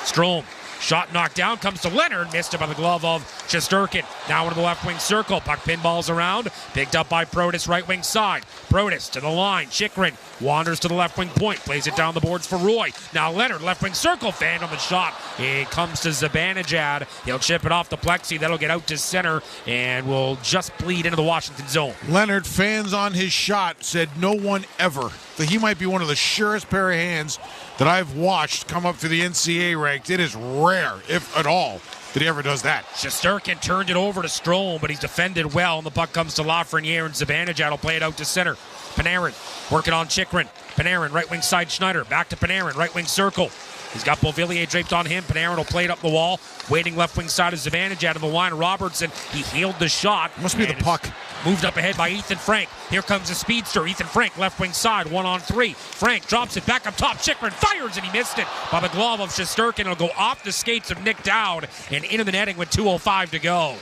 Strome, shot knocked down, comes to Leonard, missed it by the glove of Shesterkin. Now into the left wing circle. Puck pinballs around. Picked up by Protas, right wing side. Protas to the line. Chikrin wanders to the left wing point. Plays it down the boards for Roy. Now Leonard, left wing circle. Fanned on the shot. It comes to Zibanejad. He'll chip it off the plexi. That'll get out to center and will just bleed into the Washington zone. Leonard, fans on his shot, said no one ever that he might be one of the surest pair of hands that I've watched come up through the NCAA ranked. It is rare, if at all, that he ever does that. Shesterkin turned it over to Strome, but he's defended well, and the puck comes to Lafreniere, and Zibanejad will play it out to center. Panarin working on Chychrun. Panarin, right wing side Schneider. Back to Panarin, right wing circle. He's got Beauvillier draped on him. Panarin will play it up the wall. Waiting left wing side of Zibanejad in the line. Robertson, he healed the shot. Must be the puck. Moved up ahead by Ethan Frank. Here comes the speedster. Ethan Frank, left wing side, 1-on-3. Frank drops it back up top. Chychrun fires, and he missed it by the glove of Shesterkin. It'll go off the skates of Nick Dowd and into the netting with 2:05 to go.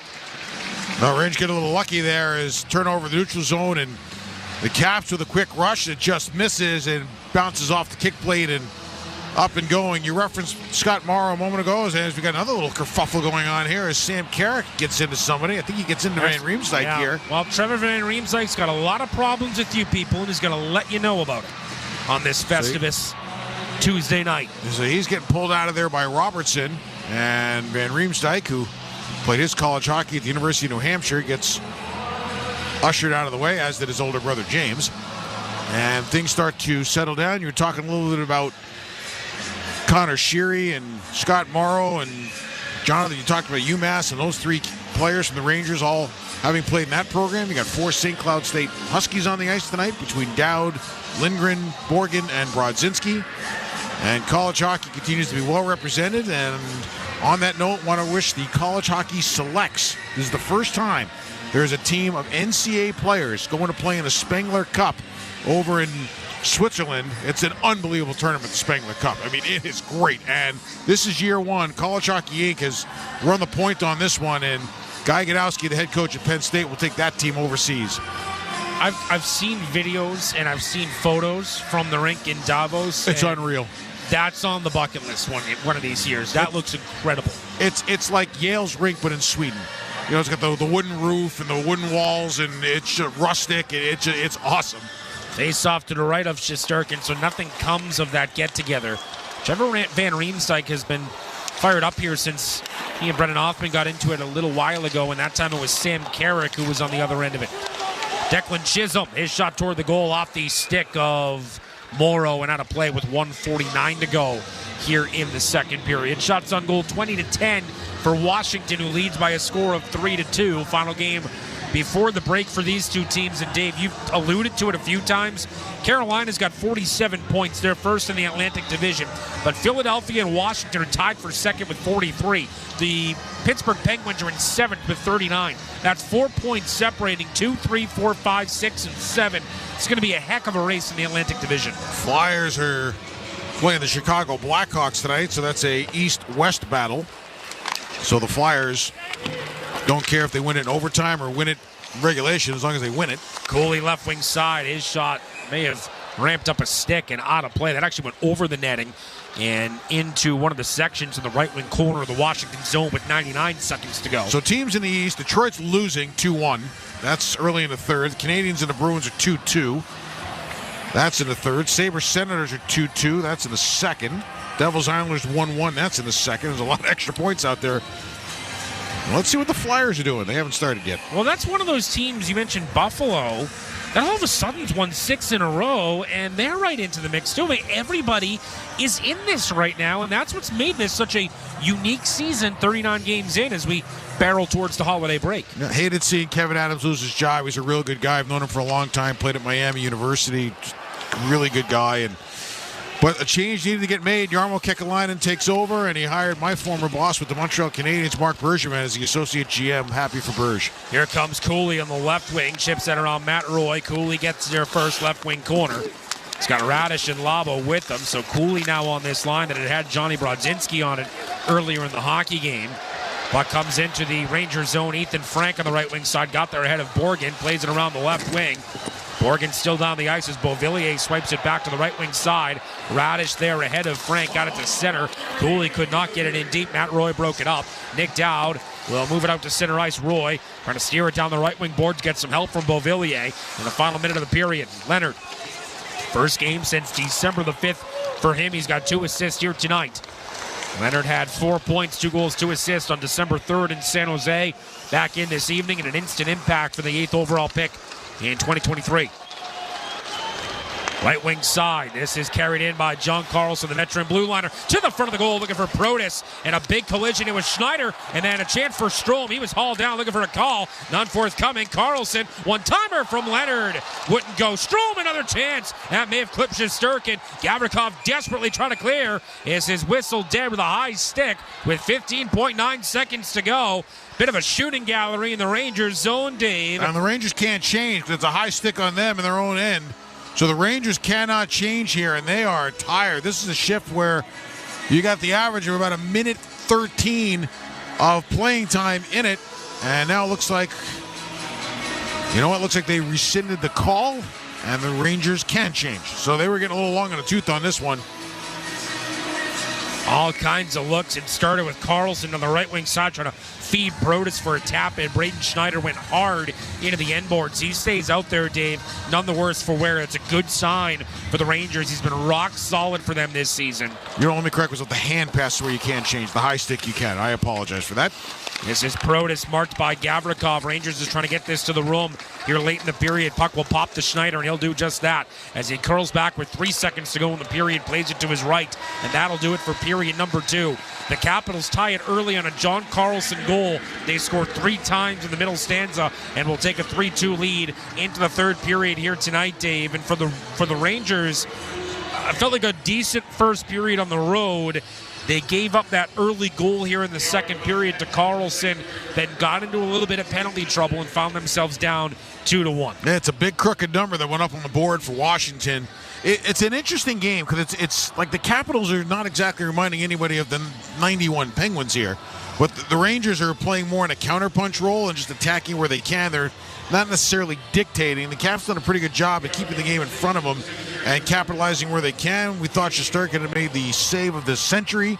Now, Range get a little lucky there as turnover the neutral zone, and the Caps with a quick rush that just misses and bounces off the kick plate and up and going. You referenced Scott Morrow a moment ago, as we got another little kerfuffle going on here as Sam Carrick gets into somebody. I think he gets into Van Riemsdyk here. Well, Trevor Van Riemsdyk's got a lot of problems with you people, and he's going to let you know about it on this Festivus Tuesday night. So he's getting pulled out of there by Robertson, and Van Riemsdyk, who played his college hockey at the University of New Hampshire, gets ushered out of the way, as did his older brother James. And things start to settle down. You were talking a little bit about Connor Sheary and Scott Morrow and Jonathan. You talked about UMass and those three players from the Rangers all having played in that program. You got 4 St. Cloud State Huskies on the ice tonight between Dowd, Lindgren, Borgen, and Brodzinski. And college hockey continues to be well represented. And on that note, want to wish the college hockey selects. This is the first time there's a team of NCAA players going to play in the Spengler Cup over in Switzerland. It's an unbelievable tournament, the Spengler Cup. I mean, it is great. And this is year one. College Hockey Inc. has run the point on this one, and Guy Godowski, the head coach at Penn State, will take that team overseas. I've seen videos and I've seen photos from the rink in Davos. It's unreal. That's on the bucket list one of these years. That looks incredible. It's like Yale's rink, but in Sweden. You know, it's got the wooden roof and the wooden walls, and it's rustic. It's awesome. Face off to the right of Shesterkin, so nothing comes of that get-together. Trevor Van Riemsdyk has been fired up here since he and Brennan Hoffman got into it a little while ago, and that time it was Sam Carrick who was on the other end of it. Declan Chisholm, his shot toward the goal off the stick of Morrow and out of play with 1:49 to go here in the second period. Shots on goal 20-10 for Washington, who leads by a score of 3-2. Final game before the break for these two teams. And Dave, you've alluded to it a few times. Carolina's got 47 points. They're first in the Atlantic Division. But Philadelphia and Washington are tied for second with 43. The Pittsburgh Penguins are in seventh with 39. That's 4 points separating 2, 3, 4, 5, 6, and 7. It's going to be a heck of a race in the Atlantic Division. Flyers are playing the Chicago Blackhawks tonight, so that's a East-West battle. So the Flyers don't care if they win it in overtime or win it in regulation, as long as they win it. Cooley left wing side. His shot may have ramped up a stick and out of play. That actually went over the netting and into one of the sections in the right wing corner of the Washington zone with 99 seconds to go. So teams in the East, Detroit's losing 2-1. That's early in the third. The Canadiens and the Bruins are 2-2. That's in the third. Sabres Senators are 2-2. That's in the second. Devils Islanders 1-1. That's in the second. There's a lot of extra points out there. Let's see what the Flyers are doing. They haven't started yet. Well, that's one of those teams, you mentioned Buffalo, that all of a sudden's won 6 in a row, and they're right into the mix too. I mean, everybody is in this right now, and that's what's made this such a unique season, 39 games in, as we barrel towards the holiday break. I hated seeing Kevin Adams lose his job. He's a real good guy. I've known him for a long time, played at Miami University. Really good guy. But a change needed to get made. Jarmo Kekalainen takes over, and he hired my former boss with the Montreal Canadiens, Mark Bergevin, as the associate GM. Happy for Berge. Here comes Cooley on the left wing. Chips that around Matt Roy. Cooley gets their first left wing corner. He's got Radish and Labo with them. So Cooley now on this line that had Johnny Brodzinski on it earlier in the hockey game. Puck comes into the Ranger zone. Ethan Frank on the right wing side got there ahead of Borgen. Plays it around the left wing. Borgen still down the ice as Beauvillier swipes it back to the right wing side. Radish there ahead of Frank, got it to center. Cooley could not get it in deep. Matt Roy broke it up. Nick Dowd will move it out to center ice. Roy trying to steer it down the right wing boards, get some help from Beauvillier in the final minute of the period. Leonard, first game since December the 5th for him. He's got 2 assists here tonight. Leonard had 4 points, 2 goals, 2 assists on December 3rd in San Jose. Back in this evening and an instant impact for the 8th overall pick in 2023. Right wing side. This is carried in by John Carlson, the veteran blue liner, to the front of the goal, looking for Protas. And a big collision. It was Schneider, and then a chance for Strome. He was hauled down, looking for a call. None forthcoming. Carlson, one-timer from Leonard. Wouldn't go. Strome, another chance. That may have clipped Shesterkin. Gavrikov desperately trying to clear. Is his whistle dead with a high stick with 15.9 seconds to go. Bit of a shooting gallery in the Rangers zone, Dave. And the Rangers can't change because it's a high stick on them in their own end. So the Rangers cannot change here, and they are tired. This is a shift where you got the average of about a minute 13 of playing time in it. And now it looks like, looks like they rescinded the call, and the Rangers can change. So they were getting a little long in the tooth on this one. All kinds of looks. It started with Carlson on the right wing side trying to feed Protas for a tap in. Braden Schneider went hard into the end boards. He stays out there, Dave. None the worse for wear. It's a good sign for the Rangers. He's been rock solid for them this season. You don't let me correct, was with the hand pass where you can't change. The high stick you can. I apologize for that. This is Protas marked by Gavrikov. Rangers is trying to get this to the room here late in the period. Puck will pop to Schneider, and he'll do just that as he curls back with 3 seconds to go in the period, plays it to his right, and that'll do it for period number 2. The Capitals tie it early on a John Carlson goal. They scored 3 times in the middle stanza and will take a 3-2 lead into the third period here tonight, Dave. And for the Rangers, I felt like a decent first period on the road. They gave up that early goal here in the second period to Carlson, then got into a little bit of penalty trouble and found themselves down 2-1. Yeah, it's a big crooked number that went up on the board for Washington. It's an interesting game because it's like the Capitals are not exactly reminding anybody of the 91 Penguins here. But the Rangers are playing more in a counterpunch role and just attacking where they can. They're not necessarily dictating. The Caps done a pretty good job at keeping the game in front of them and capitalizing where they can. We thought Shesterkin had made the save of the century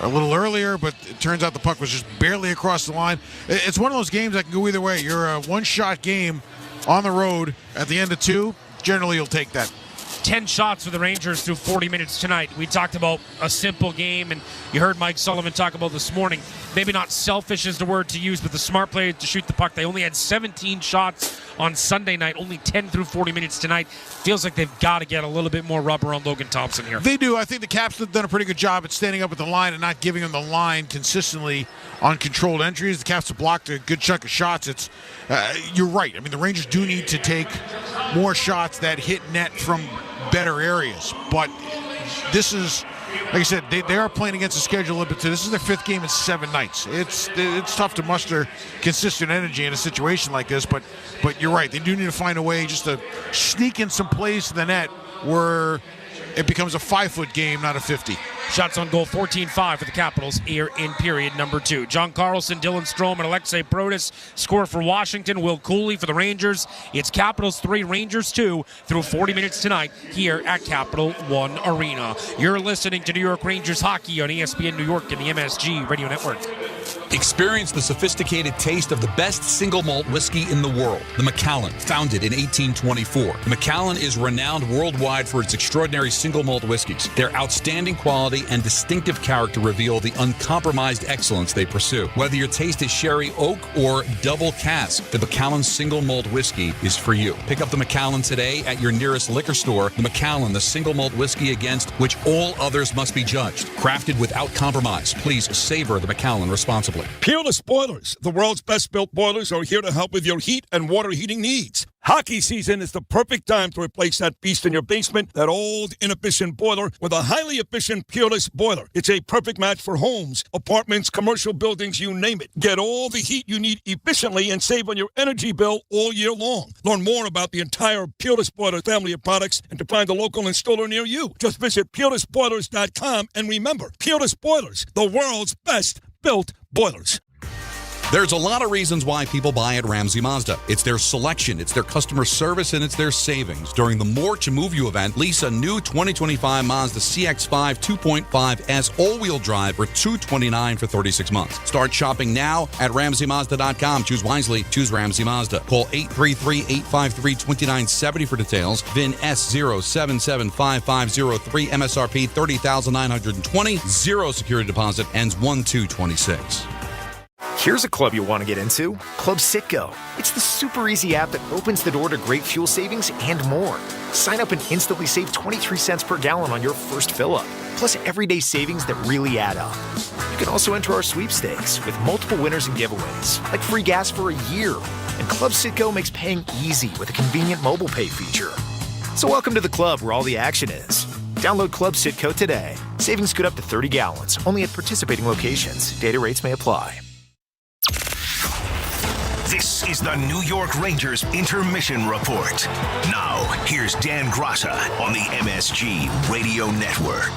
a little earlier, but it turns out the puck was just barely across the line. It's one of those games that can go either way. You're a one-shot game on the road at the end of 2. Generally, you'll take that. 10 shots for the Rangers through 40 minutes tonight. We talked about a simple game, and you heard Mike Sullivan talk about this morning. Maybe not selfish is the word to use, but the smart play to shoot the puck. They only had 17 shots on Sunday night, only 10 through 40 minutes tonight. Feels like they've got to get a little bit more rubber on Logan Thompson here. They do. I think the Caps have done a pretty good job at standing up at the line and not giving them the line consistently on controlled entries. The Caps have blocked a good chunk of shots. You're right. I mean, the Rangers do need to take more shots that hit net from better areas, but this is, like I said, they are playing against the schedule a little bit too. This is their 5th game in 7 nights. It's tough to muster consistent energy in a situation like this, but you're right. They do need to find a way just to sneak in some plays to the net where it becomes a 5-foot game, not a 50. Shots on goal, 14-5 for the Capitals here in period number 2. John Carlson, Dylan Strome, and Alexei Protas score for Washington. Will Cooley for the Rangers. It's Capitals 3, Rangers 2 through 40 minutes tonight here at Capital One Arena. You're listening to New York Rangers hockey on ESPN New York and the MSG Radio Network. Experience the sophisticated taste of the best single malt whiskey in the world, the Macallan, founded in 1824. The Macallan is renowned worldwide for its extraordinary single malt whiskeys. Their outstanding quality and distinctive character reveal the uncompromised excellence they pursue. Whether your taste is sherry oak or double cask, the Macallan single malt whiskey is for you. Pick up the Macallan today at your nearest liquor store. The Macallan, the single malt whiskey against which all others must be judged. Crafted without compromise. Please savor the Macallan responsibly. Peerless Boilers, the world's best-built boilers, are here to help with your heat and water heating needs. Hockey season is the perfect time to replace that beast in your basement, that old, inefficient boiler, with a highly efficient Peerless boiler. It's a perfect match for homes, apartments, commercial buildings, you name it. Get all the heat you need efficiently and save on your energy bill all year long. Learn more about the entire Peerless Boiler family of products and to find a local installer near you. Just visit peerlessboilers.com and remember, Peerless Boilers, the world's best-built boilers. There's a lot of reasons why people buy at Ramsey Mazda. It's their selection, it's their customer service, and it's their savings. During the More to Move You event, lease a new 2025 Mazda CX-5 2.5S all-wheel drive for $229 for 36 months. Start shopping now at RamseyMazda.com. Choose wisely. Choose Ramsey Mazda. Call 833-853-2970 for details. VIN S077553, MSRP $30,920. Zero security deposit. Ends 1/2/26. Here's a club you'll want to get into. Club Citgo. It's the super easy app that opens the door to great fuel savings and more. Sign up and instantly save 23 cents per gallon on your first fill-up, plus everyday savings that really add up. You can also enter our sweepstakes with multiple winners and giveaways, like free gas for a year. And Club Citgo makes paying easy with a convenient mobile pay feature. So welcome to the club where all the action is. Download Club Citgo today. Savings good up to 30 gallons, only at participating locations. Data rates may apply. This is the New York Rangers Intermission Report. Now, here's Dan Grassa on the MSG Radio Network.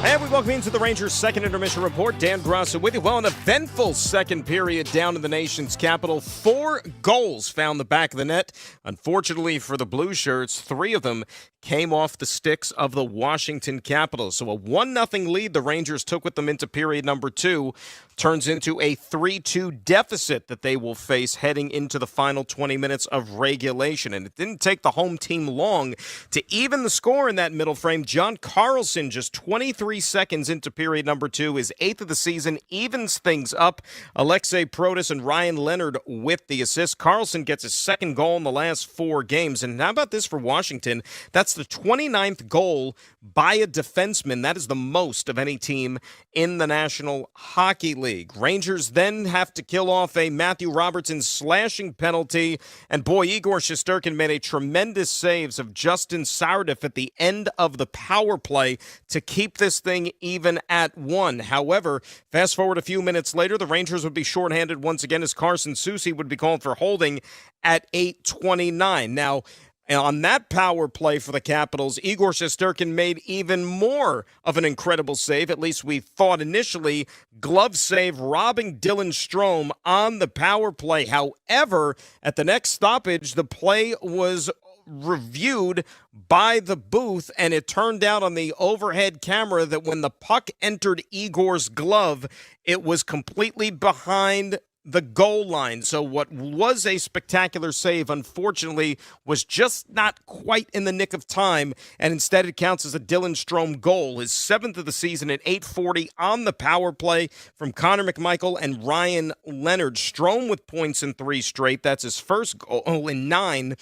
And we welcome into the Rangers' second intermission report. Dan Grassa with you. Well, an eventful second period down in the nation's capital. 4 goals found the back of the net. Unfortunately for the Blue Shirts, 3 of them came off the sticks of the Washington Capitals. So a 1-0 lead the Rangers took with them into period number 2 turns into a 3-2 deficit that they will face heading into the final 20 minutes of regulation. And it didn't take the home team long to even the score in that middle frame. John Carlson, just 23 seconds into period number 2, his 8th of the season, evens things up. Alexei Protas and Ryan Leonard with the assist. Carlson gets his second goal in the last 4 games. And how about this for Washington? That's the 29th goal by a defenseman. That is the most of any team in the National Hockey League. Rangers then have to kill off a Matthew Robertson slashing penalty. And boy, Igor Shesterkin made a tremendous saves of Justin Sardiff at the end of the power play to keep this thing even at 1. However, fast forward a few minutes later, the Rangers would be shorthanded once again as Carson Soucy would be called for holding at 8:29. Now, on that power play for the Capitals, Igor Shesterkin made even more of an incredible save, at least we thought initially. Glove save, robbing Dylan Strome on the power play. However, at the next stoppage, the play was reviewed by the booth, and it turned out on the overhead camera that when the puck entered Igor's glove, it was completely behind the goal line. So what was a spectacular save, unfortunately, was just not quite in the nick of time, and instead it counts as a Dylan Strome goal, his 7th of the season at 8:40 on the power play from Connor McMichael and Ryan Leonard. Strome with points in 3 straight. That's his first goal in 9.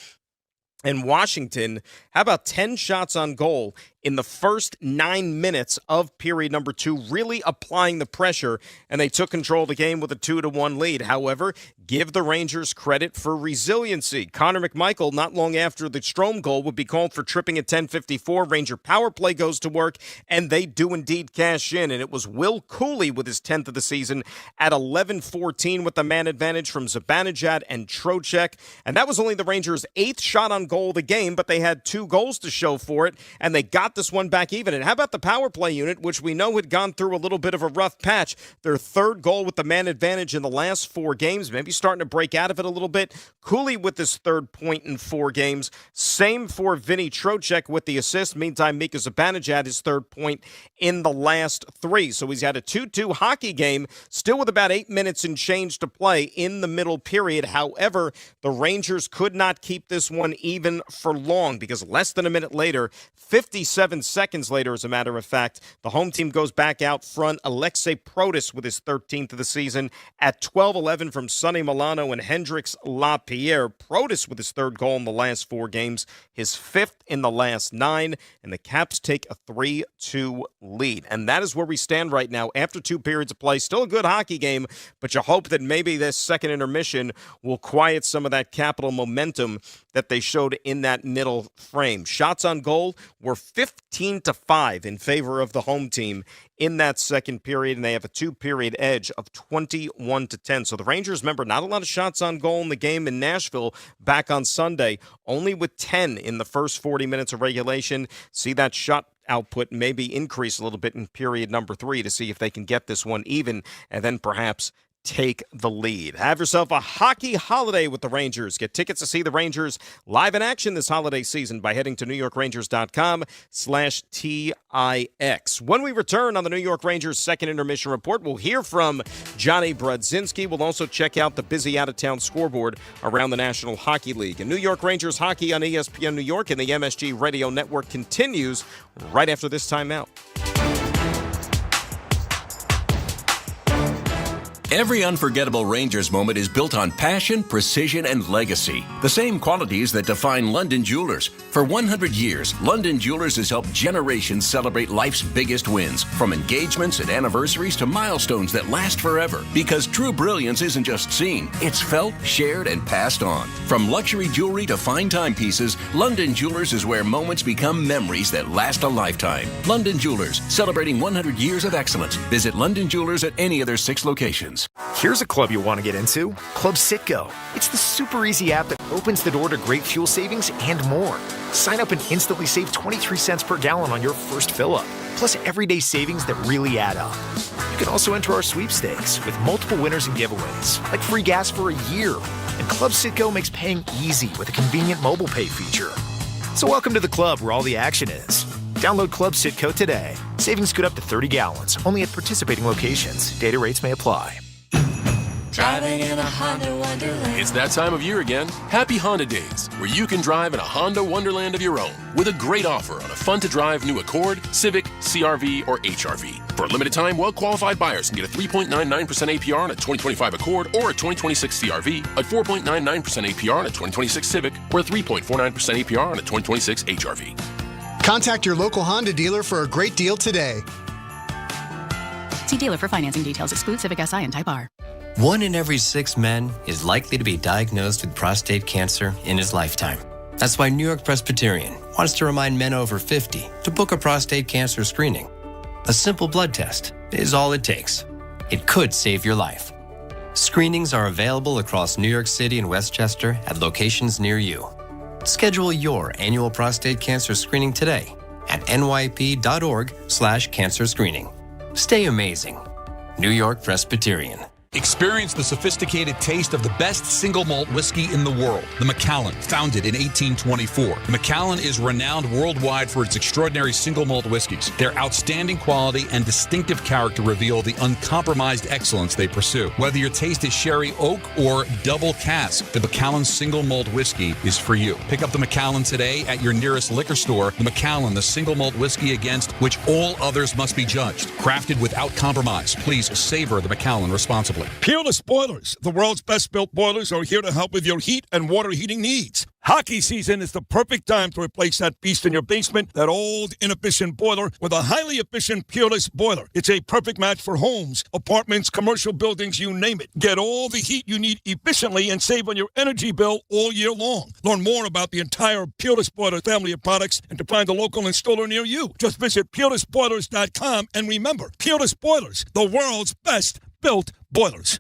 And Washington, how about 10 shots on goal in the first 9 minutes of period number 2, really applying the pressure, and they took control of the game with a 2-1 lead. However, give the Rangers credit for resiliency. Connor McMichael, not long after the Strome goal, would be called for tripping at 10:54. Ranger power play goes to work, and they do indeed cash in. And it was Will Cooley with his 10th of the season at 11:14 with the man advantage from Zibanejad and Trocheck. And that was only the Rangers' 8th shot on goal of the game, but they had 2 goals to show for it, and they got this one back even. And how about the power play unit, which we know had gone through a little bit of a rough patch? Their 3rd goal with the man advantage in the last 4 games, maybe starting to break out of it a little bit. Cooley with his 3rd point in 4 games. Same for Vinny Trocheck with the assist. Meantime, Mika Zibanejad his 3rd point in the last 3. So he's had a 2-2 hockey game, still with about 8 minutes and change to play in the middle period. However, the Rangers could not keep this one even for long, because less than a minute later, 57 seconds later, as a matter of fact, the home team goes back out front. Alexei Protas with his 13th of the season at 12:11 from Sonny Milano and Hendrix LaPierre. Protas with his 3rd goal in the last 4 games, his 5th in the last 9, and the Caps take a 3-2 lead. And that is where we stand right now after 2 periods of play. Still a good hockey game, but you hope that maybe this second intermission will quiet some of that Capital momentum that they showed in that middle frame. Shots on goal were 15-5 in favor of the home team in that second period, and they have a 2-period edge of 21-10. So the Rangers, remember, not a lot of shots on goal in the game in Nashville back on Sunday, only with 10 in the first 40 minutes of regulation. See that shot output maybe increase a little bit in period number 3 to see if they can get this one even, and then perhaps take the lead. Have yourself a hockey holiday with the Rangers. Get tickets to see the Rangers live in action this holiday season by heading to NewYorkRangers.com/TIX. When we return on the New York Rangers second intermission report, we'll hear from Johnny Brodzinski. We'll also check out the busy out-of-town scoreboard around the National Hockey League. And New York Rangers hockey on ESPN New York and the MSG Radio Network continues right after this timeout. Every unforgettable Rangers moment is built on passion, precision, and legacy. The same qualities that define London Jewelers. For 100 years, London Jewelers has helped generations celebrate life's biggest wins, from engagements and anniversaries to milestones that last forever. Because true brilliance isn't just seen, it's felt, shared, and passed on. From luxury jewelry to fine timepieces, London Jewelers is where moments become memories that last a lifetime. London Jewelers, celebrating 100 years of excellence. Visit London Jewelers at any of their 6 locations. Here's a club you want to get into, Club Citgo. It's the super easy app that opens the door to great fuel savings and more. Sign up and instantly save 23 cents per gallon on your first fill-up, plus everyday savings that really add up. You can also enter our sweepstakes with multiple winners and giveaways, like free gas for a year. And Club Citgo makes paying easy with a convenient mobile pay feature. So welcome to the club where all the action is. Download Club Citgo today. Savings good up to 30 gallons, only at participating locations. Data rates may apply. Driving in a Honda Wonderland. It's that time of year again. Happy Honda Days, where you can drive in a Honda Wonderland of your own with a great offer on a fun-to-drive new Accord, Civic, CR-V, or HR-V. For a limited time, well-qualified buyers can get a 3.99% APR on a 2025 Accord or a 2026 CR-V, a 4.99% APR on a 2026 Civic, or a 3.49% APR on a 2026 HR-V. Contact your local Honda dealer for a great deal today. See dealer for financing details. Exclude Civic Si and Type R. 1 in every 6 men is likely to be diagnosed with prostate cancer in his lifetime. That's why New York Presbyterian wants to remind men over 50 to book a prostate cancer screening. A simple blood test is all it takes. It could save your life. Screenings are available across New York City and Westchester at locations near you. Schedule your annual prostate cancer screening today at nyp.org/cancer screening. Stay amazing. New York Presbyterian. Experience the sophisticated taste of the best single malt whiskey in the world, the Macallan, founded in 1824. The Macallan is renowned worldwide for its extraordinary single malt whiskeys. Their outstanding quality and distinctive character reveal the uncompromised excellence they pursue. Whether your taste is sherry oak or double cask, the Macallan single malt whiskey is for you. Pick up the Macallan today at your nearest liquor store. The Macallan, the single malt whiskey against which all others must be judged. Crafted without compromise. Please savor the Macallan responsibly. Peerless Boilers, the world's best-built boilers, are here to help with your heat and water heating needs. Hockey season is the perfect time to replace that beast in your basement, that old, inefficient boiler, with a highly efficient Peerless boiler. It's a perfect match for homes, apartments, commercial buildings, you name it. Get all the heat you need efficiently and save on your energy bill all year long. Learn more about the entire Peerless Boiler family of products and to find a local installer near you. Just visit peerlessboilers.com and remember, Peerless Boilers, the world's best-built boilers.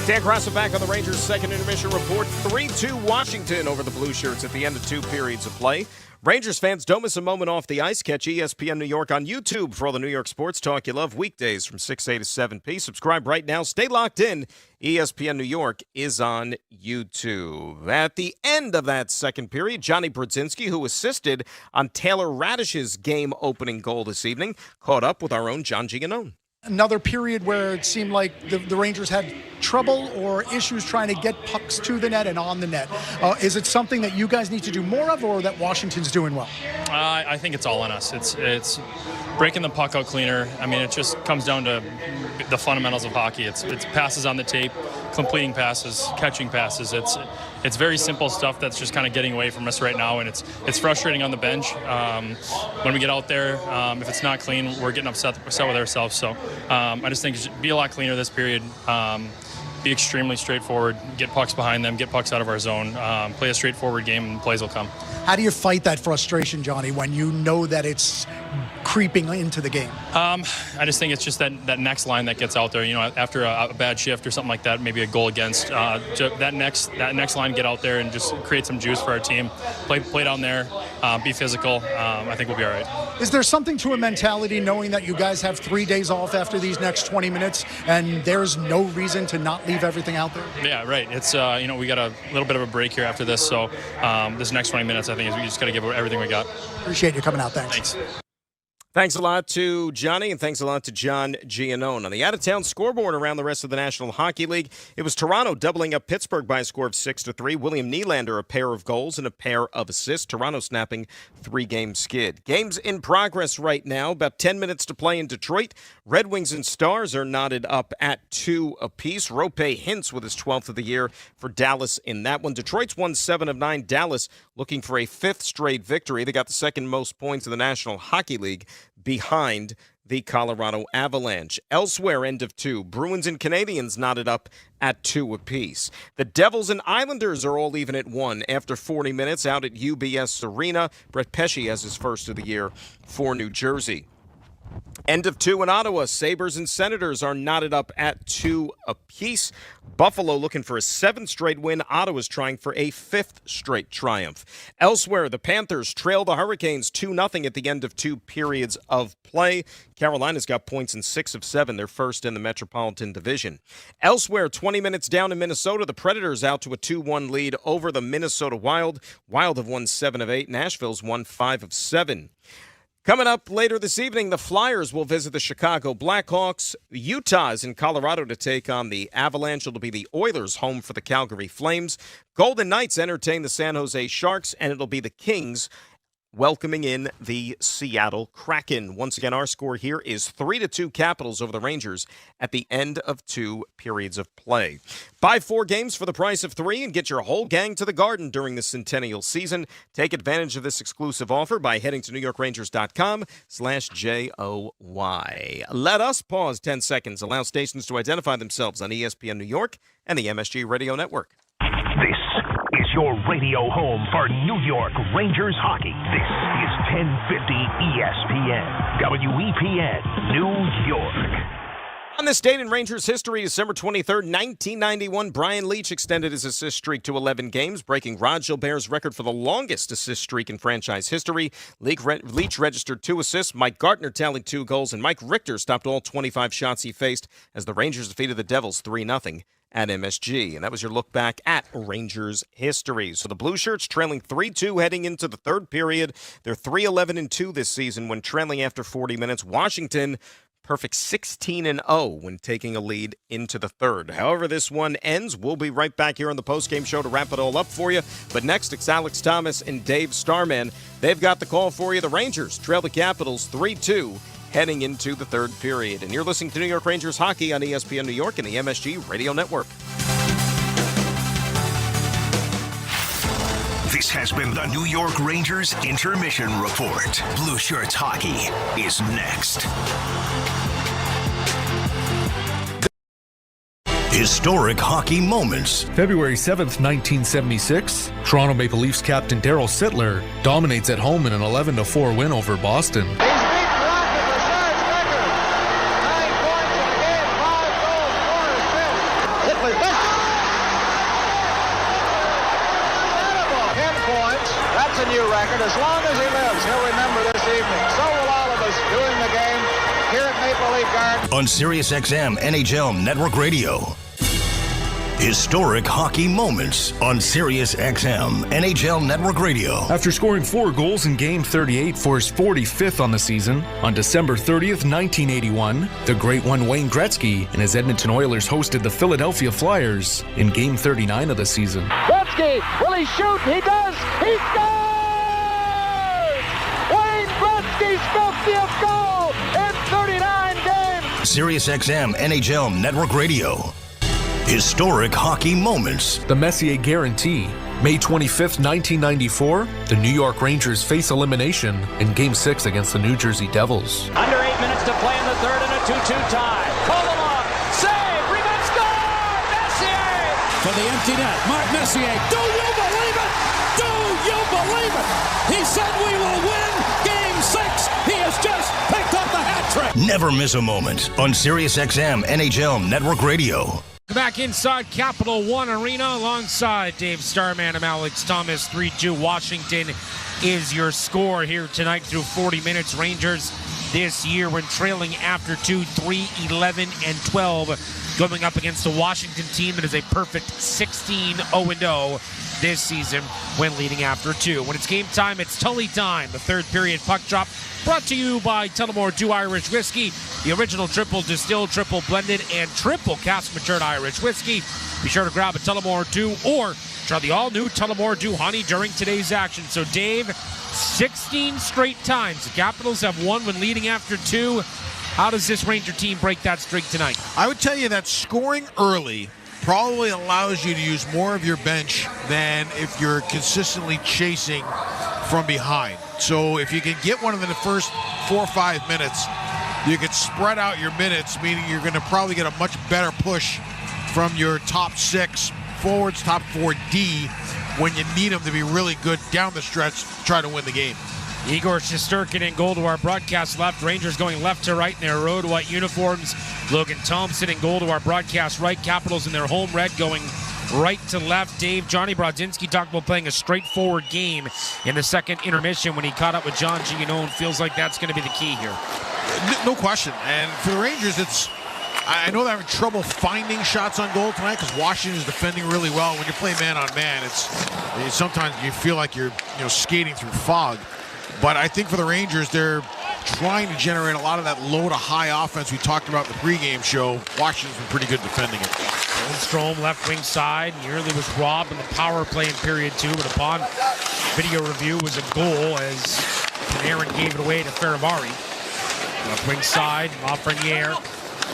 Dan Grasso back on the Rangers' second intermission report. 3-2 Washington over the Blue Shirts at the end of 2 periods of play. Rangers fans, don't miss a moment off the ice. Catch ESPN New York on YouTube for all the New York sports talk you love, weekdays from 6A to 7P. Subscribe right now. Stay locked in. ESPN New York is on YouTube. At the end of that second period, Johnny Brodzinski, who assisted on Taylor Radish's game-opening goal this evening, caught up with our own John Giannone. Another period where it seemed like the Rangers had trouble or issues trying to get pucks to the net and on the net. Is it something that you guys need to do more of, or that Washington's doing well? I think it's all on us. It's breaking the puck out cleaner. I mean, it just comes down to the fundamentals of hockey. It's passes on the tape, completing passes, catching passes. It's very simple stuff that's just kind of getting away from us right now, and it's frustrating on the bench. When we get out there, if it's not clean, we're getting upset with ourselves. So I just think be a lot cleaner this period. Be extremely straightforward, get pucks behind them, get pucks out of our zone, play a straightforward game, and plays will come. How do you fight that frustration, Johnny, when you know that it's creeping into the game? I just think it's just that next line that gets out there. You know, after a bad shift or something like that, maybe a goal against, that next line, get out there and just create some juice for our team. Play down there, be physical. I think we'll be all right. Is there something to a mentality knowing that you guys have 3 days off after these next 20 minutes and there's no reason to not leave everything out there? Yeah, right. It's we got a little bit of a break here after this, so this next 20 minutes, I think, we just got to give everything we got. Appreciate you coming out. Thanks. Thanks a lot to Johnny, and thanks a lot to John Giannone. On the out-of-town scoreboard around the rest of the National Hockey League, it was Toronto doubling up Pittsburgh by a score of 6-3. William Nylander a pair of goals and a pair of assists. Toronto snapping 3-game skid. Games in progress right now. About 10 minutes to play in Detroit. Red Wings and Stars are knotted up at 2 apiece. Roope Hintz with his 12th of the year for Dallas in that one. Detroit's won 7 of 9. Dallas looking for a 5th straight victory. They got the second most points in the National Hockey League, behind the Colorado Avalanche. Elsewhere, end of 2. Bruins and Canadiens knotted up at 2 apiece. The Devils and Islanders are all even at 1 after 40 minutes out at UBS Arena. Brett Pesce has his first of the year for New Jersey. End of 2 in Ottawa. Sabres and Senators are knotted up at 2 apiece. Buffalo looking for a 7th straight win. Ottawa's trying for a 5th straight triumph. Elsewhere, the Panthers trail the Hurricanes 2-0 at the end of 2 periods of play. Carolina's got points in 6 of 7. They're first in the Metropolitan Division. Elsewhere, 20 minutes down in Minnesota, the Predators out to a 2-1 lead over the Minnesota Wild. Wild have won 7 of 8. Nashville's won 5 of 7. Coming up later this evening, the Flyers will visit the Chicago Blackhawks. Utah is in Colorado to take on the Avalanche. It'll be the Oilers home for the Calgary Flames. Golden Knights entertain the San Jose Sharks, and it'll be the Kings welcoming in the Seattle Kraken. Once again, our score here is 3-2 Capitals over the Rangers at the end of 2 periods of play. Buy 4 games for the price of 3 and get your whole gang to the Garden during the Centennial season. Take advantage of this exclusive offer by heading to NewYorkRangers.com/JOY. Let us pause 10 seconds. Allow stations to identify themselves on ESPN New York and the MSG Radio Network. This is your radio home for New York Rangers hockey. This is 1050 ESPN, WEPN, New York. On this date in Rangers history, December 23rd, 1991, Brian Leetch extended his assist streak to 11 games, breaking Rod Gilbert's record for the longest assist streak in franchise history. Leetch registered 2 assists, Mike Gartner tallied 2 goals, and Mike Richter stopped all 25 shots he faced as the Rangers defeated the Devils 3-0. At MSG. And that was your look back at Rangers history. So the Blue Shirts trailing 3-2 heading into the third period. They're 3-11-2 this season when trailing after 40 minutes. Washington, perfect 16-0 when taking a lead into the third. However this one ends, we'll be right back here on the postgame show to wrap it all up for you. But next, it's Alex Thomas and Dave Starman. They've got the call for you. The Rangers trail the Capitals 3-2. Heading into the third period. And you're listening to New York Rangers hockey on ESPN New York and the MSG Radio Network. This has been the New York Rangers Intermission Report. Blue Shirts hockey is next. Historic hockey moments. February 7th, 1976, Toronto Maple Leafs captain Darryl Sittler dominates at home in an 11-4 win over Boston. That's a new record. As long as he lives, he'll remember this evening. So will all of us doing the game here at Maple Leaf Gardens. On SiriusXM NHL Network Radio. Historic hockey moments on SiriusXM NHL Network Radio. After scoring 4 goals in Game 38 for his 45th on the season, on December 30th, 1981, the great one Wayne Gretzky and his Edmonton Oilers hosted the Philadelphia Flyers in Game 39 of the season. Gretzky, will he shoot? He does! He scores! Wayne Gretzky's 50th goal in 39 games! SiriusXM NHL Network Radio. Historic hockey moments. The Messier Guarantee. May 25th, 1994, the New York Rangers face elimination in Game 6 against the New Jersey Devils. Under 8 minutes to play in the third and a 2-2 tie. Kolomov, save, rebound, score! Messier! For the empty net, Mark Messier. Do you believe it? Do you believe it? He said we will win Game 6. He has just picked up the hat trick. Never miss a moment on SiriusXM NHL Network Radio. Back inside Capital One Arena alongside Dave Starman and Alex Thomas. 3-2 Washington is your score here tonight through 40 minutes. Rangers this year when trailing after 2, 3-11-12 going up against the Washington team that is a perfect 16-0-0 this season when leading after 2. When it's game time, it's Tully time. The third period puck drop brought to you by Tullamore Dew Irish Whiskey, the original triple distilled, triple blended, and triple cask matured Irish whiskey. Be sure to grab a Tullamore Dew or try the all-new Tullamore Dew Honey during today's action. So, Dave, 16 straight times the Capitals have won when leading after 2. How does this Ranger team break that streak tonight? I would tell you that scoring early probably allows you to use more of your bench than if you're consistently chasing from behind. So if you can get one of them in the first 4 or 5 minutes, you can spread out your minutes, meaning you're going to probably get a much better push from your top 6 forwards, top 4 D, when you need them to be really good down the stretch to try to win the game. Igor Shesterkin in goal to our broadcast left. Rangers going left to right in their road white uniforms. Logan Thompson in goal to our broadcast right. Capitals in their home red going right to left. Dave, Johnny Brodzinski talked about playing a straightforward game in the second intermission when he caught up with John Giannone. Feels like that's going to be the key here. No question. And for the Rangers, I know they're having trouble finding shots on goal tonight because Washington is defending really well. When you play man-on-man, it's sometimes you feel like you're skating through fog. But I think for the Rangers, they're trying to generate a lot of that low to high offense we talked about in the pregame show. Washington's been pretty good defending it. Lundstrom left wing side nearly was robbed in the power play in period 2, but upon video review was a goal as Panarin gave it away to Faravari. Left wing side, Lafreniere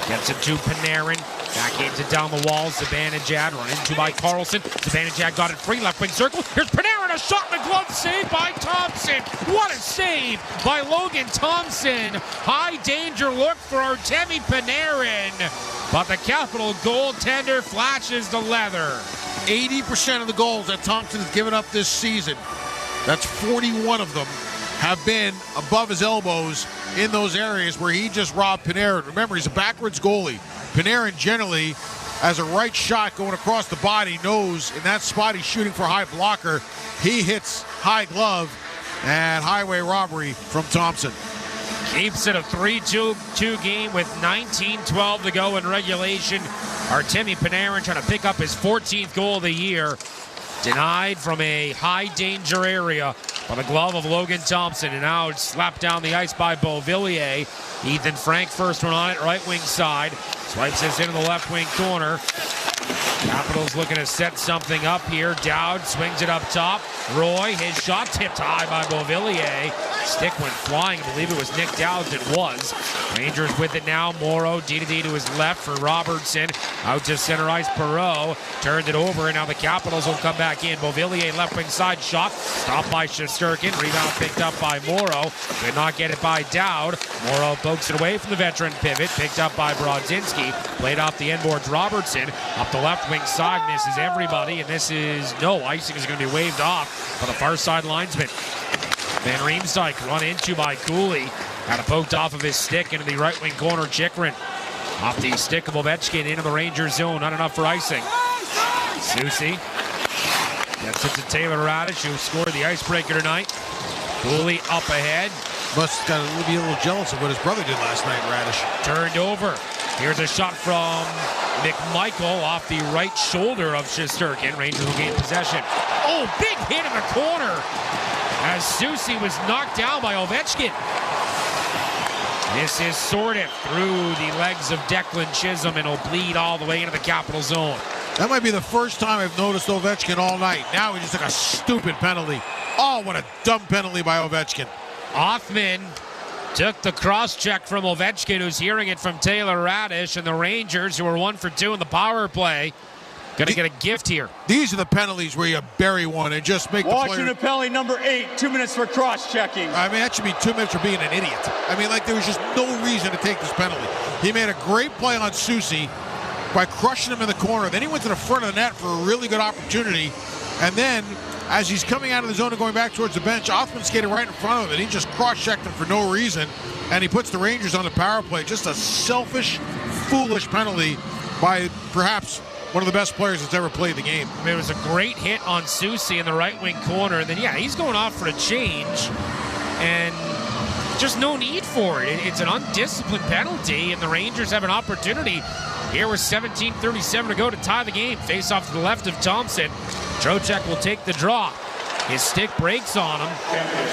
gets it to Panarin. Backhands it down the wall. Zibanejad run into by Carlson. Zibanejad got it free. Left wing circle. Here's Panarin. A shot in the glove. Save by Thompson. What a save by Logan Thompson. High danger look for Artemi Panarin. But the Capital goaltender flashes the leather. 80% of the goals that Thompson has given up this season, that's 41 of them, have been above his elbows in those areas where he just robbed Panarin. Remember, he's a backwards goalie. Panarin generally, as a right shot going across the body, knows in that spot he's shooting for high blocker. He hits high glove and highway robbery from Thompson. Keeps it a 3-2 game with 19:12 to go in regulation. Artemi Panarin trying to pick up his 14th goal of the year. Denied from a high danger area by the glove of Logan Thompson. And now it's slapped down the ice by Beauvillier. Ethan Frank first one on it, right wing side. Swipes this into the left wing corner. Capitals looking to set something up here. Dowd swings it up top. Roy, his shot tipped high by Beauvillier. Stick went flying. I believe it was Nick Dowd that was. Rangers with it now. Morrow, D-to-D to his left for Robertson. Out to center ice, Perreault. Turned it over, and now the Capitals will come back in. Beauvillier left wing side shot. Stopped by Shesterkin. Rebound picked up by Morrow. Could not get it by Dowd. Morrow pokes it away from the veteran pivot. Picked up by Brodzinski. Played off the end boards. Robertson up the left wing side. Misses everybody, and this is no icing is going to be waved off by the far side linesman. Van Riemsdyk run into by Cooley. Got it poked off of his stick into the right wing corner. Chikrin off the stick of Ovechkin into the Rangers zone. Not enough for icing. Soucy gets it to Taylor Radish, who scored the icebreaker tonight. Cooley up ahead. Must got to be a little jealous of what his brother did last night, Radish. Turned over. Here's a shot from McMichael off the right shoulder of Shesterkin. Rangers will gain possession. Oh, big hit in the corner as Soucy was knocked down by Ovechkin. This is sorted through the legs of Declan Chisholm and will bleed all the way into the Capital zone. That might be the first time I've noticed Ovechkin all night. Now he just took a stupid penalty. Oh, what a dumb penalty by Ovechkin. Othman took the cross-check from Ovechkin, who's hearing it from Taylor Radish, and the Rangers, who are 1 for 2 in the power play, going to get a gift here. These are the penalties where you bury one and just make the player... Washington penalty number 8, 2 minutes for cross-checking. I mean, that should be 2 minutes for being an idiot. I mean, like, there was just no reason to take this penalty. He made a great play on Soucy by crushing him in the corner. Then he went to the front of the net for a really good opportunity. And then, as he's coming out of the zone and going back towards the bench, Othman skated right in front of him. He just cross-checked him for no reason, and he puts the Rangers on the power play. Just a selfish, foolish penalty by perhaps one of the best players that's ever played the game. I mean, it was a great hit on Soucy in the right wing corner, and then, yeah, he's going off for a change, and just no need for it. It's an undisciplined penalty, and the Rangers have an opportunity Here with 17:37 to go to tie the game. Face off to the left of Thompson. Trocheck will take the draw. His stick breaks on him.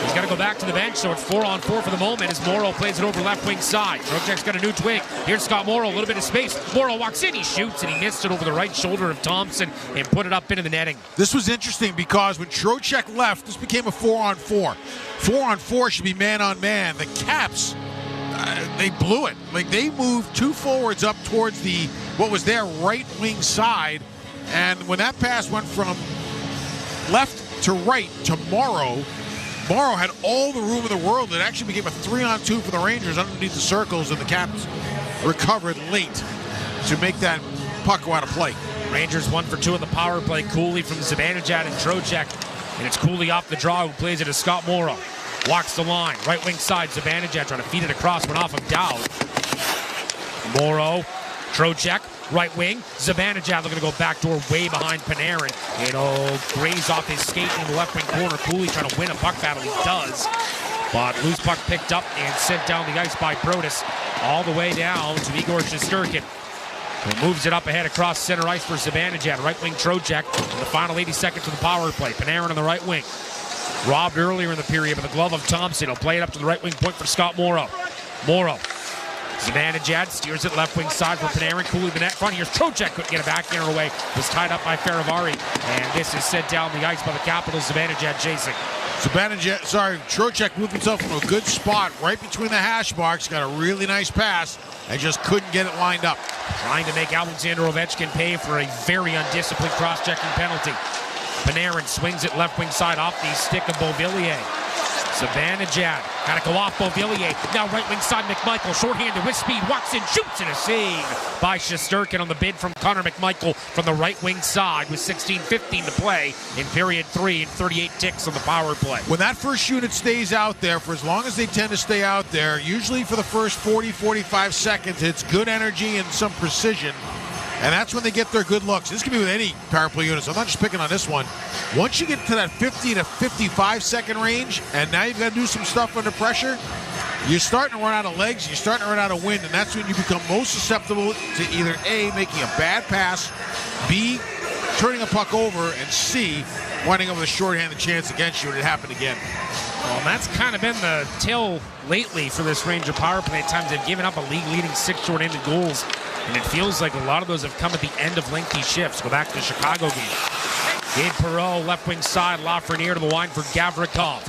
He's got to go back to the bench, so it's 4-on-4 for the moment as Morrow plays it over left wing side. Trocheck's got a new twig. Here's Scott Morrow, a little bit of space. Morrow walks in, he shoots, and he missed it over the right shoulder of Thompson and put it up into the netting. This was interesting because when Trocheck left, this became a 4-on-4. 4-on-4 should be man-on-man. The Caps, they blew it. Like, they moved two forwards up towards what was their right wing side, and when that pass went from left to right to Morrow had all the room in the world. It actually became a 3-on-2 for the Rangers underneath the circles, and the Caps recovered late to make that puck go out of play. Rangers 1 for 2 on the power play. Cooley from Zibanejad and Trocheck, and it's Cooley off the draw who plays it to Scott Morrow. Walks the line, right wing side. Zibanejad trying to feed it across, went off of Dowd. Morrow, Trocheck, right wing. Zibanejad looking to go backdoor way behind Panarin. It'll graze off his skate in the left wing corner. Cooley trying to win a puck battle. He does. But loose puck picked up and sent down the ice by Protas. All the way down to Igor Shesterkin, who moves it up ahead across center ice for Zibanejad. Right wing Trocheck in the final 80 seconds of the power play. Panarin on the right wing. Robbed earlier in the period by the glove of Thompson. He'll play it up to the right wing point for Scott Morrow. Morrow. Zibanejad steers it left wing side for Panarin. Cooley the net front. Here's Trocheck, couldn't get a backhander away. Was tied up by Faravari. And this is sent down the ice by the Capitals. Zibanejad chasing. Trocheck moved himself from a good spot right between the hash marks. Got a really nice pass and just couldn't get it lined up. Trying to make Alexander Ovechkin pay for a very undisciplined cross-checking penalty. Panarin swings it left wing side off the stick of Beauvillier. Zibanejad got to go off Beauvillier. Now right wing side, McMichael, shorthanded with speed, walks in, shoots, and a save by Shesterkin on the bid from Connor McMichael from the right wing side with 16:15 to play in period 3 and 38 ticks on the power play. When that first unit stays out there, for as long as they tend to stay out there, usually for the first 40-45 seconds, it's good energy and some precision. And that's when they get their good looks. This could be with any power play units. I'm not just picking on this one. Once you get to that 50 to 55 second range, and now you've got to do some stuff under pressure, you're starting to run out of legs, you're starting to run out of wind, and that's when you become most susceptible to either A, making a bad pass, B, turning a puck over, and C, winding up with a shorthanded chance against you, and it happened again. Well, that's kind of been the tale lately for this Ranger power play. At times they've given up a league-leading 6 short-handed goals, and it feels like a lot of those have come at the end of lengthy shifts. Go back to the Chicago game. Gabe Perreault, left wing side, Lafreniere to the line for Gavrikov.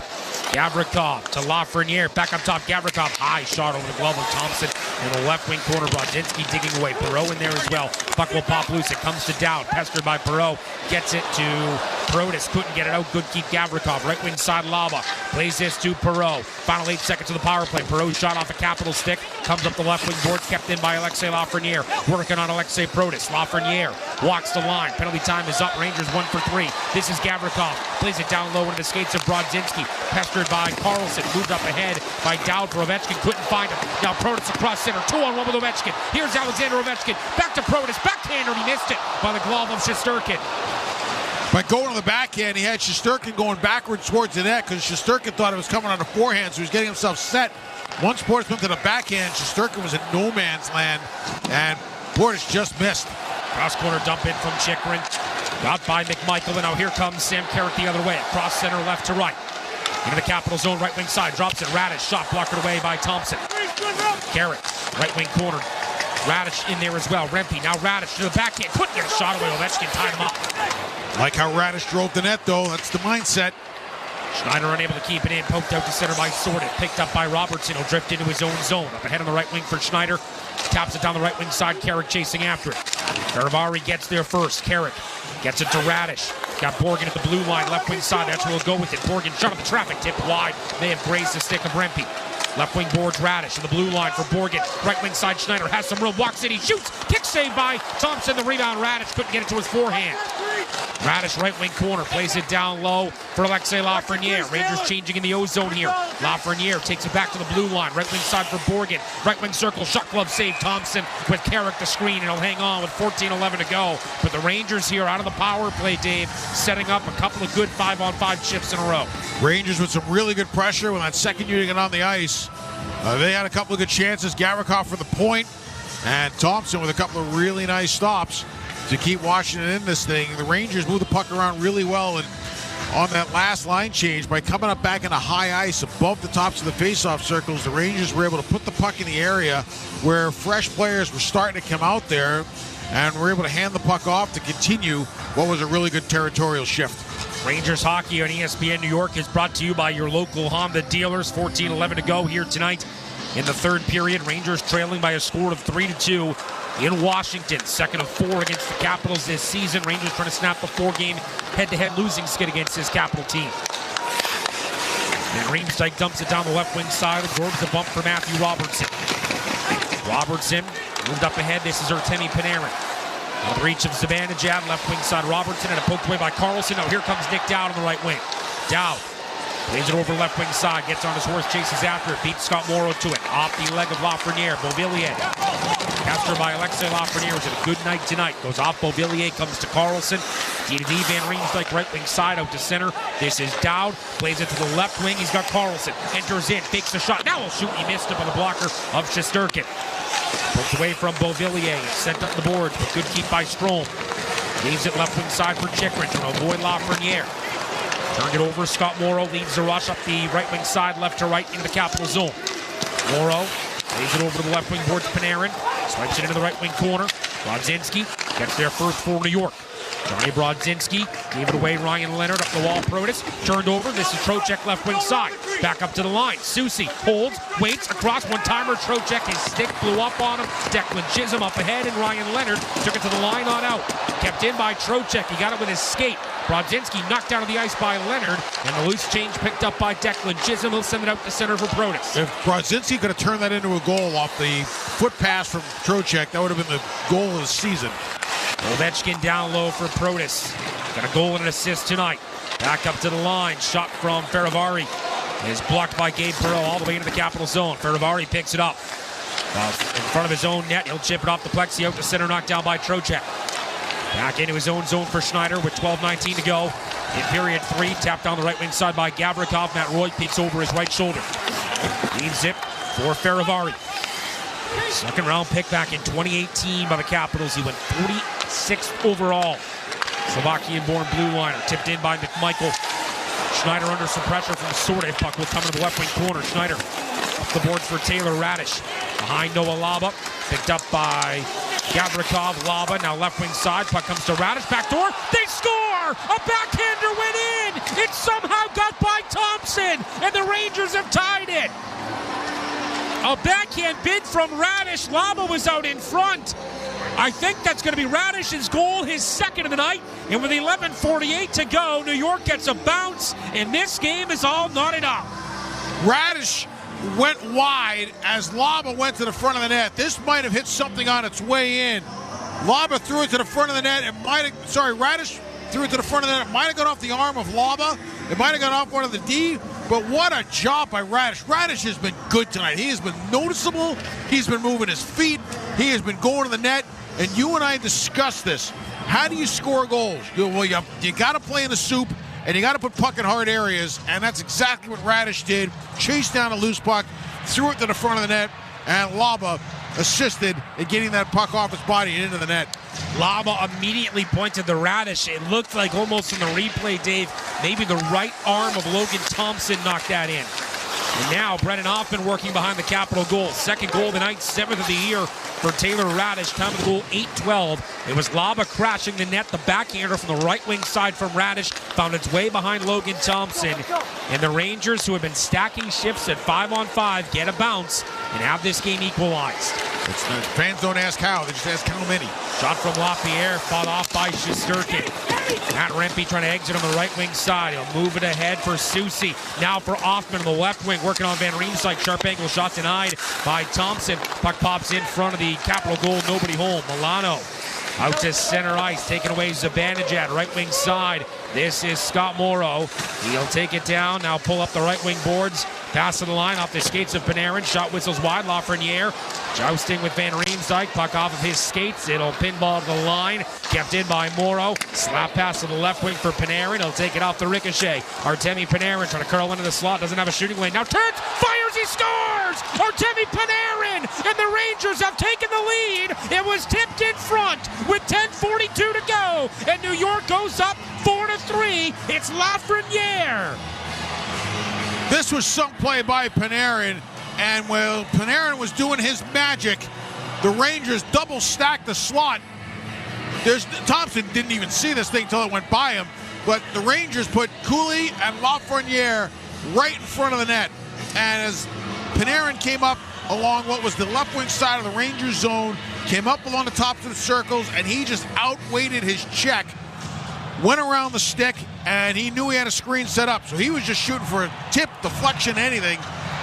Gavrikov to Lafreniere, back up top, Gavrikov, high shot over the glove of Thompson in the left wing corner. Brodzinski digging away, Perreault in there as well. Puck will pop loose, it comes to Dowd, pestered by Perreault, gets it to Protas, couldn't get it out, good keep Gavrikov. Right wing side, Lava, plays this to Perreault. Final 8 seconds of the power play. Perreault shot off a capital stick, comes up the left wing board, kept in by Alexei Lafreniere, working on Alexei Protas. Lafreniere walks the line, penalty time is up, Rangers 1 for 3. This is Gavrikov, plays it down low into the skates of Brodzinski, pestered by Carlson, moved up ahead by Dowd for Ovechkin, couldn't find him. Now Protas across center, 2-on-1 with Ovechkin. Here's Alexander Ovechkin, back to Protas, backhander, he missed it by the glove of Shesterkin. By going on the backhand, he had Shesterkin going backwards towards the net because Shesterkin thought it was coming on the forehand, so he was getting himself set. Once Portis went to the backhand, Shesterkin was in no man's land, and Portis just missed. Cross corner dump in from Chychrun. Got by McMichael, and now here comes Sam Carrick the other way. Cross center, left to right. Into the Capital zone, right wing side, drops it. Radish, shot blocked away by Thompson. Carrick, right wing corner. Radish in there as well. Rempe, now Radish to the backhand. Couldn't get a shot away. Ovechkin tied him up. Like how Radish drove the net, though. That's the mindset. Schneider unable to keep it in. Poked out to center by Sorted. Picked up by Robertson. He'll drift into his own zone. Up ahead on the right wing for Schneider. Taps it down the right wing side. Carrick chasing after it. Faravari gets there first. Carrick gets it to Radish. Got Borgen at the blue line. Left wing side. That's where he'll go with it. Borgen shot at the traffic. Tipped wide. May have grazed the stick of Rempe. Left wing boards Radish in the blue line for Borgen. Right wing side Schneider has some room. Walks in. He shoots. Kick saved by Thompson. The rebound. Radish couldn't get it to his forehand. Radish right wing corner, plays it down low for Alexei Lafreniere. Rangers changing in the O-zone here. Lafreniere takes it back to the blue line. Right wing side for Borgen. Right wing circle, shot glove save. Thompson with Carrick the screen, and he'll hang on with 14:11 to go. But the Rangers here out of the power play, Dave, setting up a couple of good 5-on-5 shifts in a row. Rangers with some really good pressure when that second unit got on the ice. They had a couple of good chances. Gavrikov for the point. And Thompson with a couple of really nice stops to keep Washington in this thing. The Rangers moved the puck around really well and on that last line change by coming up back into high ice above the tops of the faceoff circles. The Rangers were able to put the puck in the area where fresh players were starting to come out there and were able to hand the puck off to continue what was a really good territorial shift. Rangers hockey on ESPN New York is brought to you by your local Honda dealers. 14-11 to go here tonight in the third period. Rangers trailing by a score of 3-2 in Washington. Second of 4 against the Capitals this season. Rangers trying to snap a 4-game head-to-head losing skid against his Capital team. And Riemsdyk dumps it down the left wing side. Absorbs the bump for Matthew Robertson. Robertson moved up ahead. This is Artemi Panarin. On the reach of Zibanejad, left wing side Robertson, and a poked away by Carlson. Now here comes Nick Dowd on the right wing. Dowd plays it over left wing side, gets on his horse, chases after it, beats Scott Morrow to it. Off the leg of Lafreniere, Beauvillier. Captured by Alexei Lafreniere, who's had a good night tonight. Goes off Beauvillier, comes to Carlson. D-to-D, Van Riemsdyk, right wing side, out to center. This is Dowd, plays it to the left wing. He's got Carlson, enters in, fakes the shot. Now he'll shoot, he missed it by the blocker of Shesterkin. Poked away from Beauvillier, sent up the boards, but good keep by Strome. Leaves it left wing side for Chikrin to avoid Lafreniere. Turned it over, Scott Morrow leads the rush up the right wing side, left to right into the Capital zone. Morrow lays it over to the left wing boards Panarin, swipes it into the right wing corner. Brodzinski gets there first for New York. Johnny Brodzinski gave it away, Ryan Leonard up the wall, Protas turned over, this is Trocheck left wing side. Back up to the line, Soucy holds, waits, across one-timer, Trocheck, his stick blew up on him, Declan Chisholm up ahead, and Ryan Leonard took it to the line on out. Kept in by Trocheck, he got it with his skate. Brodzinski knocked down to the ice by Leonard, and the loose change picked up by Declan Chisholm. He'll send it out to center for Protas. If Brodzinski could have turned that into a goal off the foot pass from Trocheck, that would have been the goal of the season. Ovechkin down low for Protas. Got a goal and an assist tonight. Back up to the line. Shot from Feravari is blocked by Gabe Perreault all the way into the Capital zone. Feravari picks it up. In front of his own net, he'll chip it off the plexi out to center, knocked down by Trocheck. Back into his own zone for Schneider with 12:19 to go. In period 3, tapped down the right wing side by Gavrikov. Matt Roy peeks over his right shoulder. Leaves it for Feravari. Second round pick back in 2018 by the Capitals. He went 46th overall. Slovakian-born blue liner, tipped in by McMichael. Schneider under some pressure from Sorte. Puck will come to the left wing corner. Schneider up the boards for Taylor Radish. Behind Noah Laba, picked up by Gavrikov. Laba now left wing side. Puck comes to Radish. Backdoor. They score! A backhander went in! It somehow got by Thompson, and the Rangers have tied it. A backhand bid from Radish. Laba was out in front. I think that's going to be Radish's goal, his second of the night. And with 11:48 to go, New York gets a bounce, and this game is all knotted up. Radish went wide as Laba went to the front of the net. This might have hit something on its way in. Laba threw it to the front of the net. Radish threw it to the front of the net. It might have gone off the arm of Laba. It might have gone off one of the D. But what a job by Radish. Radish has been good tonight. He has been noticeable. He's been moving his feet. He has been going to the net. And you and I discussed this. How do you score goals? Well, you got to play in the soup, and you got to put puck in hard areas. And that's exactly what Radish did. Chased down a loose puck, threw it to the front of the net, and Laba assisted in getting that puck off his body and into the net. Laba immediately pointed to Radish. It looked like almost in the replay, Dave, maybe the right arm of Logan Thompson knocked that in. And now Brennan Hoffman working behind the Capital goal. Second goal of the night, 7th of the year for Taylor Radish. Time of the goal, 8:12. It was Laba crashing the net. The backhander from the right wing side from Radish found its way behind Logan Thompson. And the Rangers, who have been stacking shifts at 5-on-5, get a bounce and have this game equalized. Fans don't ask how, they just ask how many. Shot from Lapierre, fought off by Shesterkin. Matt Rempe trying to exit on the right wing side. He'll move it ahead for Soucy. Now for Hoffman on the left wing, working on Van Riemsdyk. Sharp angle shot denied by Thompson. Puck pops in front of the Capital goal, nobody home. Milano out to center ice, taking away Zibanejad, right wing side. This is Scott Morrow. He'll take it down, now pull up the right wing boards. Pass to the line off the skates of Panarin. Shot whistles wide. Lafreniere jousting with Van Riemsdyk. Puck off of his skates. It'll pinball to the line. Kept in by Morrow. Slap pass to the left wing for Panarin. He'll take it off the ricochet. Artemi Panarin trying to curl into the slot. Doesn't have a shooting lane. Now turns, fires, he scores! Artemi Panarin, and the Rangers have taken the lead. It was tipped in front with 10:42 to go, and New York goes up 4-3. It's Lafreniere. This was some play by Panarin, and while Panarin was doing his magic, the Rangers double stacked the slot. Thompson didn't even see this thing until it went by him, but the Rangers put Cooley and Lafreniere right in front of the net. And as Panarin came up along what was the left wing side of the Rangers zone, came up along the tops of the circles, and he just outweighted his check, went around the stick, and he knew he had a screen set up. So he was just shooting for a tip, deflection, anything,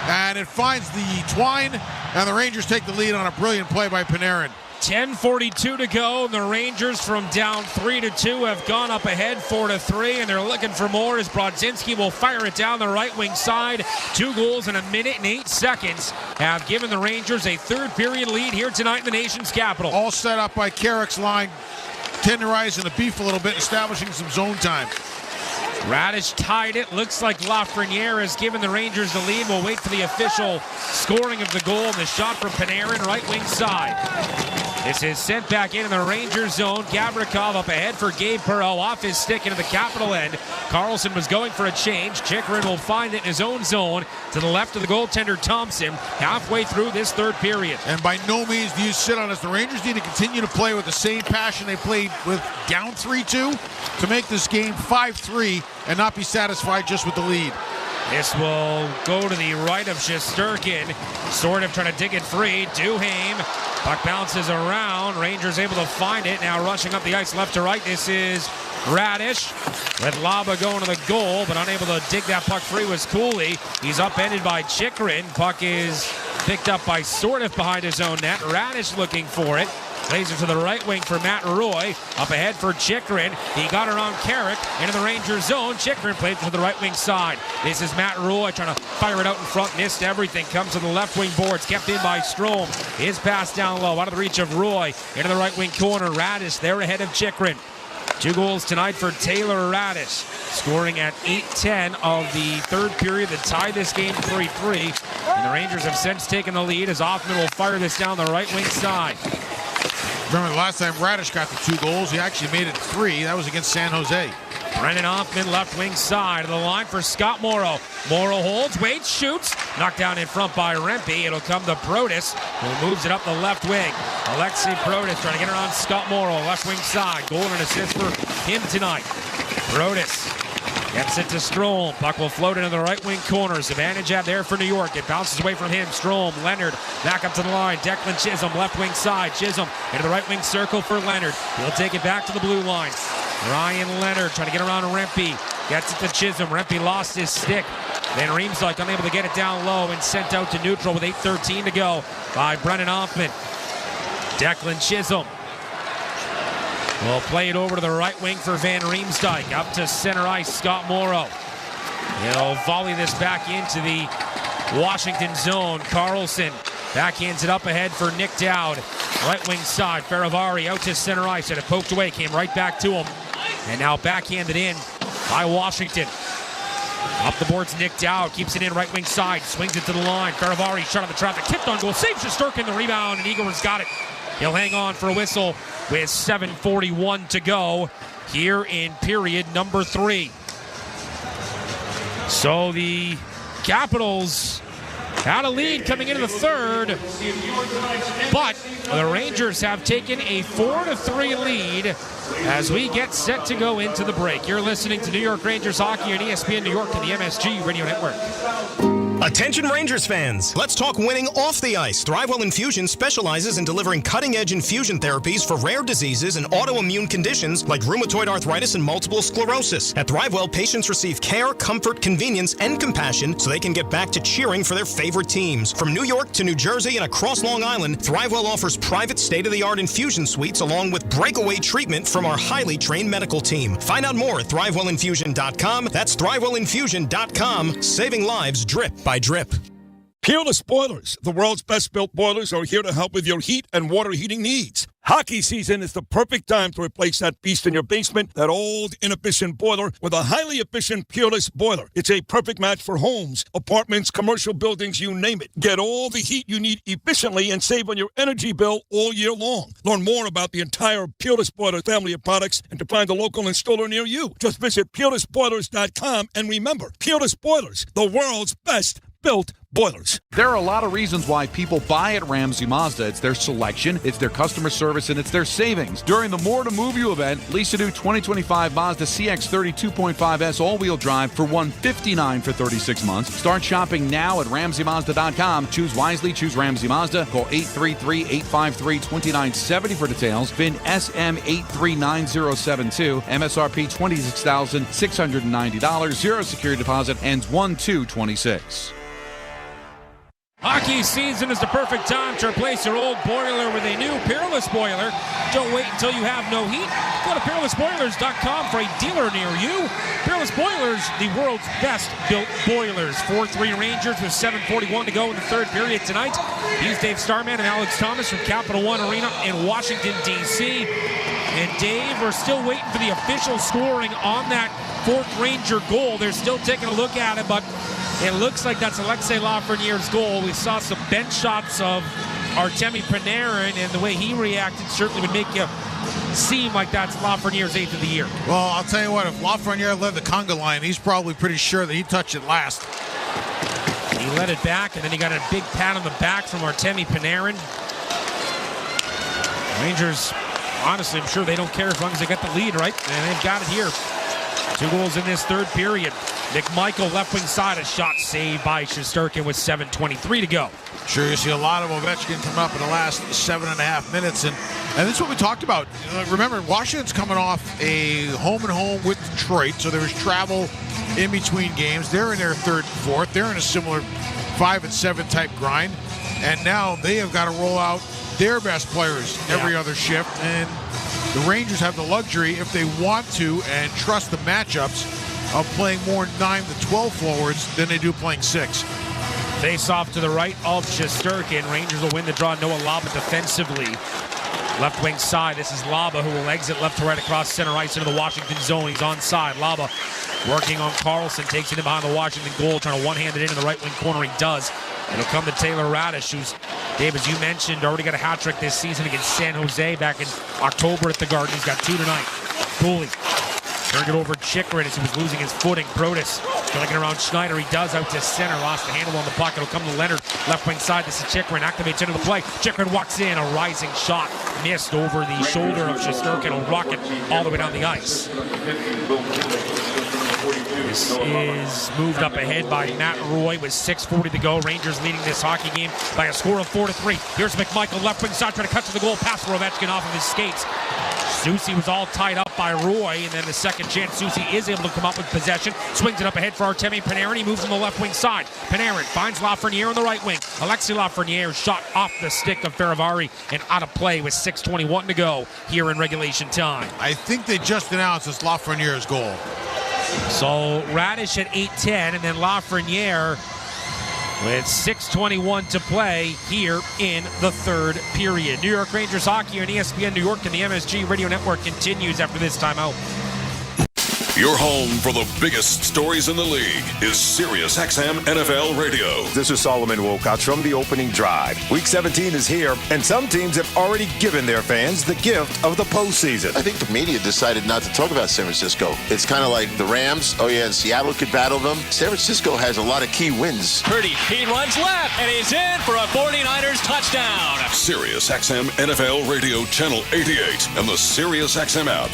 and it finds the twine, and the Rangers take the lead on a brilliant play by Panarin. 10:42 to go, and the Rangers from down 3-2 have gone up ahead 4-3, and they're looking for more as Brodzinski will fire it down the right wing side. 2 goals in 1 minute and 8 seconds have given the Rangers a third period lead here tonight in the nation's capital. All set up by Carrick's line, tenderizing the beef a little bit, establishing some zone time. Radish tied it. Looks like Lafreniere has given the Rangers the lead. We'll wait for the official scoring of the goal and the shot from Panarin, right wing side. This is sent back into the Rangers zone. Gavrikov up ahead for Gabe Perreault, off his stick into the capital end. Carlson was going for a change. Chychrun will find it in his own zone to the left of the goaltender Thompson, halfway through this third period. And by no means do you sit on this. The Rangers need to continue to play with the same passion they played with down 3-2 to make this game 5-3 and not be satisfied just with the lead. This will go to the right of Shesterkin, sort of trying to dig it free. Duhaime, puck bounces around. Rangers able to find it. Now rushing up the ice left to right. This is Radish. With Laba going to the goal, but unable to dig that puck free was Cooley. He's upended by Chychrun. Puck is picked up by Sortif behind his own net. Radish looking for it. Lays it to the right wing for Matt Roy. Up ahead for Chychrun. He got around Carrick into the Rangers zone. Chychrun plays to the right wing side. This is Matt Roy trying to fire it out in front. Missed everything. Comes to the left wing boards. Kept in by Strome. His pass down low. Out of the reach of Roy. Into the right wing corner. Radish there ahead of Chychrun. 2 goals tonight for Taylor Radish. Scoring at 8:10 of the third period that tied this game 3-3. And the Rangers have since taken the lead as Hoffman will fire this down the right wing side. Remember the last time Radish got the 2 goals, he actually made it 3. That was against San Jose. Brennan Hoffman left wing side of the line for Scott Morrow. Morrow holds, waits, shoots. Knocked down in front by Rempe. It'll come to Protas, who moves it up the left wing. Alexei Protas trying to get around Scott Morrow, left wing side. Goal and assist for him tonight. Protas gets it to Strome. Puck will float into the right wing corner. Zibanejad there for New York. It bounces away from him. Strome, Leonard back up to the line. Declan Chisholm left wing side. Chisholm into the right wing circle for Leonard. He'll take it back to the blue line. Ryan Leonard trying to get around Rempe. Gets it to Chisholm. Rempe lost his stick. Then Riemsdyk unable to get it down low and sent out to neutral with 8:13 to go by Brennan Hoffman. Declan Chisholm will play it over to the right wing for Van Riemsdyk. Up to center ice, Scott Morrow. He'll volley this back into the Washington zone. Carlson backhands it up ahead for Nick Dowd. Right wing side, Faravari out to center ice. Had it poked away, came right back to him. And now backhanded in by Washington. Up the boards, Nick Dowd keeps it in right wing side. Swings it to the line. Faravari shot on the traffic. Tipped on goal. Saves Shesterkin the rebound, and Igor's got it. He'll hang on for a whistle with 7:41 to go here in period number 3. So the Capitals had a lead coming into the third, but the Rangers have taken a 4-3 lead as we get set to go into the break. You're listening to New York Rangers Hockey on ESPN New York and the MSG Radio Network. Attention Rangers fans, let's talk winning off the ice. Thrivewell Infusion specializes in delivering cutting-edge infusion therapies for rare diseases and autoimmune conditions like rheumatoid arthritis and multiple sclerosis. At Thrivewell, patients receive care, comfort, convenience, and compassion so they can get back to cheering for their favorite teams. From New York to New Jersey and across Long Island, Thrivewell offers private state-of-the-art infusion suites along with breakaway treatment from our highly trained medical team. Find out more at ThrivewellInfusion.com. That's ThrivewellInfusion.com. Saving lives drip by drip. Peerless Boilers, the world's best built boilers, are here to help with your heat and water heating needs. Hockey season is the perfect time to replace that beast in your basement, that old, inefficient boiler, with a highly efficient Peerless boiler. It's a perfect match for homes, apartments, commercial buildings, you name it. Get all the heat you need efficiently and save on your energy bill all year long. Learn more about the entire Peerless Boiler family of products and to find a local installer near you. Just visit PeerlessBoilers.com and remember, Peerless Boilers, the world's best built boilers. There are a lot of reasons why people buy at Ramsey Mazda. It's their selection, it's their customer service, and it's their savings. During the More to Move You event, lease a new 2025 Mazda CX-30 2.5S all-wheel drive for $159 for 36 months. Start shopping now at RamseyMazda.com. Choose wisely, choose Ramsey Mazda. Call 833-853-2970 for details. VIN SM839072. MSRP $26,690. Zero security deposit. Ends 1/2/26. Hockey season is the perfect time to replace your old boiler with a new Peerless boiler. Don't wait until you have no heat. Go to PeerlessBoilers.com for a dealer near you. Peerless Boilers, the world's best built boilers. 4-3 Rangers with 7:41 to go in the third period tonight. He's Dave Starman and Alex Thomas from Capital One Arena in Washington, D.C. And Dave, we're still waiting for the official scoring on that fourth Ranger goal. They're still taking a look at it, but it looks like that's Alexei Lafreniere's goal. We saw some bench shots of Artemi Panarin, and the way he reacted certainly would make you seem like that's Lafreniere's 8th of the year. Well, I'll tell you what, if Lafreniere led the conga line, he's probably pretty sure that he touched it last. He led it back, and then he got a big pat on the back from Artemi Panarin. Rangers, honestly, I'm sure they don't care as long as they get the lead, right? And they've got it here. 2 goals in this third period. McMichael left wing side, a shot saved by Shesterkin with 7:23 to go. Sure, you see a lot of Ovechkin come up in the last 7.5 minutes, and this is what we talked about. Remember, Washington's coming off a home-and-home with Detroit, so there was travel in between games. They're in their third and fourth. They're in a similar 5-7 type grind, and now they have got to roll out their best players every other shift, and the Rangers have the luxury, if they want to and trust the matchups, of playing more 9 to 12 forwards than they do playing 6. Face off to the right of Shesterkin. Rangers will win the draw. Noah Laba defensively. Left wing side. This is Laba who will exit left to right across center ice into the Washington zone. He's onside. Laba working on Carlson. Takes it in behind the Washington goal. Trying to one-hand it into the right wing corner. He does. It'll come to Taylor Radish, who's, Dave, as you mentioned, already got a hat trick this season against San Jose back in October at the Garden. He's got 2 tonight. Cooley turned it over Chikrin as he was losing his footing. Protas looking around Schneider. He does out to center. Lost the handle on the puck. It'll come to Leonard. Left wing side. This is Chikrin. Activates into the play. Chikrin walks in. A rising shot. Missed over the shoulder of Shesterkin. A rocket all the way down the ice. This is moved up ahead by Matt Roy with 6:40 to go. Rangers leading this hockey game by a score of 4-3. Here's McMichael, left wing side, trying to cut to the goal. Pass for Ovechkin off of his skates. Susi was all tied up by Roy, and then the second chance, Susi is able to come up with possession. Swings it up ahead for Artemi Panarin. He moves on the left wing side. Panarin finds Lafreniere on the right wing. Alexei Lafreniere shot off the stick of Feravari and out of play with 6:21 to go here in regulation time. I think they just announced it's Lafreniere's goal. So Radish at 8:10, and then Lafreniere with 6:21 to play here in the third period. New York Rangers hockey on ESPN New York and the MSG Radio Network continues after this timeout. Your home for the biggest stories in the league is SiriusXM NFL Radio. This is Solomon Wilcox from the opening drive. Week 17 is here, and some teams have already given their fans the gift of the postseason. I think the media decided not to talk about San Francisco. It's kind of like the Rams. Oh, yeah, and Seattle could battle them. San Francisco has a lot of key wins. Purdy, he runs left, and he's in for a 49ers touchdown. SiriusXM NFL Radio Channel 88 and the SiriusXM app.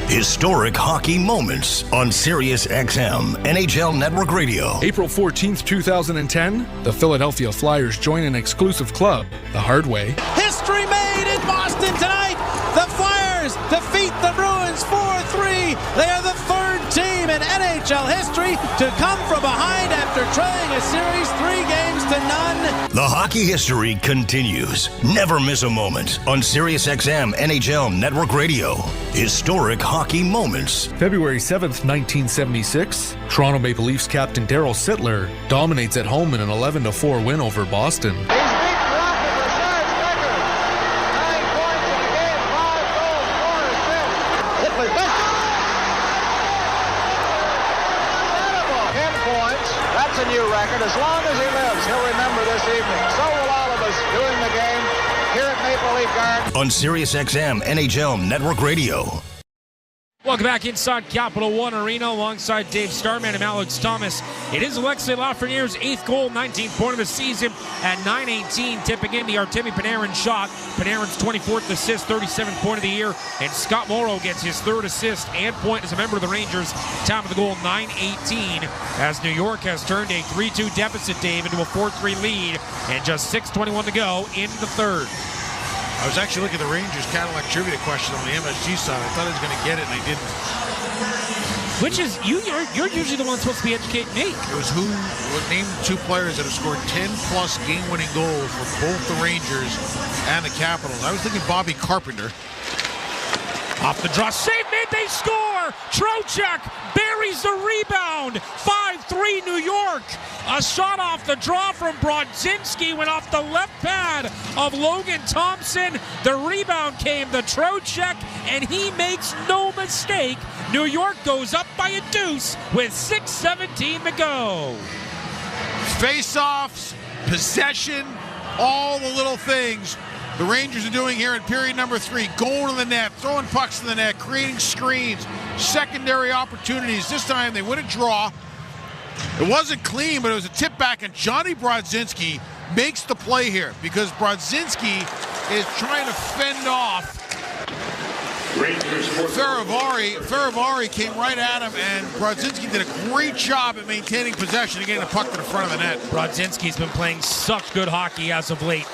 Historic hockey moments on SiriusXM NHL Network Radio. April 14th, 2010, the Philadelphia Flyers join an exclusive club, the Hard Way. History made in Boston tonight. The Flyers defeat the Bruins 4-3. They are the third team in NHL history to come from behind after trailing a series 3-0. The hockey history continues. Never miss a moment on SiriusXM NHL Network Radio. Historic hockey moments. February 7th, 1976, Toronto Maple Leafs captain Darryl Sittler dominates at home in an 11-4 win over Boston. He's beaten Rocket, Rashard's Becker. new record. As long as he lives, he'll remember this evening. So will all of us doing the game here at Maple Leaf Gardens. On Sirius XM NHL Network Radio. Welcome back inside Capital One Arena alongside Dave Starman and Alex Thomas. It is Alexei Lafreniere's 8th goal, 19th point of the season at 9:18, tipping in the Artemi Panarin shot. Panarin's 24th assist, 37th point of the year, and Scott Morrow gets his 3rd assist and point as a member of the Rangers. Time of the goal, 9:18, as New York has turned a 3-2 deficit, Dave, into a 4-3 lead, and just 6:21 to go in the third. I was actually looking at the Rangers Cadillac trivia question on the MSG side. I thought I was going to get it, and I didn't. Which is, you're usually the one supposed to be educating me. It was who would name 2 players that have scored 10-plus game-winning goals for both the Rangers and the Capitals. I was thinking Bobby Carpenter. Off the draw, save made, they score! Trocheck buries the rebound, 5-3 New York. A shot off the draw from Brodzinski went off the left pad of Logan Thompson. The rebound came to Trocheck, and he makes no mistake. New York goes up by a deuce with 6:17 to go. Face-offs, possession, all the little things the Rangers are doing here in period number 3. Going to the net, throwing pucks to the net, creating screens, secondary opportunities. This time they win a draw. It wasn't clean, but it was a tip back, and Johnny Brodzinski makes the play here because Brodzinski is trying to fend off Faravari. Faravari came right at him, and Brodzinski did a great job at maintaining possession and getting the puck to the front of the net. Brodzinski's been playing such good hockey as of late.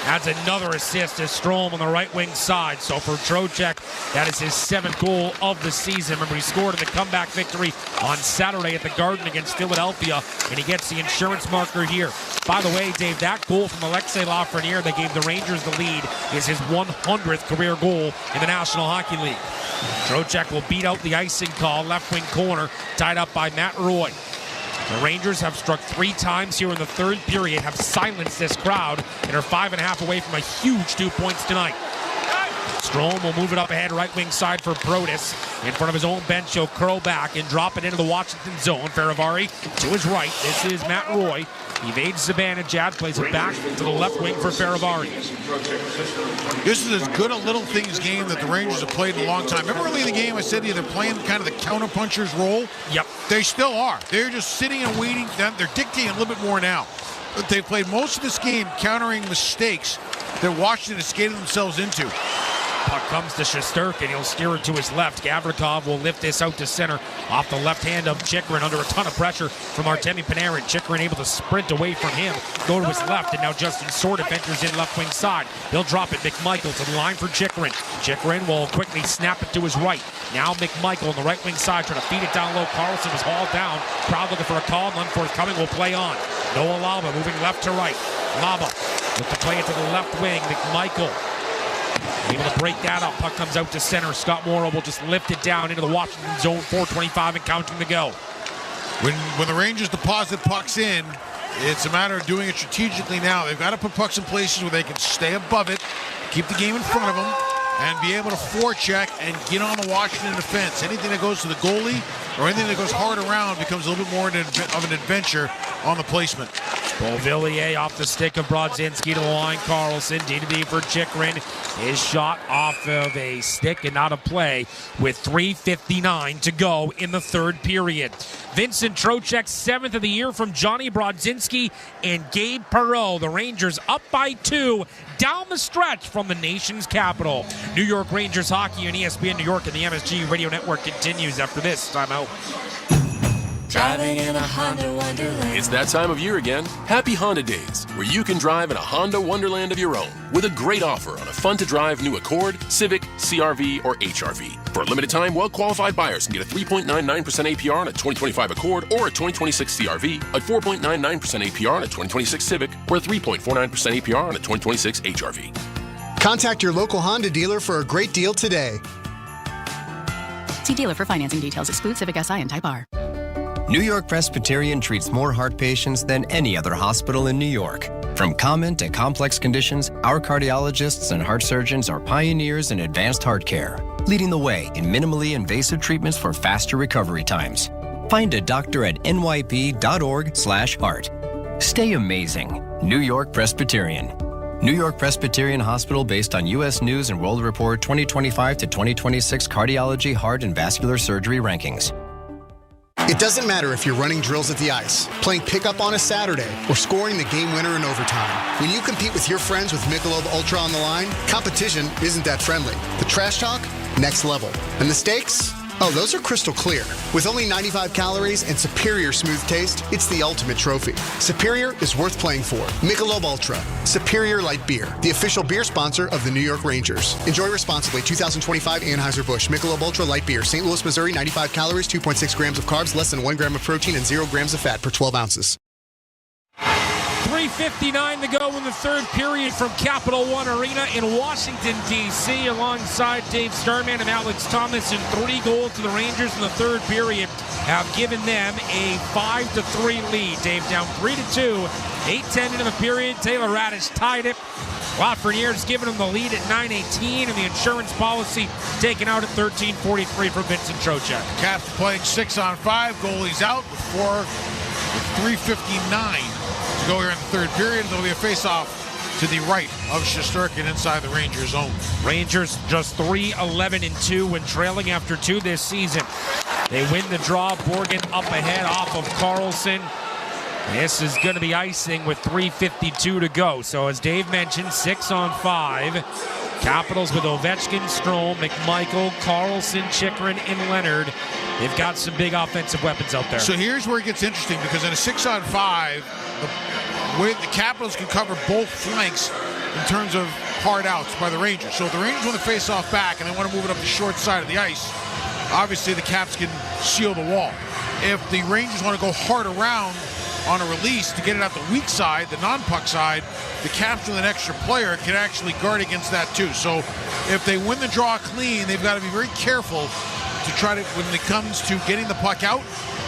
Adds another assist to Strome on the right wing side. So for Trocheck, that is his 7th goal of the season. Remember, he scored in the comeback victory on Saturday at the Garden against Philadelphia, and he gets the insurance marker here. By the way, Dave, that goal from Alexei Lafreniere that gave the Rangers the lead is his 100th career goal in the National Hockey League. Trocheck will beat out the icing call, left wing corner, tied up by Matt Roy. The Rangers have struck 3 times here in the third period, have silenced this crowd, and are 5.5 away from a huge 2 points tonight. Strome will move it up ahead, right wing side for Brodus. In front of his own bench, he'll curl back and drop it into the Washington zone. Faravari to his right. This is Matt Roy. Evades Zibanejad, plays it back to the left wing for Faravari. This is as good a little things game that the Rangers have played in a long time. Remember early in the game I said to you they're playing kind of the counterpuncher's role? Yep. They still are. They're just sitting and waiting. They're dictating a little bit more now. But they've played most of this game countering mistakes that Washington has skated themselves into. Puck comes to Shesterkin, and he'll steer it to his left. Gavrikov will lift this out to center off the left hand of Chychrun under a ton of pressure from Artemi Panarin. Chychrun able to sprint away from him, go to his left, and now Justin Sorda ventures in left wing side. He'll drop it. McMichael to the line for Chychrun. Chychrun will quickly snap it to his right. Now McMichael on the right wing side trying to feed it down low. Carlson is hauled down. Crowd looking for a call. None forthcoming. Will play on. Noah Laba moving left to right. Laba with to play it to the left wing. McMichael able to break that up. Puck comes out to center. Scott Morrow will just lift it down into the Washington zone. 4:25 and counting to go. When the Rangers deposit pucks in, it's a matter of doing it strategically now. They've got to put pucks in places where they can stay above it, keep the game in front of them, and be able to forecheck and get on the Washington defense. Anything that goes to the goalie or anything that goes hard around becomes a little bit more of an adventure on the placement. Beauvillier off the stick of Brodzinski to the line. Carlson, D-to-D for Chychrun. His shot off of a stick and not a play with 3:59 to go in the third period. Vincent Trocheck, 7th of the year from Johnny Brodzinski and Gabe Perreault. The Rangers up by 2 down the stretch from the nation's capital. New York Rangers hockey on ESPN New York and the MSG Radio Network continues after this timeout. Driving in a Honda Wonderland. It's that time of year again. Happy Honda Days, where you can drive in a Honda Wonderland of your own with a great offer on a fun-to-drive new Accord, Civic, CR-V, or HR-V. For a limited time, well-qualified buyers can get a 3.99% APR on a 2025 Accord or a 2026 CR-V, a 4.99% APR on a 2026 Civic, or a 3.49% APR on a 2026 HR-V. Contact your local Honda dealer for a great deal today. See dealer for financing details. Exclude Civic Si and Type R. New York Presbyterian treats more heart patients than any other hospital in New York. From common to complex conditions, our cardiologists and heart surgeons are pioneers in advanced heart care, leading the way in minimally invasive treatments for faster recovery times. Find a doctor at nyp.org/heart. Stay amazing. New York Presbyterian. New York Presbyterian Hospital based on U.S. News and World Report 2025 to 2026 cardiology, heart, and vascular surgery rankings. It doesn't matter if you're running drills at the ice, playing pickup on a Saturday, or scoring the game winner in overtime. When you compete with your friends with Michelob Ultra on the line, competition isn't that friendly. The trash talk, next level. And the stakes? Oh, those are crystal clear. With only 95 calories and superior smooth taste, it's the ultimate trophy. Superior is worth playing for. Michelob Ultra, Superior Light Beer, the official beer sponsor of the New York Rangers. Enjoy responsibly. 2025 Anheuser-Busch Michelob Ultra Light Beer. St. Louis, Missouri, 95 calories, 2.6 grams of carbs, less than 1 gram of protein, and 0 grams of fat per 12 ounces. 3:59 to go in the third period from Capital One Arena in Washington, D.C. Alongside Dave Starman and Alex Thomas, and 3 goals to the Rangers in the third period have given them a 5-3 lead. Dave down 3-2, 8:10 into the period. Taylor Radish tied it. Lafreniere's given them the lead at 9:18, and the insurance policy taken out at 13:43 for Vincent Trocheck. Caps playing 6-on-5, goalies out with 3:59 to go here in the third period. There'll be a face-off to the right of Shesterkin inside the Rangers zone. Rangers just 3-11-2 when trailing after 2 this season. They win the draw. Borgen up ahead off of Carlson. This is going to be icing with 3:52 to go. So as Dave mentioned, 6-on-5. Capitals with Ovechkin, Strome, McMichael, Carlson, Chychrun, and Leonard. They've got some big offensive weapons out there. So here's where it gets interesting, because in a 6-on-5, the Capitals can cover both flanks in terms of hard outs by the Rangers. So if the Rangers want to face off back and they want to move it up the short side of the ice, obviously the Caps can seal the wall. If the Rangers want to go hard around on a release to get it out the weak side, the non-puck side, the Caps with an extra player can actually guard against that too. So if they win the draw clean, they've got to be very careful to try to, when it comes to getting the puck out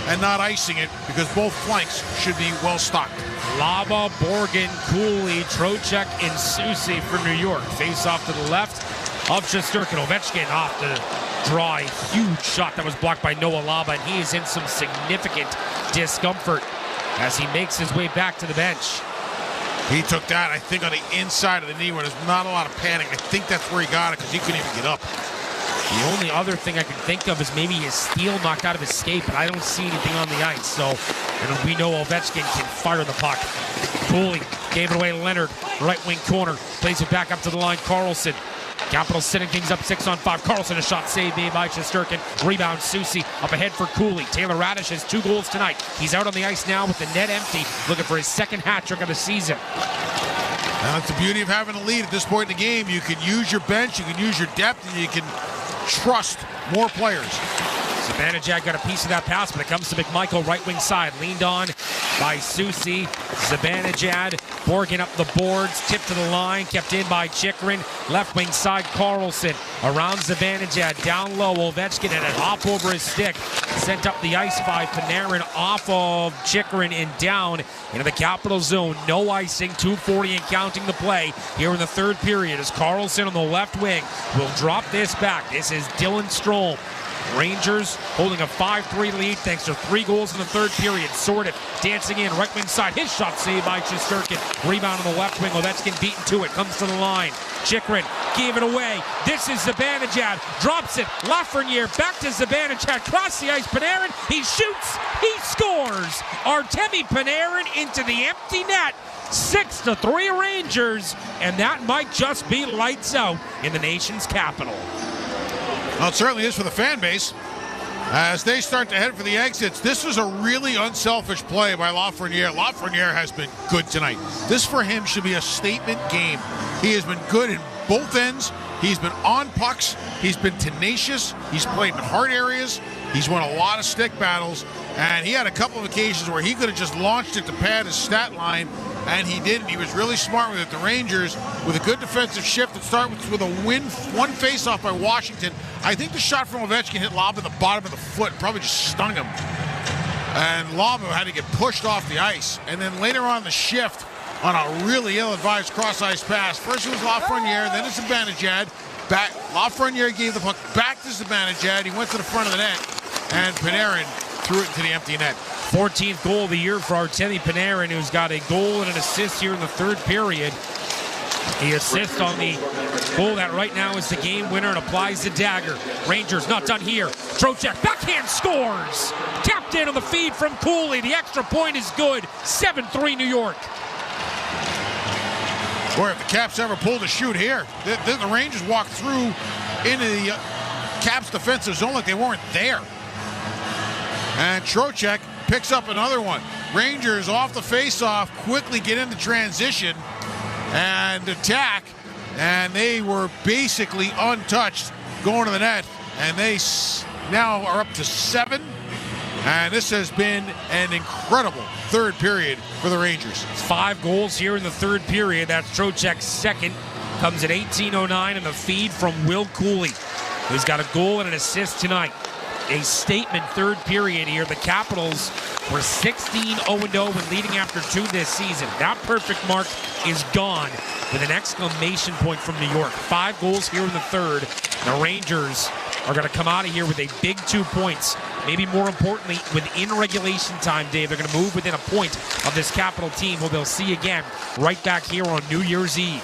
and not icing it, because both flanks should be well stocked. Laba, Borgen, Cooley, Trocheck, and Soucy for New York. Face off to the left of Shesterkin. Ovechkin off to draw a huge shot that was blocked by Noah Laba, and he is in some significant discomfort as he makes his way back to the bench. He took that, I think, on the inside of the knee where there's not a lot of padding. I think that's where he got it, because he couldn't even get up. The only other thing I can think of is maybe his steal knocked out of his skate, but I don't see anything on the ice. So, and we know Ovechkin can fire the puck. Cooley gave it away to Leonard, right wing corner, plays it back up to the line. Carlson. Capitals setting things up 6-on-5. Carlson, a shot saved by Shesterkin. Rebound, Soucy up ahead for Cooley. Taylor Radish has 2 goals tonight. He's out on the ice now with the net empty, looking for his second hat trick of the season. Now, that's the beauty of having a lead at this point in the game. You can use your bench, you can use your depth, and you can trust more players. Zibanejad got a piece of that pass, but it comes to McMichael, right wing side. Leaned on by Soucy. Zibanejad, Borgen up the boards, tipped to the line, kept in by Chychrun. Left wing side, Carlson. Around Zibanejad, down low, Ovechkin, and it hop over his stick. Sent up the ice by Panarin off of Chychrun and down into the Capital zone. No icing, 2:40 and counting the play here in the third period as Carlson on the left wing will drop this back. This is Dylan Strome. Rangers holding a 5-3 lead thanks to 3 goals in the third period. Sorted, dancing in, right wing side. His shot saved by Shesterkin. Rebound on the left wing. Ovechkin beaten to it. Comes to the line. Chychrun gave it away. This is Zibanejad. Drops it. Lafreniere back to Zibanejad. Cross the ice. Panarin. He shoots. He scores. Artemi Panarin into the empty net. 6-3 Rangers. And that might just be lights out in the nation's capital. Well, it certainly is for the fan base. As they start to head for the exits, this was a really unselfish play by Lafreniere. Lafreniere has been good tonight. This for him should be a statement game. He has been good in both ends. He's been on pucks. He's been tenacious. He's played in hard areas. He's won a lot of stick battles. And he had a couple of occasions where he could have just launched it to pad his stat line, and he didn't. He was really smart with it. The Rangers, with a good defensive shift that starts with a one face-off by Washington. I think the shot from Ovechkin hit Laba in the bottom of the foot, probably just stung him. And Laba had to get pushed off the ice. And then later on the shift, on a really ill-advised cross-ice pass, first it was Lafreniere, then it's Zibanejad. Lafreniere gave the puck back to Zibanejad. He went to the front of the net, and Panarin threw it into the empty net. 14th goal of the year for Artemi Panarin, who's got a goal and an assist here in the third period. He assists on the goal that right now is the game winner and applies the dagger. Rangers not done here. Trocheck backhand scores. Tapped in on the feed from Cooley. The extra point is good. 7-3 New York. Boy, if the Caps ever pulled a shoot here, the Rangers walked through into the Caps defensive zone like they weren't there. And Trocheck picks up another one. Rangers off the face-off quickly get into transition and attack, and they were basically untouched going to the net, and they now are up to 7, and this has been an incredible third period for the Rangers. 5 goals here in the third period. That's Trocheck's second. Comes at 18:09 in the feed from Will Cooley, who's got a goal and an assist tonight. A statement third period here. The Capitals were 16-0-0 when leading after 2 this season. That perfect mark is gone with an exclamation point from New York. 5 goals here in the third. The Rangers are going to come out of here with a big 2 points. Maybe more importantly, within regulation time, Dave, they're going to move within a point of this Capital team, who they'll see again right back here on New Year's Eve.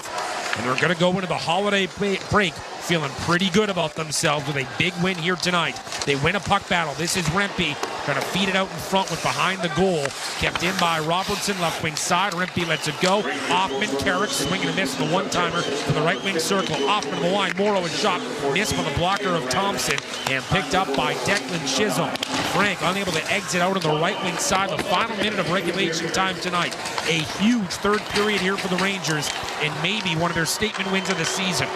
And they're going to go into the holiday break feeling pretty good about themselves with a big win here tonight. They win a puck battle. This is Rempe trying to feed it out in front with behind the goal. Kept in by Robertson, left wing side. Rempe lets it go. Hoffman, Carrick swinging a miss on the one-timer to the right wing circle. Hoffman the line. Morrow is shot. Missed by the blocker of Thompson and picked up by Declan Chisholm. Frank unable to exit out on the right wing side. The final minute of regulation time tonight. A huge third period here for the Rangers and maybe one of their statement wins of the season.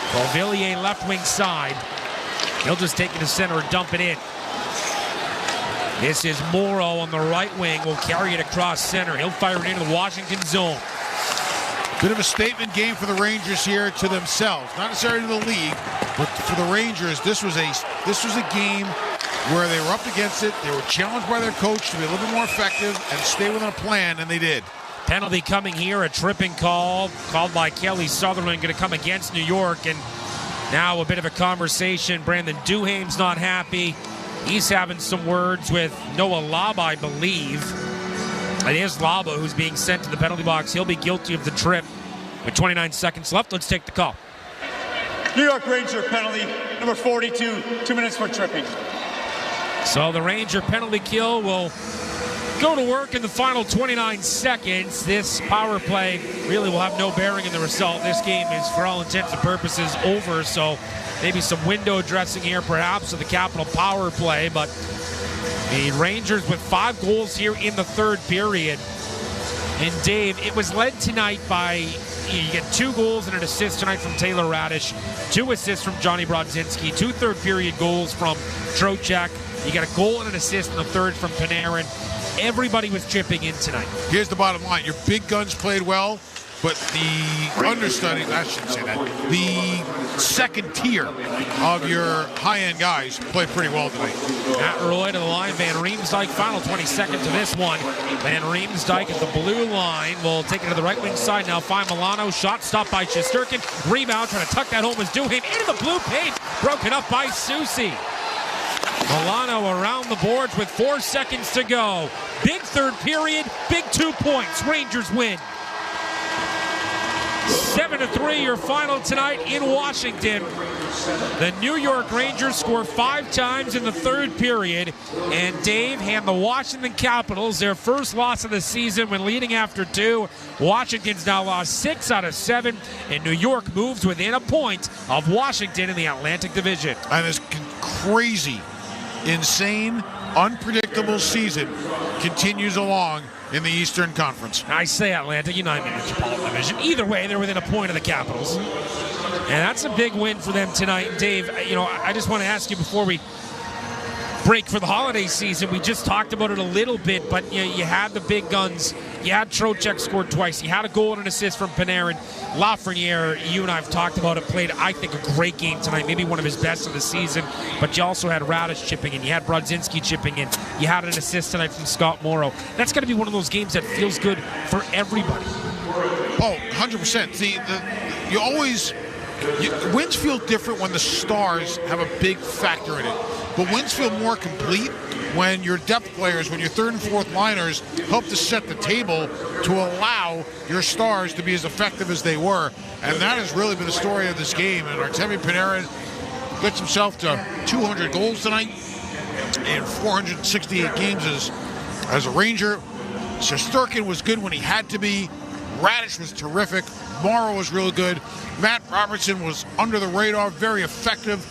Beauvillier left wing side. He'll just take it to center and dump it in. This is Morrow on the right wing. Will carry it across center. He'll fire it into the Washington zone. Bit of a statement game for the Rangers here to themselves. Not necessarily to the league, but for the Rangers, this was a game where they were up against it. They were challenged by their coach to be a little bit more effective and stay within a plan, and they did. Penalty coming here, a tripping call called by Kelly Sutherland, going to come against New York. And now a bit of a conversation. Brandon Duhaim's not happy. He's having some words with Noah Laba, I believe. It is Laba who's being sent to the penalty box. He'll be guilty of the trip. With 29 seconds left, let's take the call. New York Ranger penalty, number 42, 2 minutes for tripping. So the Ranger penalty kill will go to work in the final 29 seconds. This power play really will have no bearing in the result. This game is, for all intents and purposes, over. So maybe some window dressing here, perhaps, of the Capital power play. But the Rangers with 5 goals here in the third period. And Dave, it was led tonight by, you get 2 goals and an assist tonight from Taylor Radish, 2 assists from Johnny Brodzinski, 2 third period goals from Trocheck. You got a goal and an assist in the third from Panarin. Everybody was chipping in tonight. Here's the bottom line. Your big guns played well, but the understudy, I shouldn't say that, the second tier of your high-end guys played pretty well tonight. Matt Roy to the line. Van Riemsdyk, final 20 seconds of this one. Van Riemsdyk at the blue line will take it to the right wing side now. Find Milano. Shot stopped by Shesterkin. Rebound, trying to tuck that home as Duhaime into the blue paint. Broken up by Soucy. Milano around the boards with 4 seconds to go. Big third period, big 2 points. Rangers win. 7-3 your final tonight in Washington. The New York Rangers score 5 times in the third period, and Dave, hand the Washington Capitals their first loss of the season when leading after 2. Washington's now lost 6 out of 7, and New York moves within a point of Washington in the Atlantic Division. And this crazy, insane, unpredictable season continues along in the Eastern Conference. I say Atlantic, you know, I mean the Metropolitan Division. Either way, they're within a point of the Capitals. And that's a big win for them tonight. Dave, you know, I just want to ask you before we break for the holiday season, we just talked about it a little bit, but you know, you had the big guns. You had Trocheck scored twice. You had a goal and an assist from Panarin. Lafreniere, you and I have talked about it, played, I think, a great game tonight, maybe one of his best of the season, but you also had Radish chipping in. You had Brodzinski chipping in. You had an assist tonight from Scott Morrow. That's got to be one of those games that feels good for everybody. Oh, 100%. You always Wins feel different when the stars have a big factor in it. But wins feel more complete when your depth players, when your third and fourth liners help to set the table to allow your stars to be as effective as they were. And that has really been the story of this game. And Artemi Panarin gets himself to 200 goals tonight in 468 games as a Ranger. Shesterkin was good when he had to be. Radish was terrific. Morrow was real good. Matt Robertson was under the radar, very effective.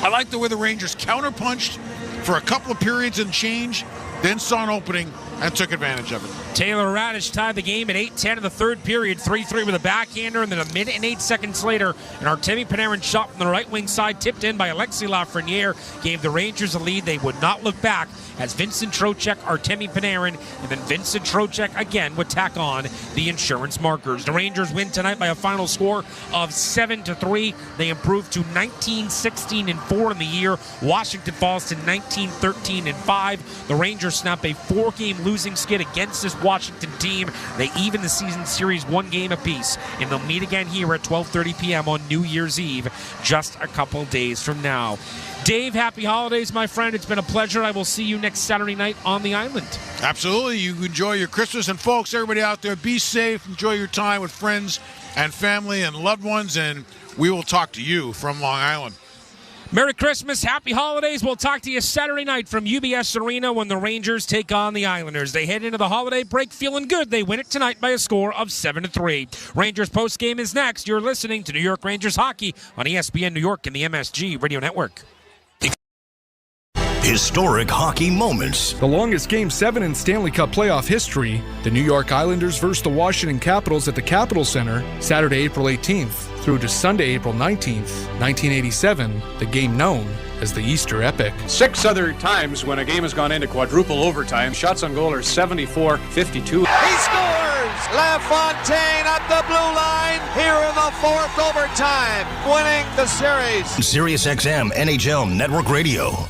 I like the way the Rangers counterpunched for a couple of periods and change, then saw an opening and took advantage of it. Taylor Radish tied the game at 8:10 in the third period, 3-3 with a backhander, and then a minute and 8 seconds later, an Artemi Panarin shot from the right wing side, tipped in by Alexis Lafreniere, gave the Rangers a lead. They would not look back as Vincent Trocheck, Artemi Panarin, and then Vincent Trocheck again would tack on the insurance markers. The Rangers win tonight by a final score of 7-3. They improve to 19-16-4 in the year. Washington falls to 19-13-5. The Rangers snap a 4-game losing skid against this Washington team. They even the season series 1 game apiece, and they'll meet again here at 12:30 p.m. on New Year's Eve, just a couple days from now. Dave, happy holidays, my friend. It's been a pleasure. I will see you next Saturday night on the island. Absolutely. You enjoy your Christmas. And folks, everybody out there, be safe. Enjoy your time with friends and family and loved ones. And we will talk to you from Long Island. Merry Christmas, happy holidays. We'll talk to you Saturday night from UBS Arena when the Rangers take on the Islanders. They head into the holiday break feeling good. They win it tonight by a score of 7-3. Rangers postgame is next. You're listening to New York Rangers hockey on ESPN New York and the MSG Radio Network. Historic hockey moments. The longest Game 7 in Stanley Cup playoff history, the New York Islanders versus the Washington Capitals at the Capitol Center, Saturday, April 18th through to Sunday, April 19th, 1987, the game known as the Easter Epic. 6 other times when a game has gone into quadruple overtime. Shots on goal are 74-52. He scores! LaFontaine at the blue line here in the fourth overtime, winning the series. SiriusXM NHL Network Radio.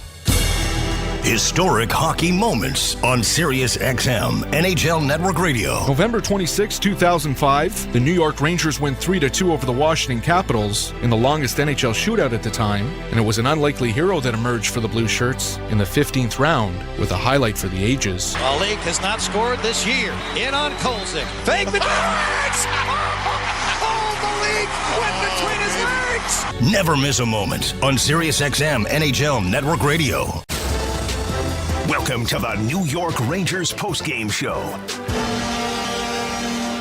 Historic hockey moments on SiriusXM NHL Network Radio. November 26, 2005, the New York Rangers win 3-2 over the Washington Capitals in the longest NHL shootout at the time, and it was an unlikely hero that emerged for the Blue Shirts in the 15th round with a highlight for the ages. Malik has not scored this year. In on Kolzig. Fake the legs! Oh, Malik went between his legs! Never miss a moment on SiriusXM NHL Network Radio. Welcome to the New York Rangers postgame show.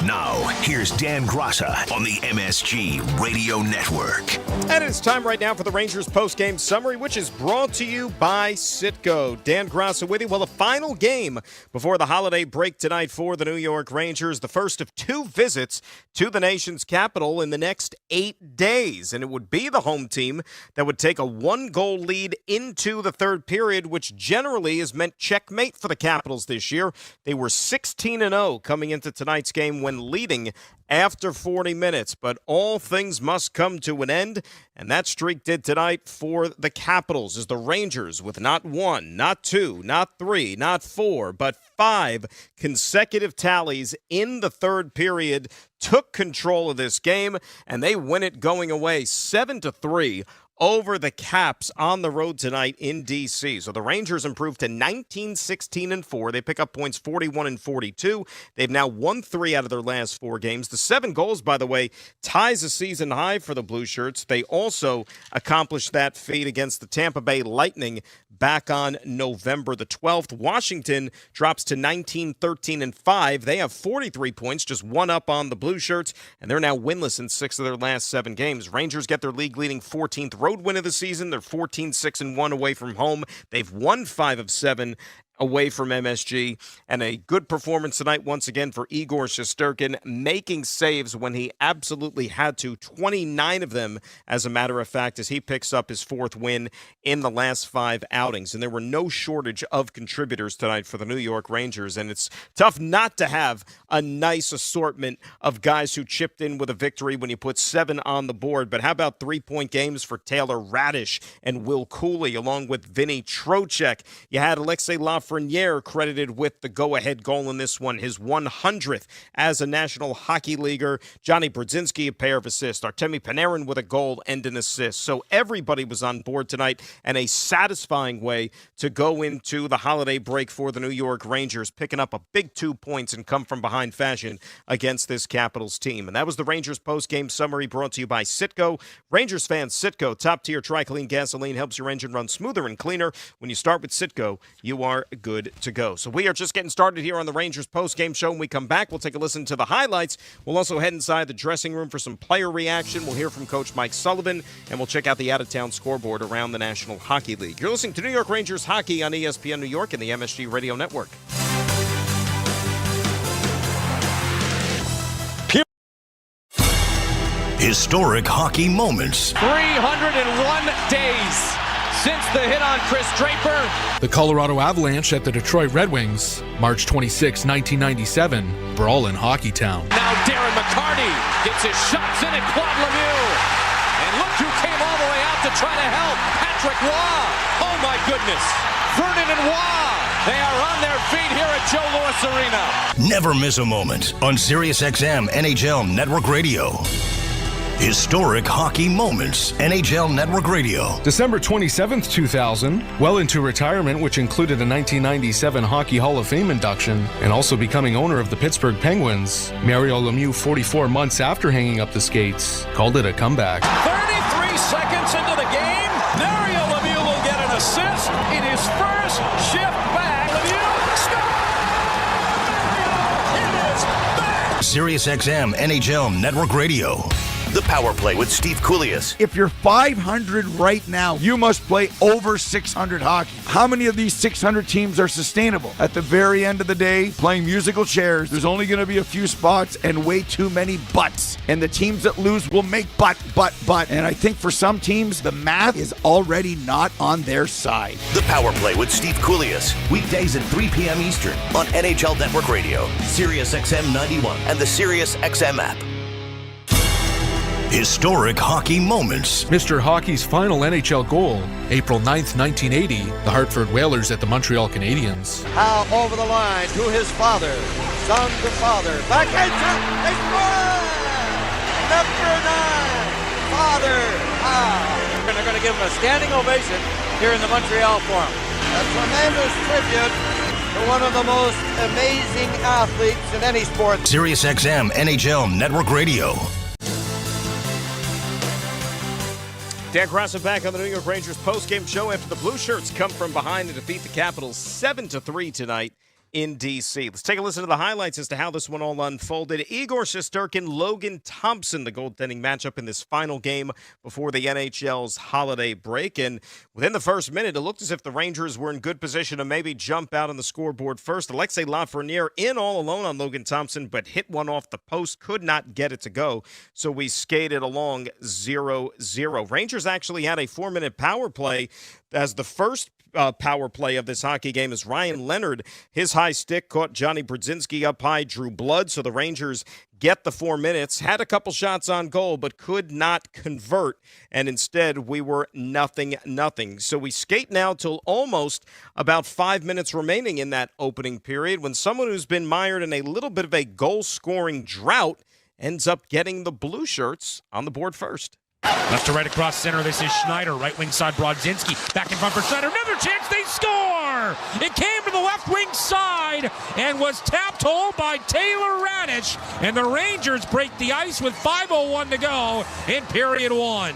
Now, here's Dan Grassa on the MSG Radio Network. And it's time right now for the Rangers postgame summary, which is brought to you by Citgo. Dan Grassa with you. Well, the final game before the holiday break tonight for the New York Rangers, the first of 2 visits to the nation's capital in the next 8 days. And it would be the home team that would take a 1-goal lead into the third period, which generally has meant checkmate for the Capitals this year. They were 16-0 coming into tonight's game when leading after 40 minutes, but all things must come to an end, and that streak did tonight for the Capitals as the Rangers, with not 1, not 2, not 3, not 4, but 5 consecutive tallies in the third period, took control of this game, and they win it going away 7-3 over the Caps on the road tonight in D.C. So the Rangers improved to 19-16-4. They pick up points 41-42. They've now won 3 out of their last 4 games. The 7 goals, by the way, ties a season high for the Blue Shirts. They also accomplished that feat against the Tampa Bay Lightning back on November the 12th. Washington drops to 19-13-5. They have 43 points, just 1 up on the Blue Shirts, and they're now winless in 6 of their last 7 games. Rangers get their league-leading 14th road win of the season. They're 14-6-1 away from home. They've won 5 of 7 away from MSG, and a good performance tonight once again for Igor Shesterkin, making saves when he absolutely had to, 29 of them, as a matter of fact, as he picks up his 4th win in the last 5 outings. And there were no shortage of contributors tonight for the New York Rangers, and it's tough not to have a nice assortment of guys who chipped in with a victory when you put 7 on the board. But how about 3-point games for Taylor Radish and Will Cooley, along with Vinny Trocheck? You had Alexis Lafreniere Lafreniere credited with the go-ahead goal in this one, his 100th as a National Hockey Leaguer. Johnny Brodzinski, a pair of assists. Artemi Panarin with a goal and an assist. So everybody was on board tonight, and a satisfying way to go into the holiday break for the New York Rangers, picking up a big 2 points and come from behind fashion against this Capitals team. And that was the Rangers post-game summary brought to you by Citgo. Rangers fans, Citgo, top-tier tri-clean gasoline, helps your engine run smoother and cleaner. When you start with Citgo, you are good to go. So we are just getting started here on the Rangers post-game show. When we come back, we'll take a listen to the highlights. We'll also head inside the dressing room for some player reaction. We'll hear from Coach Mike Sullivan, and we'll check out the out-of-town scoreboard around the National Hockey League. You're listening to New York Rangers hockey on ESPN New York and the MSG Radio Network. Historic hockey moments. 301 days since the hit on Chris Draper. The Colorado Avalanche at the Detroit Red Wings, March 26, 1997, brawl in Hockeytown. Now Darren McCarty gets his shots in at Claude Lemieux. And look who came all the way out to try to help, Patrick Roy. Oh my goodness, Vernon and Roy. They are on their feet here at Joe Louis Arena. Never miss a moment on SiriusXM NHL Network Radio. Historic hockey moments, NHL Network Radio. December 27th, 2000, well into retirement, which included a 1997 Hockey Hall of Fame induction, and also becoming owner of the Pittsburgh Penguins, Mario Lemieux, 44 months after hanging up the skates, called it a comeback. 33 seconds into the game, Mario Lemieux will get an assist in his first shift back. Lemieux scores! It is back! SiriusXM NHL Network Radio. The Power Play with Steve Koulias. If you're 500 right now, you must play over 600 hockey. How many of these 600 teams are sustainable? At the very end of the day, playing musical chairs, there's only going to be a few spots and way too many butts. And the teams that lose will make but. And I think for some teams, the math is already not on their side. The Power Play with Steve Koulias. Weekdays at 3 p.m. Eastern on NHL Network Radio, SiriusXM 91, and the SiriusXM app. Historic hockey moments. Mr. Hockey's final NHL goal, April 9th, 1980, the Hartford Whalers at the Montreal Canadiens. Howe over the line to his father, son to father, back into, they score! Number 9, Father Howe. And they're going to give him a standing ovation here in the Montreal Forum. A tremendous tribute to one of the most amazing athletes in any sport. SiriusXM NHL Network Radio. Dan Grasso back on the New York Rangers postgame show after the Blue Shirts come from behind to defeat the Capitals 7-3 tonight in D.C. Let's take a listen to the highlights as to how this one all unfolded. Igor Shesterkin, Logan Thompson, the goaltending matchup in this final game before the NHL's holiday break. And within the first minute, it looked as if the Rangers were in good position to maybe jump out on the scoreboard first. Alexei Lafreniere in all alone on Logan Thompson, but hit one off the post, could not get it to go. So we skated along 0-0. Rangers actually had a 4-minute power play as the first power play of this hockey game as Ryan Leonard, his high stick caught Johnny Brodzinski up high, drew blood, so the Rangers get the 4 minutes, had a couple shots on goal, but could not convert, and instead we were 0-0. So we skate now till almost about 5 minutes remaining in that opening period when someone who's been mired in a little bit of a goal-scoring drought ends up getting the Blue Shirts on the board first. Left to right across center, this is Schneider. Right wing side, Brodzinski. Back in front for Schneider. Another chance, they score! It came to the left wing side and was tapped home by Taylor Radish. And the Rangers break the ice with 5:01 to go in period one.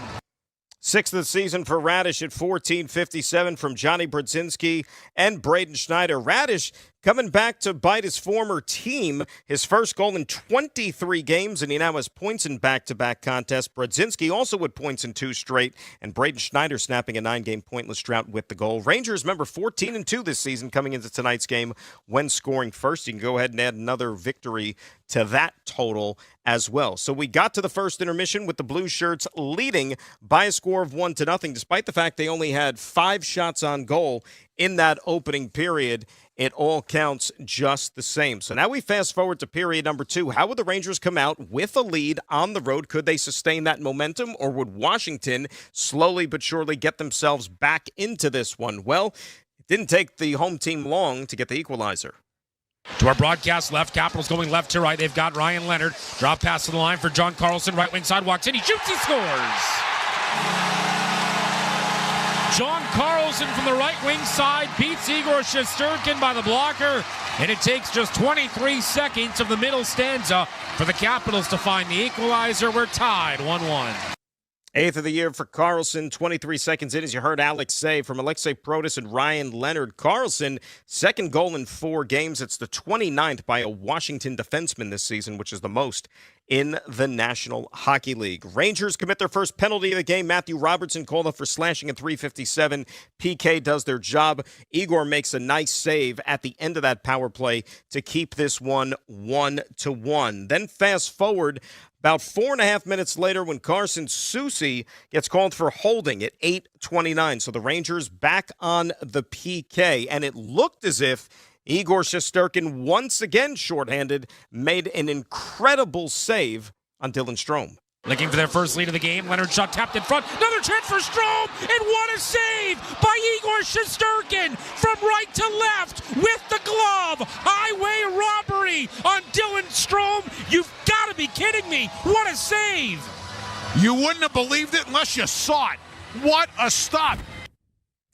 Sixth of the season for Radish at 14:57 from Johnny Brodzinski and Braden Schneider. Radish coming back to bite his former team. His first goal in 23 games, and he now has points in back-to-back contests. Brodzinski also with points in 2 straight, and Braden Schneider snapping a 9-game pointless drought with the goal. Rangers, remember, 14-2 this season coming into tonight's game when scoring first. You can go ahead and add another victory to that total as well. So we got to the first intermission with the Blue Shirts leading by a score of 1-0, despite the fact they only had 5 shots on goal in that opening period. It all counts just the same. So now we fast forward to period number 2. How would the Rangers come out with a lead on the road? Could they sustain that momentum, or would Washington slowly but surely get themselves back into this one? Well, Didn't take the home team long to get the equalizer. To our broadcast left, Capitals going left to right. They've got Ryan Leonard. Drop pass to the line for John Carlson. Right wing side, walks in. He shoots, he scores. John Carlson from the right wing side beats Igor Shesterkin by the blocker. And it takes just 23 seconds of the middle stanza for the Capitals to find the equalizer. We're tied 1-1. 8th of the year for Carlson. 23 seconds in, as you heard Alex say, from Alexei Protas and Ryan Leonard. Carlson, second goal in 4 games. It's the 29th by a Washington defenseman this season, which is the most in the National Hockey League. Rangers commit their first penalty of the game. Matthew Robertson called up for slashing at .357. PK does their job. Igor makes a nice save at the end of that power play to keep this one 1-1. Then fast forward about 4.5 minutes later when Carson Soucy gets called for holding at 8:29. So the Rangers back on the PK, and it looked as if Igor Shesterkin, once again shorthanded, made an incredible save on Dylan Strome. Looking for their first lead of the game. Leonard shot tapped in front. Another chance for Strome. And what a save by Igor Shesterkin from right to left with the glove. Highway robbery on Dylan Strome. You've got to be kidding me. What a save. You wouldn't have believed it unless you saw it. What a stop.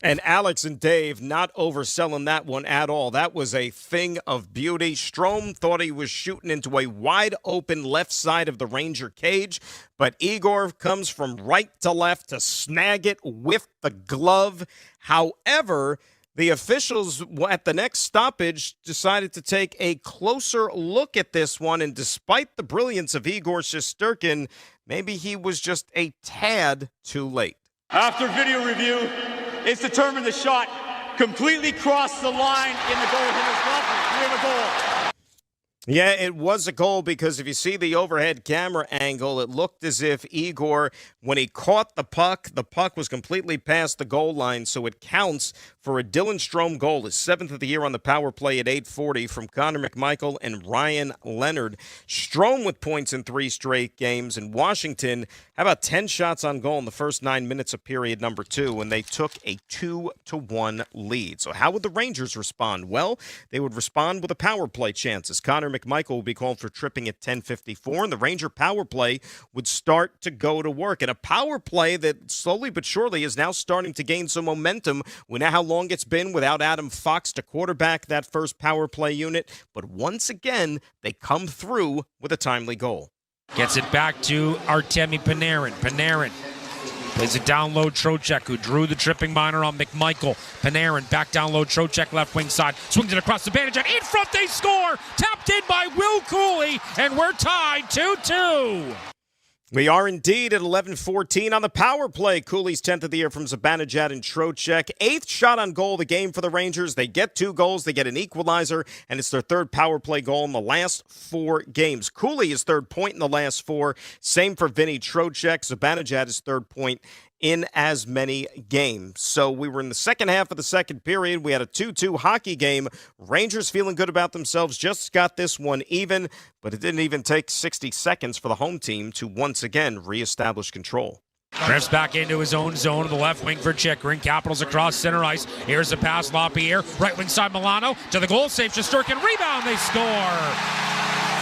And Alex and Dave not overselling that one at all. That was a thing of beauty. Strome thought he was shooting into a wide open left side of the Ranger cage, but Igor comes from right to left to snag it with the glove. However, the officials at the next stoppage decided to take a closer look at this one, and despite the brilliance of Igor Shesterkin, maybe he was just a tad too late. After video review, it's determined the shot completely crossed the line in the goaltender's glove. We have a goal. Yeah, it was a goal because if you see the overhead camera angle, it looked as if Igor, when he caught the puck was completely past the goal line, so it counts for a Dylan Strome goal, his 7th of the year on the power play at 8:40 from Connor McMichael and Ryan Leonard. Strome with points in 3 straight games. In Washington, how about 10 shots on goal in the first 9 minutes of period number 2, and they took a 2-1 lead. So how would the Rangers respond? Well, they would respond with a power play chance, as Connor McMichael would be called for tripping at 10:54, and the Ranger power play would start to go to work. And a power play that slowly but surely is now starting to gain some momentum. We know how long it's been without Adam Fox to quarterback that first power play unit, but once again, they come through with a timely goal. Gets it back to Artemi Panarin. Panarin plays it down low. Trocheck, who drew the tripping minor on McMichael. Panarin back down low. Trocheck left wing side. Swings it across the bandage. In front, they score. Tapped in by Will Cooley, and we're tied 2-2. We are indeed at 11:14 on the power play. Cooley's 10th of the year from Zibanejad and Trocheck. 8th shot on goal of the game for the Rangers. They get 2 goals. They get an equalizer, and it's their 3rd power play goal in the last 4 games. Cooley is 3rd point in the last 4. Same for Vinny Trocheck. Zibanejad is 3rd point in as many games. So we were in the second half of the second period. We had a 2-2 hockey game. Rangers feeling good about themselves, just got this one even, but it didn't even take 60 seconds for the home team to once again reestablish control. Drifts back into his own zone to the left wing for Chickering. Capitals across center ice. Here's a pass, LaPierre. Right wing side, Milano. To the goal, save Shesterkin. Rebound, they score.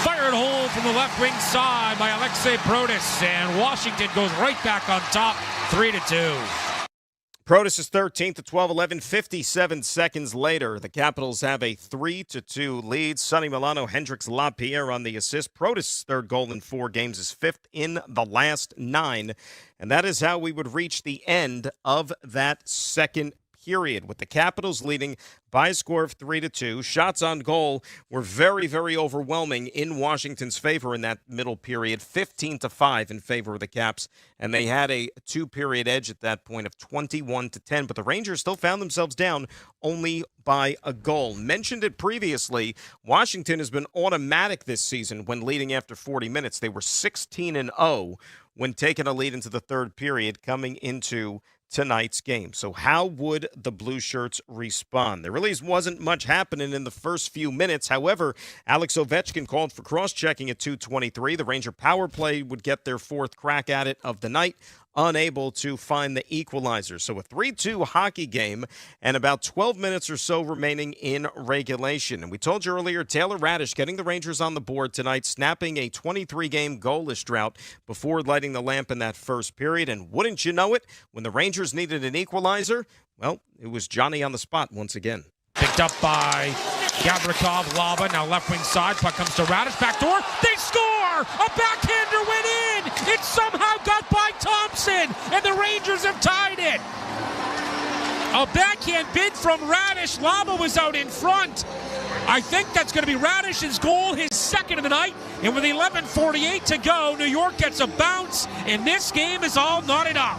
Fired home from the left wing side by Alexei Protas. And Washington goes right back on top, 3-2. Protas is 13th at 12:11. 57 seconds later, the Capitals have a 3-2 lead. Sonny Milano, Hendricks, LaPierre on the assist. Protas' 3rd goal in 4 games is 5th in the last 9. And that is how we would reach the end of that second period, with the Capitals leading by a score of 3-2. Shots on goal were very, very overwhelming in Washington's favor in that middle period, 15-5 in favor of the Caps, and they had a 2-period edge at that point of 21-10, but the Rangers still found themselves down only by a goal. Mentioned it previously, Washington has been automatic this season when leading after 40 minutes. They were 16-0 when taking a lead into the 3rd period coming into tonight's game. So how would the Blue Shirts respond? There really wasn't much happening in the first few minutes. However, Alex Ovechkin called for cross-checking at 2:23. The Ranger power play would get their 4th crack at it of the night. unable to find the equalizer. So a 3-2 hockey game and about 12 minutes or so remaining in regulation. And we told you earlier, Taylor Radish getting the Rangers on the board tonight, snapping a 23-game goalless drought before lighting the lamp in that first period. And wouldn't you know it, when the Rangers needed an equalizer, well, it was Johnny on the spot once again. Picked up by Gavrikov, Laba, now left wing side, puck comes to Radish, back door, they score! A backhander went in! It somehow got by Thompson, and the Rangers have tied it! A backhand bid from Radish, Laba was out in front. I think that's going to be Radish's goal, his second of the night, and with 11:48 to go, New York gets a bounce, and this game is all knotted up.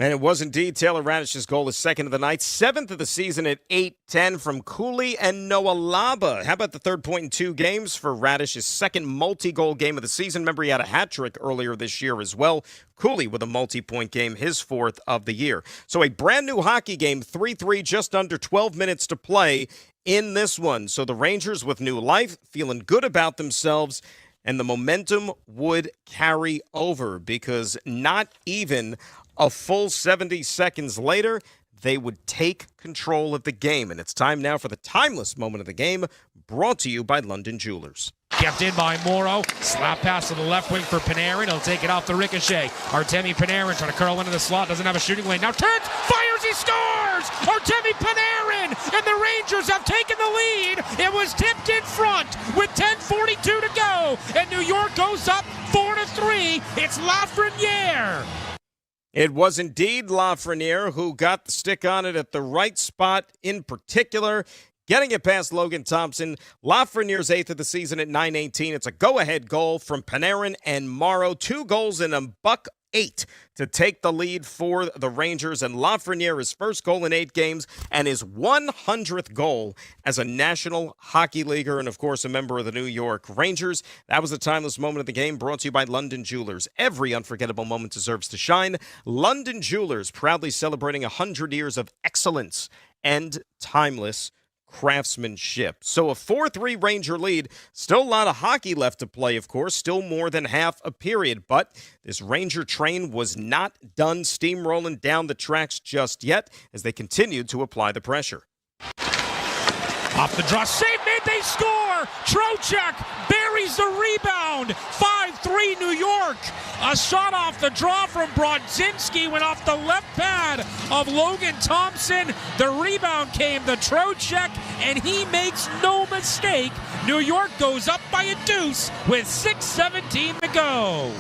And it was indeed Taylor Radish's goal, his second of the night, 7th of the season at 8-10 from Cooley and Noah Laba. How about the third point in 2 games for Radish's second multi-goal game of the season? Remember, he had a hat trick earlier this year as well. Cooley with a multi-point game, his 4th of the year. So a brand new hockey game, 3-3, just under 12 minutes to play in this one. So the Rangers with new life, feeling good about themselves, and the momentum would carry over because not even a full 70 seconds later, they would take control of the game. And it's time now for the timeless moment of the game, brought to you by London Jewelers. Kept in by Morrow. Slap pass to the left wing for Panarin. He'll take it off the ricochet. Artemi Panarin trying to curl into the slot. Doesn't have a shooting lane. Now turns, fires, he scores! Artemi Panarin! And the Rangers have taken the lead. It was tipped in front with 10:42 to go. And New York goes up 4-3. It's Lafreniere. It was indeed Lafreniere who got the stick on it at the right spot in particular, getting it past Logan Thompson. Lafreniere's 8th of the season at 9:18. It's a go-ahead goal from Panarin and Morrow. 2 goals in $1.08 to take the lead for the Rangers. And Lafreniere, his first goal in 8 games and his 100th goal as a National Hockey Leaguer and, of course, a member of the New York Rangers. That was the timeless moment of the game, brought to you by London Jewelers. Every unforgettable moment deserves to shine. London Jewelers, proudly celebrating 100 years of excellence and timeless craftsmanship. So a 4-3 Ranger lead. Still a lot of hockey left to play, of course. Still more than half a period. But this Ranger train was not done steamrolling down the tracks just yet as they continued to apply the pressure. Off the draw, save made, they score! Trocheck buries the rebound. 5-3 New York. A shot off the draw from Brodzinski went off the left pad of Logan Thompson. The rebound came to Trocheck, and he makes no mistake. New York goes up by a deuce with 6:17 to go.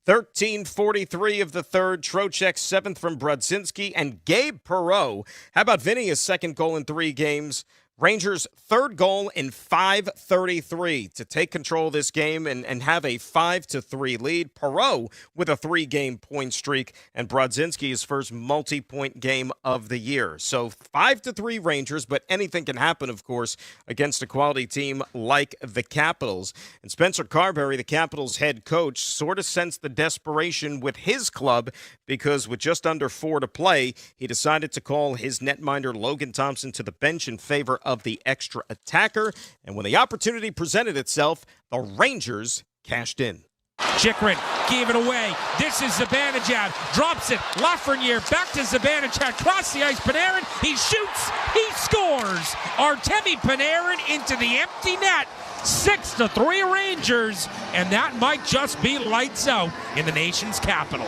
13:43 of the third. Trocheck 7th from Brodzinski and Gabe Perreault. How about Vinny, his second goal in 3 games? Rangers' third goal in 5:33 to take control of this game and have a 5-3 lead. Perreault with a 3-game point streak, and Brodzinski's first multi-point game of the year. So 5-3 Rangers, but anything can happen, of course, against a quality team like the Capitals. And Spencer Carberry, the Capitals head coach, sort of sensed the desperation with his club because with just under 4 to play, he decided to call his netminder Logan Thompson to the bench in favor of the extra attacker. And when the opportunity presented itself, the Rangers cashed in. Chychrun gave it away. This is Zibanejad. Drops it. Lafreniere back to Zibanejad. Cross the ice. Panarin. He shoots. He scores. Artemi Panarin into the empty net. 6-3 Rangers. And that might just be lights out in the nation's capital.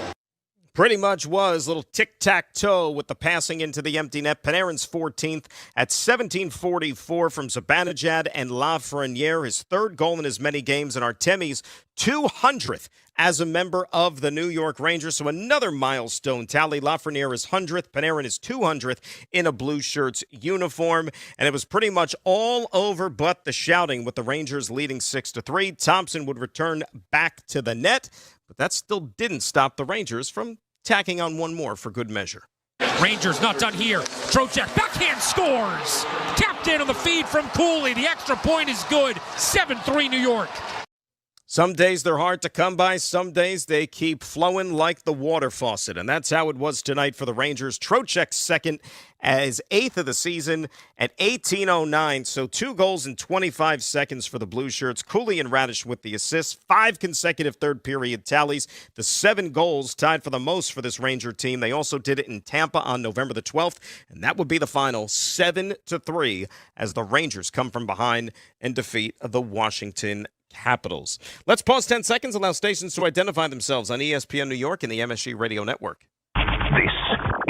Pretty much was. Little tic-tac-toe with the passing into the empty net. Panarin's 14th at 17:44 from Zibanejad and Lafreniere. His third goal in as many games, and Artemi's 200th as a member of the New York Rangers. So another milestone tally. Lafreniere is 100th. Panarin is 200th in a Blue Shirts uniform. And it was pretty much all over but the shouting with the Rangers leading 6-3. Thompson would return back to the net. But that still didn't stop the Rangers from tacking on one more for good measure. Rangers not done here. Trocheck backhand scores. Tapped in on the feed from Cooley. The extra point is good. 7-3 New York. Some days they're hard to come by. Some days they keep flowing like the water faucet. And that's how it was tonight for the Rangers. Trocheck's second as 8th of the season at 18:09. So 2 goals in 25 seconds for the Blue Shirts. Cooley and Radish with the assists. 5 consecutive third period tallies. The 7 goals tied for the most for this Ranger team. They also did it in Tampa on November the 12th. And that would be the final 7-3 as the Rangers come from behind and defeat the Washington Capitals. Let's pause 10 seconds, allow stations to identify themselves on ESPN New York and the MSG Radio Network. This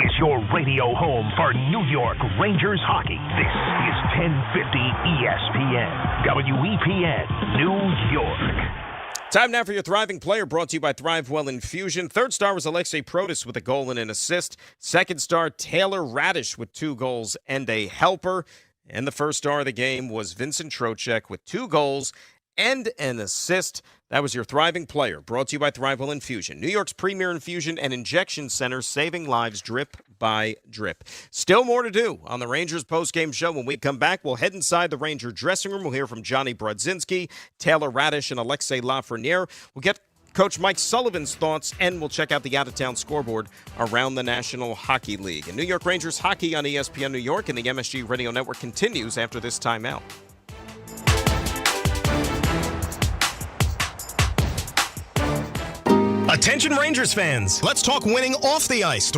is your radio home for New York Rangers hockey. This is 1050 ESPN, WEPN, New York. Time now for your Thriving Player, brought to you by ThriveWell Infusion. Third star was Alexei Protas with a goal and an assist. Second star, Taylor Radish with 2 goals and a helper. And the first star of the game was Vincent Trocheck with 2 goals and an assist. That was your Thriving Player, brought to you by ThriveWell Infusion, New York's premier infusion and injection center, saving lives drip by drip. Still more to do on the Rangers postgame show. When we come back, we'll head inside the Ranger dressing room. We'll hear from Johnny Brodzinski, Taylor Radish, and Alexei Lafreniere. We'll get Coach Mike Sullivan's thoughts, and we'll check out the out-of-town scoreboard around the National Hockey League. And New York Rangers hockey on ESPN New York and the MSG Radio Network continues after this timeout. Attention Rangers fans, let's talk winning off the ice.